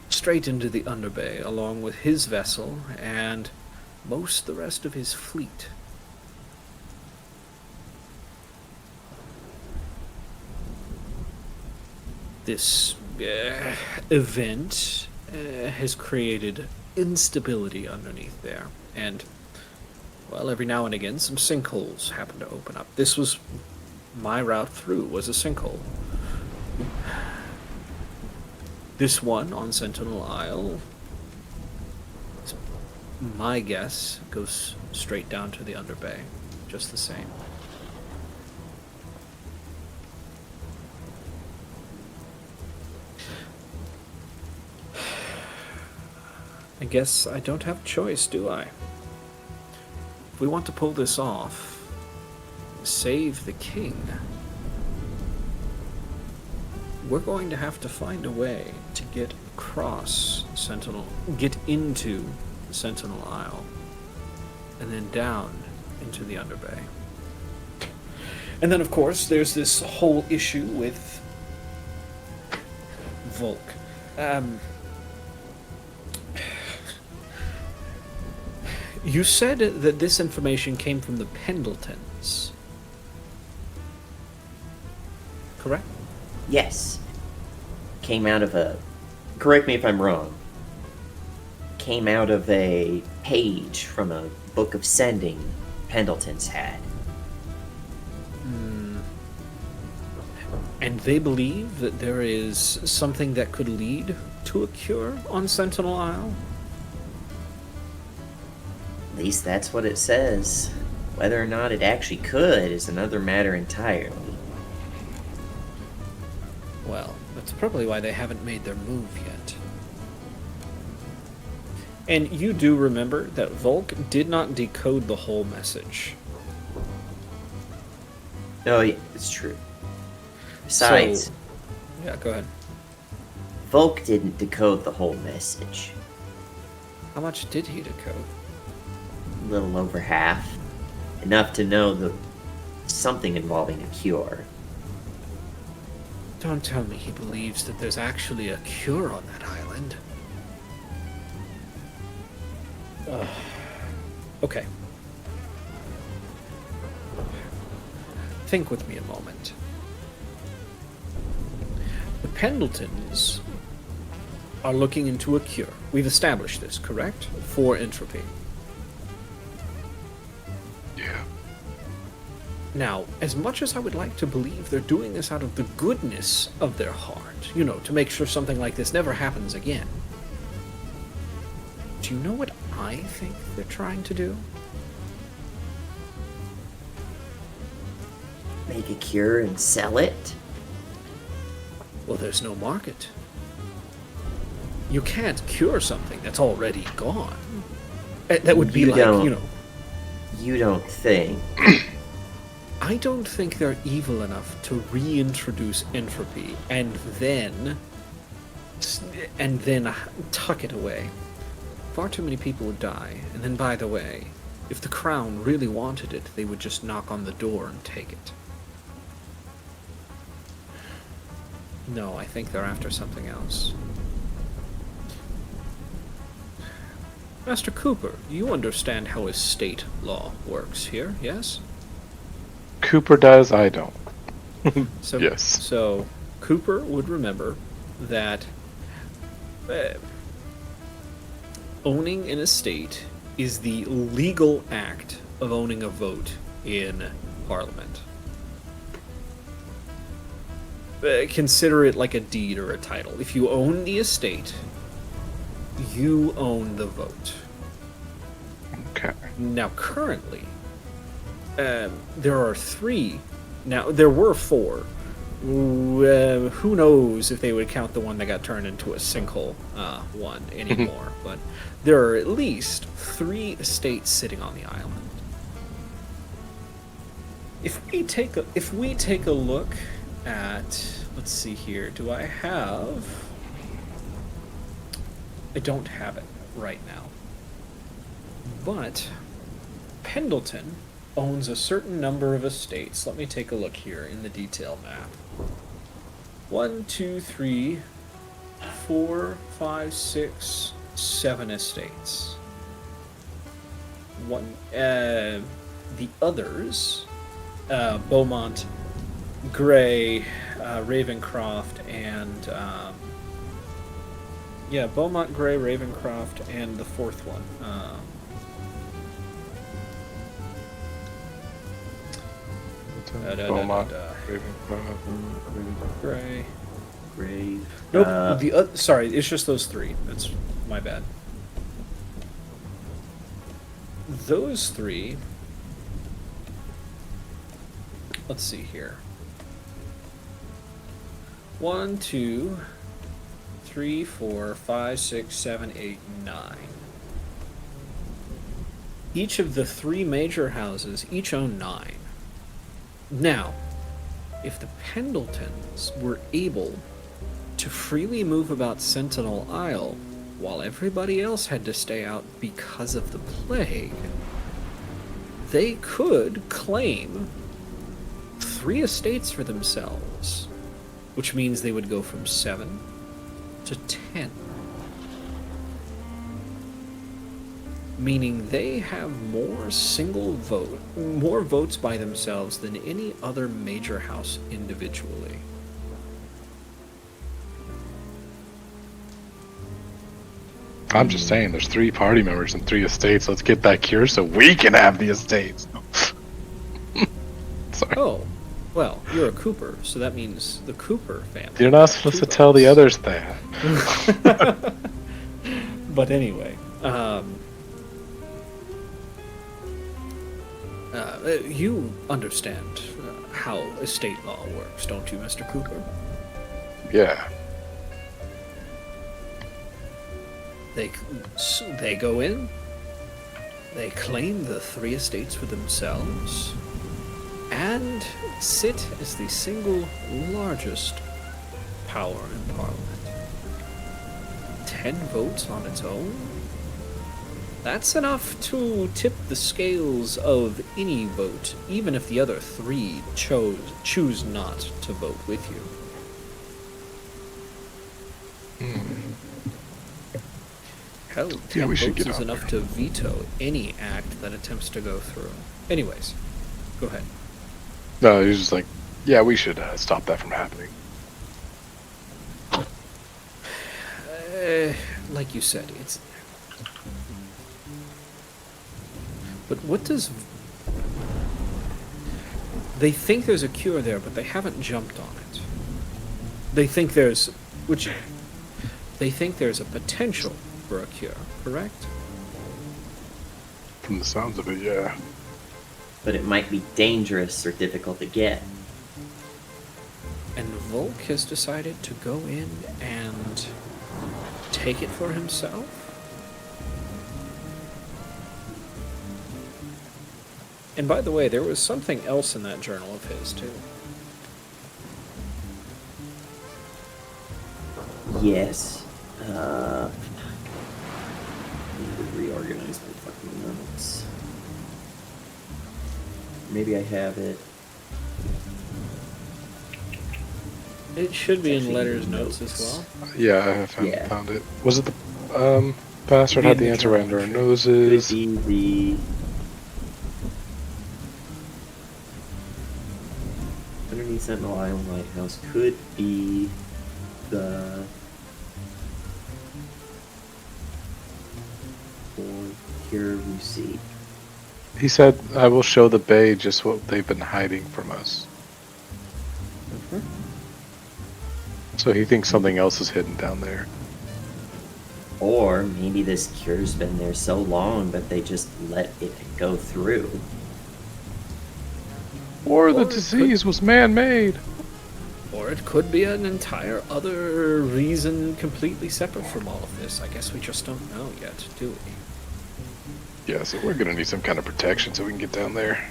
S6: straight into the underbay, along with his vessel and most the rest of his fleet. This event has created instability underneath there, and, well, every now and again some sinkholes happen to open up. This was my route through, was a sinkhole. This one on Sentinel Isle, my guess, goes straight down to the underbay, just the same. I guess I don't have a choice, do I? If we want to pull this off, save the king, we're going to have to find a way to get across get into Sentinel Isle, and then down into the underbay. And then, of course, there's this whole issue with Volk. You said that this information came from the Pendletons, correct?
S5: Yes. Came out of a... Correct me if I'm wrong. Came out of a page from a book of sending Pendletons had.
S6: And they believe that there is something that could lead to a cure on Sentinel Isle?
S5: At least that's what it says. Whether or not it actually could is another matter entirely.
S6: Well, that's probably why they haven't made their move yet. And you do remember that Volk did not decode the whole message.
S5: No, yeah, it's true. Besides,
S6: yeah, go ahead.
S5: Volk didn't decode the whole message.
S6: How much did he decode?
S5: A little over half. Enough to know the something involving a cure.
S6: Don't tell me he believes that there's actually a cure on that island. Okay. Think with me a moment. The Pendletons are looking into a cure. We've established this, correct? For entropy.
S2: Yeah.
S6: Now, as much as I would like to believe they're doing this out of the goodness of their heart, you know, to make sure something like this never happens again, do you know what I think they're trying to do?
S5: Make a cure and sell it?
S6: Well, there's no market. You can't cure something that's already gone. That would be
S5: You
S6: like,
S5: don't.
S6: you know...
S5: You don't think.
S6: I don't think they're evil enough to reintroduce entropy and then tuck it away. Far too many people would die. And then, by the way, if the crown really wanted it, they would just knock on the door and take it. No, I think they're after something else. Master Cooper, you understand how estate law works here, yes?
S2: Cooper does, I don't.
S6: So,
S2: Yes.
S6: So, Cooper would remember that owning an estate is the legal act of owning a vote in Parliament. Consider it like a deed or a title. If you own the estate, you own the vote.
S2: Okay.
S6: Now, currently, there are 3. Now, there were 4. Who knows if they would count the one that got turned into a sinkhole one anymore. But there are at least 3 estates sitting on the island. If we take a look at, let's see here, I don't have it right now. But Pendleton owns a certain number of estates. Let me take a look here in the detail map. 1, 2, 3, 4, 5, 6, 7 estates. The others, Beaumont, Gray, Ravencroft, and Beaumont, Gray, Ravencroft, and the 4th one.
S2: Beaumont, Ravencroft.
S6: Gray.
S3: Great.
S6: Nope. Sorry, it's just those 3. That's my bad. Those 3. Let's see here. 1, 2, 3, 4, 5, 6, 7, 8, 9. Each of the 3 major houses each own 9. Now, if the Pendletons were able to freely move about Sentinel Isle while everybody else had to stay out because of the plague, they could claim 3 estates for themselves, which means they would go from 7 to 10. Meaning they have more votes by themselves than any other major house individually.
S2: I'm just saying, there's 3 party members and 3 estates. Let's get that cure so we can have the estates. Sorry.
S6: Oh, well, you're a Cooper, so that means the Cooper family.
S2: You're not supposed to tell the others that.
S6: But anyway, you understand how estate law works, don't you, Mr. Cooper?
S2: Yeah.
S6: They go in, they claim the 3 estates for themselves, and sit as the single largest power in Parliament. 10 votes on its own? That's enough to tip the scales of any vote, even if the other 3 choose not to vote with you. Hell, 10
S2: we should
S6: votes
S2: get
S6: is
S2: on
S6: enough to veto any act that attempts to go through. Anyways, go ahead.
S2: No, he was just like, yeah, we should stop that from happening.
S6: Like you said, it's... But what does... They think there's a cure there, but they haven't jumped on it. They think there's... They think there's a potential for a cure, correct?
S2: From the sounds of it, yeah.
S3: But it might be dangerous or difficult to get.
S6: And Volk has decided to go in and take it for himself? And by the way, there was something else in that journal of his, too.
S3: Yes. need to reorganize my fucking notes. Maybe I have it.
S6: It should be in
S3: Actually,
S6: letters
S3: notes.
S6: notes as well.
S2: Yeah, I haven't
S3: Yeah.
S2: found it. Was it the bastard
S6: Be
S2: had
S6: in
S2: the
S6: the
S2: answer right under our
S6: challenge.
S2: noses?
S3: Could be the underneath Sentinel Island Lighthouse. Could be the Here we see.
S2: He said, "I will show the Bay just what they've been hiding from us." So he thinks something else is hidden down there.
S3: Or maybe this cure's been there so long, but they just let it go through.
S2: Or the
S6: Or it
S2: disease was man-made.
S6: Or it could be an entire other reason completely separate from all of this. I guess we just don't know yet, do we?
S2: Yeah, so we're gonna need some kind of protection so we can get down there.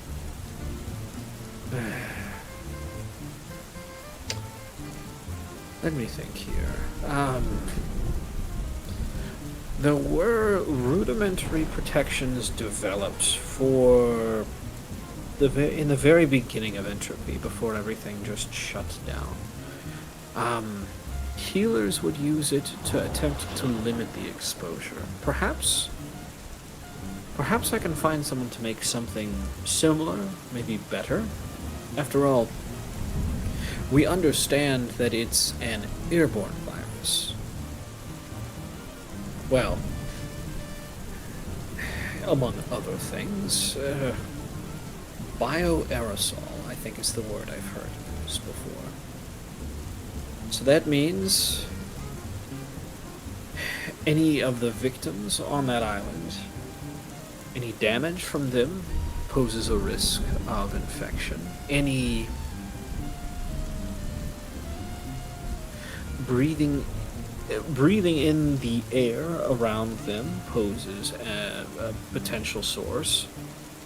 S6: Let me think here. There were rudimentary protections developed for in the very beginning of Entropy, before everything just shut down. Healers would use it to attempt to limit the exposure. Perhaps I can find someone to make something similar, maybe better. After all, we understand that it's an airborne virus. Well, among other things, bioaerosol, I think is the word I've heard used before. So that means any of the victims on that island, any damage from them poses a risk of infection. Any breathing in the air around them poses a potential source.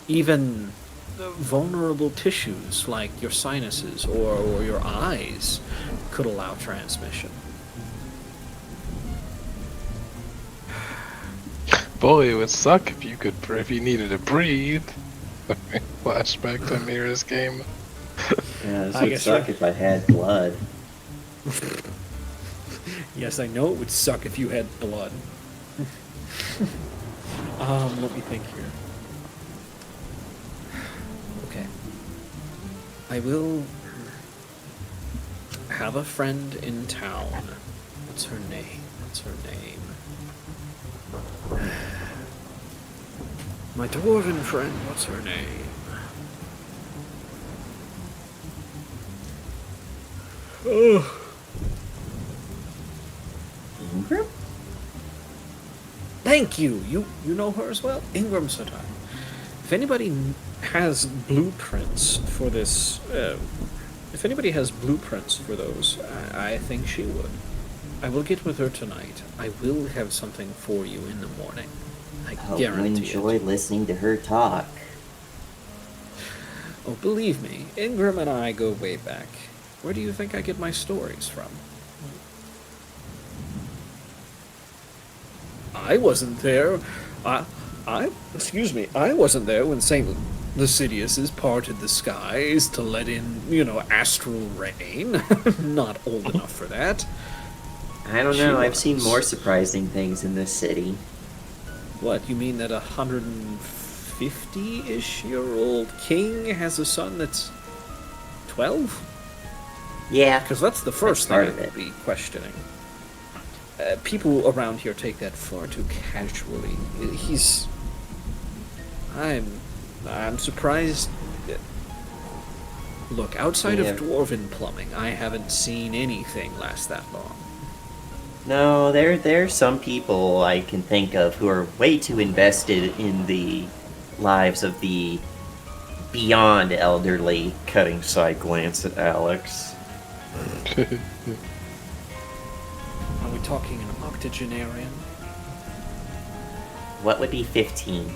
S6: Even vulnerable tissues like your sinuses or your eyes could allow transmission.
S2: Boy, it would suck if you needed to breathe. Flashback to Mira's game.
S3: Yeah, this
S6: I
S3: would
S6: guess
S3: suck
S6: you're-
S3: if I had blood.
S6: Yes, I know it would suck if you had blood. Let me think here. Okay. I will have a friend in town. What's her name? My dwarven friend, what's her name? Oh.
S3: Ingram?
S6: Thank you. You know her as well? Ingram Satai. If anybody has blueprints for this, if anybody has blueprints for those, I think she would. I will get with her tonight. I will have something for you in the morning. I
S3: Hope you
S6: guarantee
S3: enjoy
S6: it.
S3: listening to her talk.
S6: Oh, believe me, Ingram and I go way back. Where do you think I get my stories from? I wasn't there. I wasn't there when St. Lascivious parted the skies to let in, astral rain. Not old enough for that.
S3: I don't
S6: She
S3: know, I've seen
S6: was.
S3: more surprising things in this city.
S6: What, you mean that 150-ish-year-old king has a son that's 12?
S3: Yeah,
S6: Because that's the first thing
S3: part
S6: I
S3: of
S6: would
S3: it.
S6: be questioning. People around here take that far too casually. I'm surprised. Look, outside
S3: Yeah.
S6: of dwarven plumbing, I haven't seen anything last that long.
S3: No, there's some people I can think of who are way too invested in the lives of the beyond elderly. Cutting side glance at Alex.
S6: Are we talking an octogenarian?
S3: What would be 15?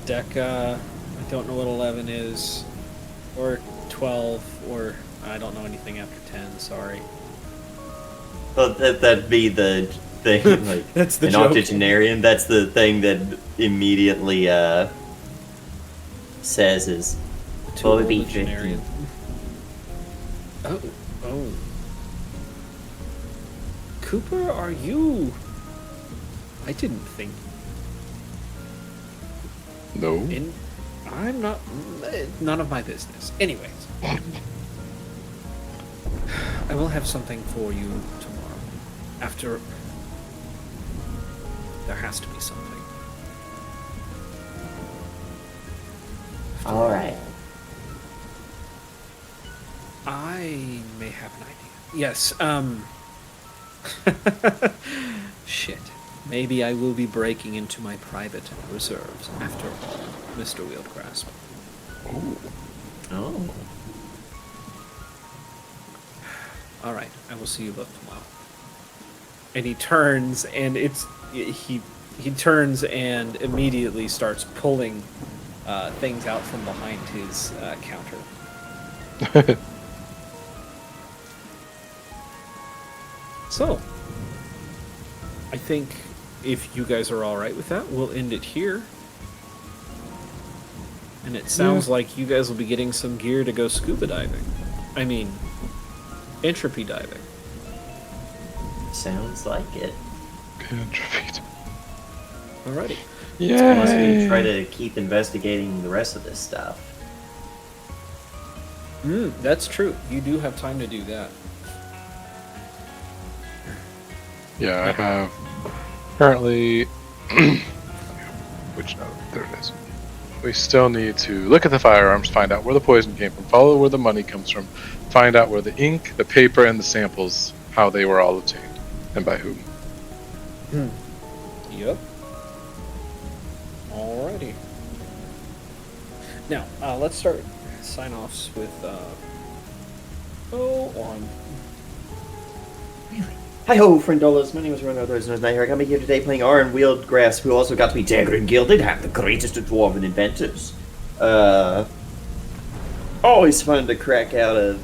S6: Deca, I don't know what 11 is, or 12, or I don't know anything after 10, sorry.
S3: Well, that'd be the thing. Like
S6: That's the
S3: an
S6: joke.
S3: octogenarian. That's the thing that immediately says is
S6: Too
S3: well,
S6: old
S3: it'd be
S6: a generian. Oh, oh. Cooper, are you? I didn't think.
S2: No.
S6: I'm not. None of my business. Anyways, I will have something for you tomorrow. After. There has to be something.
S5: All right.
S6: I may have an idea. Yes, shit. Maybe I will be breaking into my private reserves after all, Mr. Wieldgrasp.
S3: oh.
S6: Alright, I will see you both tomorrow. And he turns and he turns and immediately starts pulling things out from behind his counter. So, I think if you guys are alright with that, we'll end it here. And it sounds like you guys will be getting some gear to go scuba diving. I mean, entropy diving.
S3: Sounds like it.
S2: Entropy.
S6: Alrighty.
S3: Unless we
S2: Yay!
S3: try to keep investigating the rest of this stuff.
S6: That's true. You do have time to do that.
S2: Yeah, I have currently. Which note? There it is. We still need to look at the firearms, find out where the poison came from, follow where the money comes from, find out where the ink, the paper, and the samples, how they were all obtained, and by whom.
S6: Yep. Alrighty. Now, let's start sign-offs with, on.
S3: Hi ho, friendolas. My name is Ron Others, and I got me here today playing Iron Wheeled Grasp, who also got to be Dagger and Gilded, have the greatest of dwarven inventors. Always fun to crack out a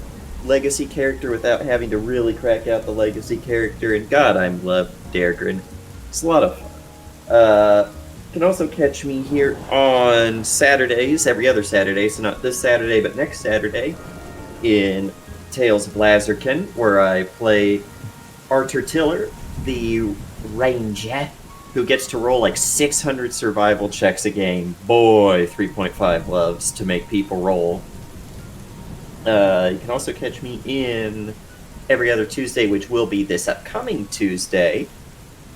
S3: legacy character without having to really crack out the legacy character, and God, I love Dagrin. It's a lot of fun. You can also catch me here on Saturdays, every other Saturday, so not this Saturday, but next Saturday, in Tales of Lazarkin, where I play Arthur Tiller, the ranger, who gets to roll like 600 survival checks a game. Boy, 3.5 loves to make people roll. You can also catch me in every other Tuesday, which will be this upcoming Tuesday,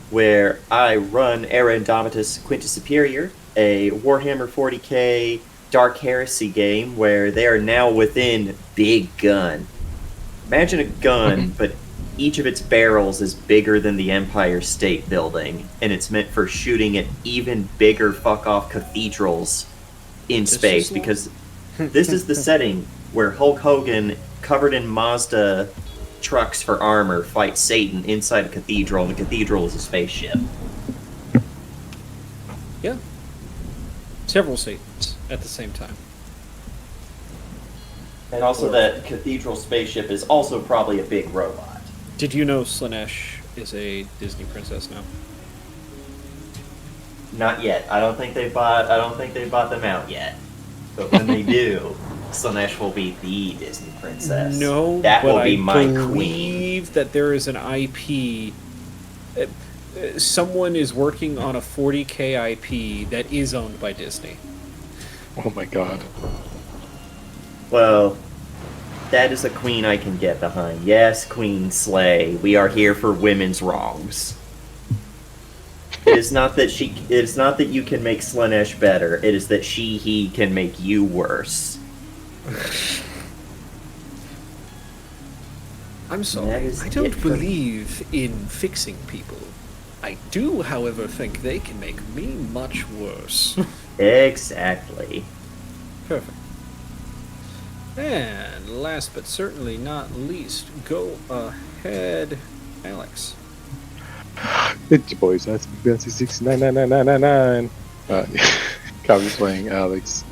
S3: where I run Era Indomitus Quintus Superior, a Warhammer 40k Dark Heresy game where they are now within Big Gun. Imagine a gun, but each of its barrels is bigger than the Empire State Building, and it's meant for shooting at even bigger fuck-off cathedrals in space, because this is the setting where Hulk Hogan, covered in Mazda trucks for armor, fights Satan inside a cathedral, and the cathedral is a spaceship.
S6: Yeah. Several Satans at the same time.
S3: And also that cathedral spaceship is also probably a big robot.
S6: Did you know Slanesh is a Disney princess now?
S3: Not yet. I don't think they bought them out yet. But when they do, Slanesh will be the Disney princess.
S6: No,
S3: that
S6: but
S3: will be
S6: I
S3: my queen.
S6: believe that there is an IP. Someone is working on a 40k IP that is owned by Disney.
S2: Oh my god.
S3: Well, that is a queen I can get behind. Yes, Queen Slay. We are here for women's wrongs. It is not that you can make Slanesh better. It is that he can make you worse.
S6: I'm
S3: That
S6: sorry.
S3: is
S6: I
S3: it
S6: don't
S3: for me.
S6: believe in fixing people. I do, however, think they can make me much worse.
S3: Exactly.
S6: Perfect. And last but certainly not least, go ahead, Alex.
S2: It's your boys. That's Fancy 699999. Copy playing Alex,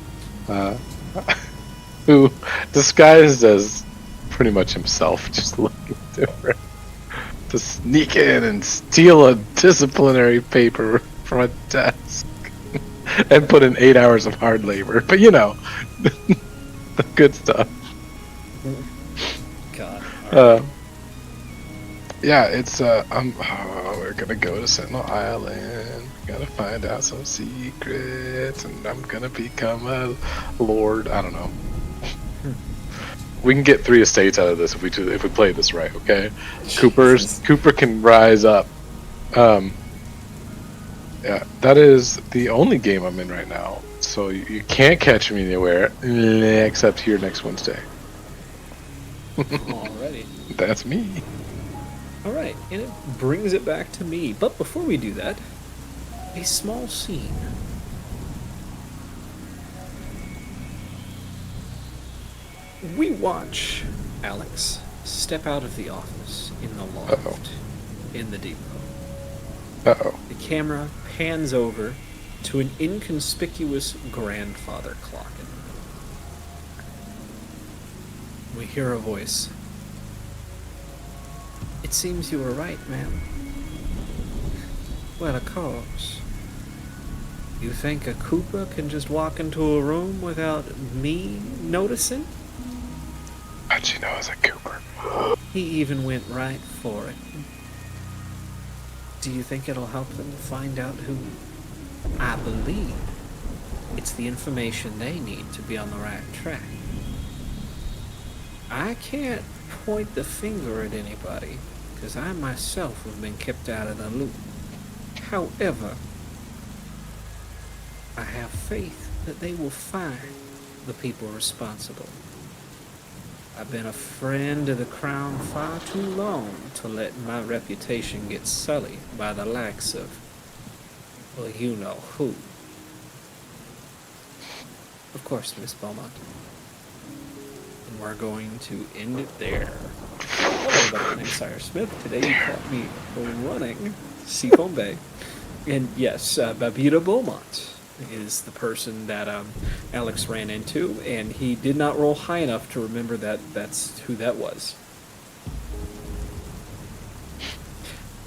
S2: who disguised as pretty much himself, just looking different. to sneak in and steal a disciplinary paper from a desk and put in 8 hours of hard labor. But you know, the good stuff.
S1: God.
S2: Yeah, it's we're gonna go to Sentinel Island. Gotta find out some secrets, and I'm gonna become a lord. I don't know. We can get 3 estates out of this if we play this right. Okay, Cooper can rise up. Yeah, that is the only game I'm in right now. So you can't catch me anywhere except here next Wednesday.
S1: Alrighty.
S2: That's me.
S1: All right, and it brings it back to me. But before we do that, a small scene. We watch Alex step out of the office in the loft in the depot.
S2: Uh-oh.
S1: The camera pans over to an inconspicuous grandfather clock. We hear a voice. It seems you were right, ma'am. Well, of course. You think a Cooper can just walk into a room without me noticing?
S2: How'd you know it was a Cooper?
S1: He even went right for it. Do you think it'll help them to find out who I believe? It's the information they need to be on the right track. I can't point the finger at anybody, because I myself have been kept out of the loop. However, I have faith that they will find the people responsible. I've been a friend of the Crown far too long to let my reputation get sullied by the likes of, well, you know who. Of course, Miss Beaumont. And we're going to end it there. Hello, my name's Cyrus Smith. Today you caught me running Seafoam Bay. And yes, Babita Beaumont is the person that Alex ran into, and he did not roll high enough to remember that that's who that was.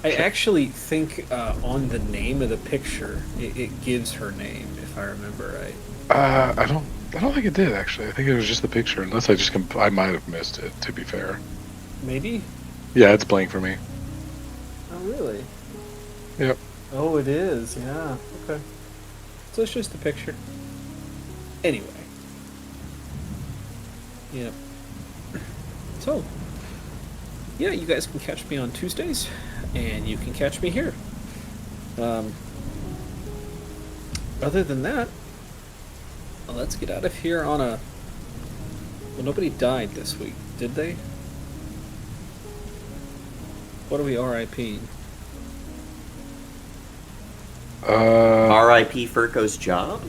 S1: I actually think on the name of the picture, it gives her name, if I remember right.
S2: I don't think it did actually. I think it was just the picture, unless I might have missed it. To be fair.
S1: Maybe?
S2: Yeah, it's blank for me.
S1: Oh, really?
S2: Yep.
S1: Oh, it is, yeah. Okay. So it's just a picture. Anyway. Yep. So, yeah, you guys can catch me on Tuesdays, and you can catch me here. Other than that, well, let's get out of here on a... Well, nobody died this week, did they? What are we RIP'ing?
S3: R.I.P. Furco's job?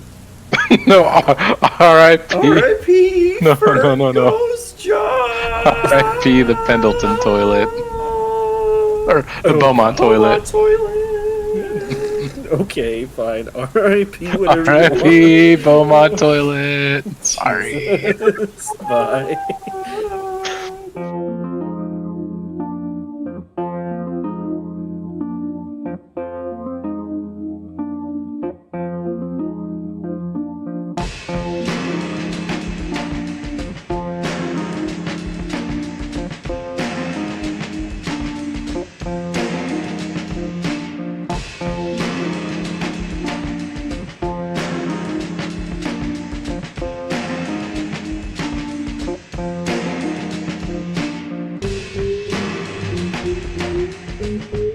S2: No, R.I.P.
S3: R.I.P.
S2: No.
S3: Furco's job!
S2: R.I.P. the Pendleton toilet. Or the Beaumont toilet.
S1: Okay, fine. R.I.P. whatever you
S2: R.I.P. Beaumont toilet. Sorry.
S1: want. Bye.
S7: Thank you.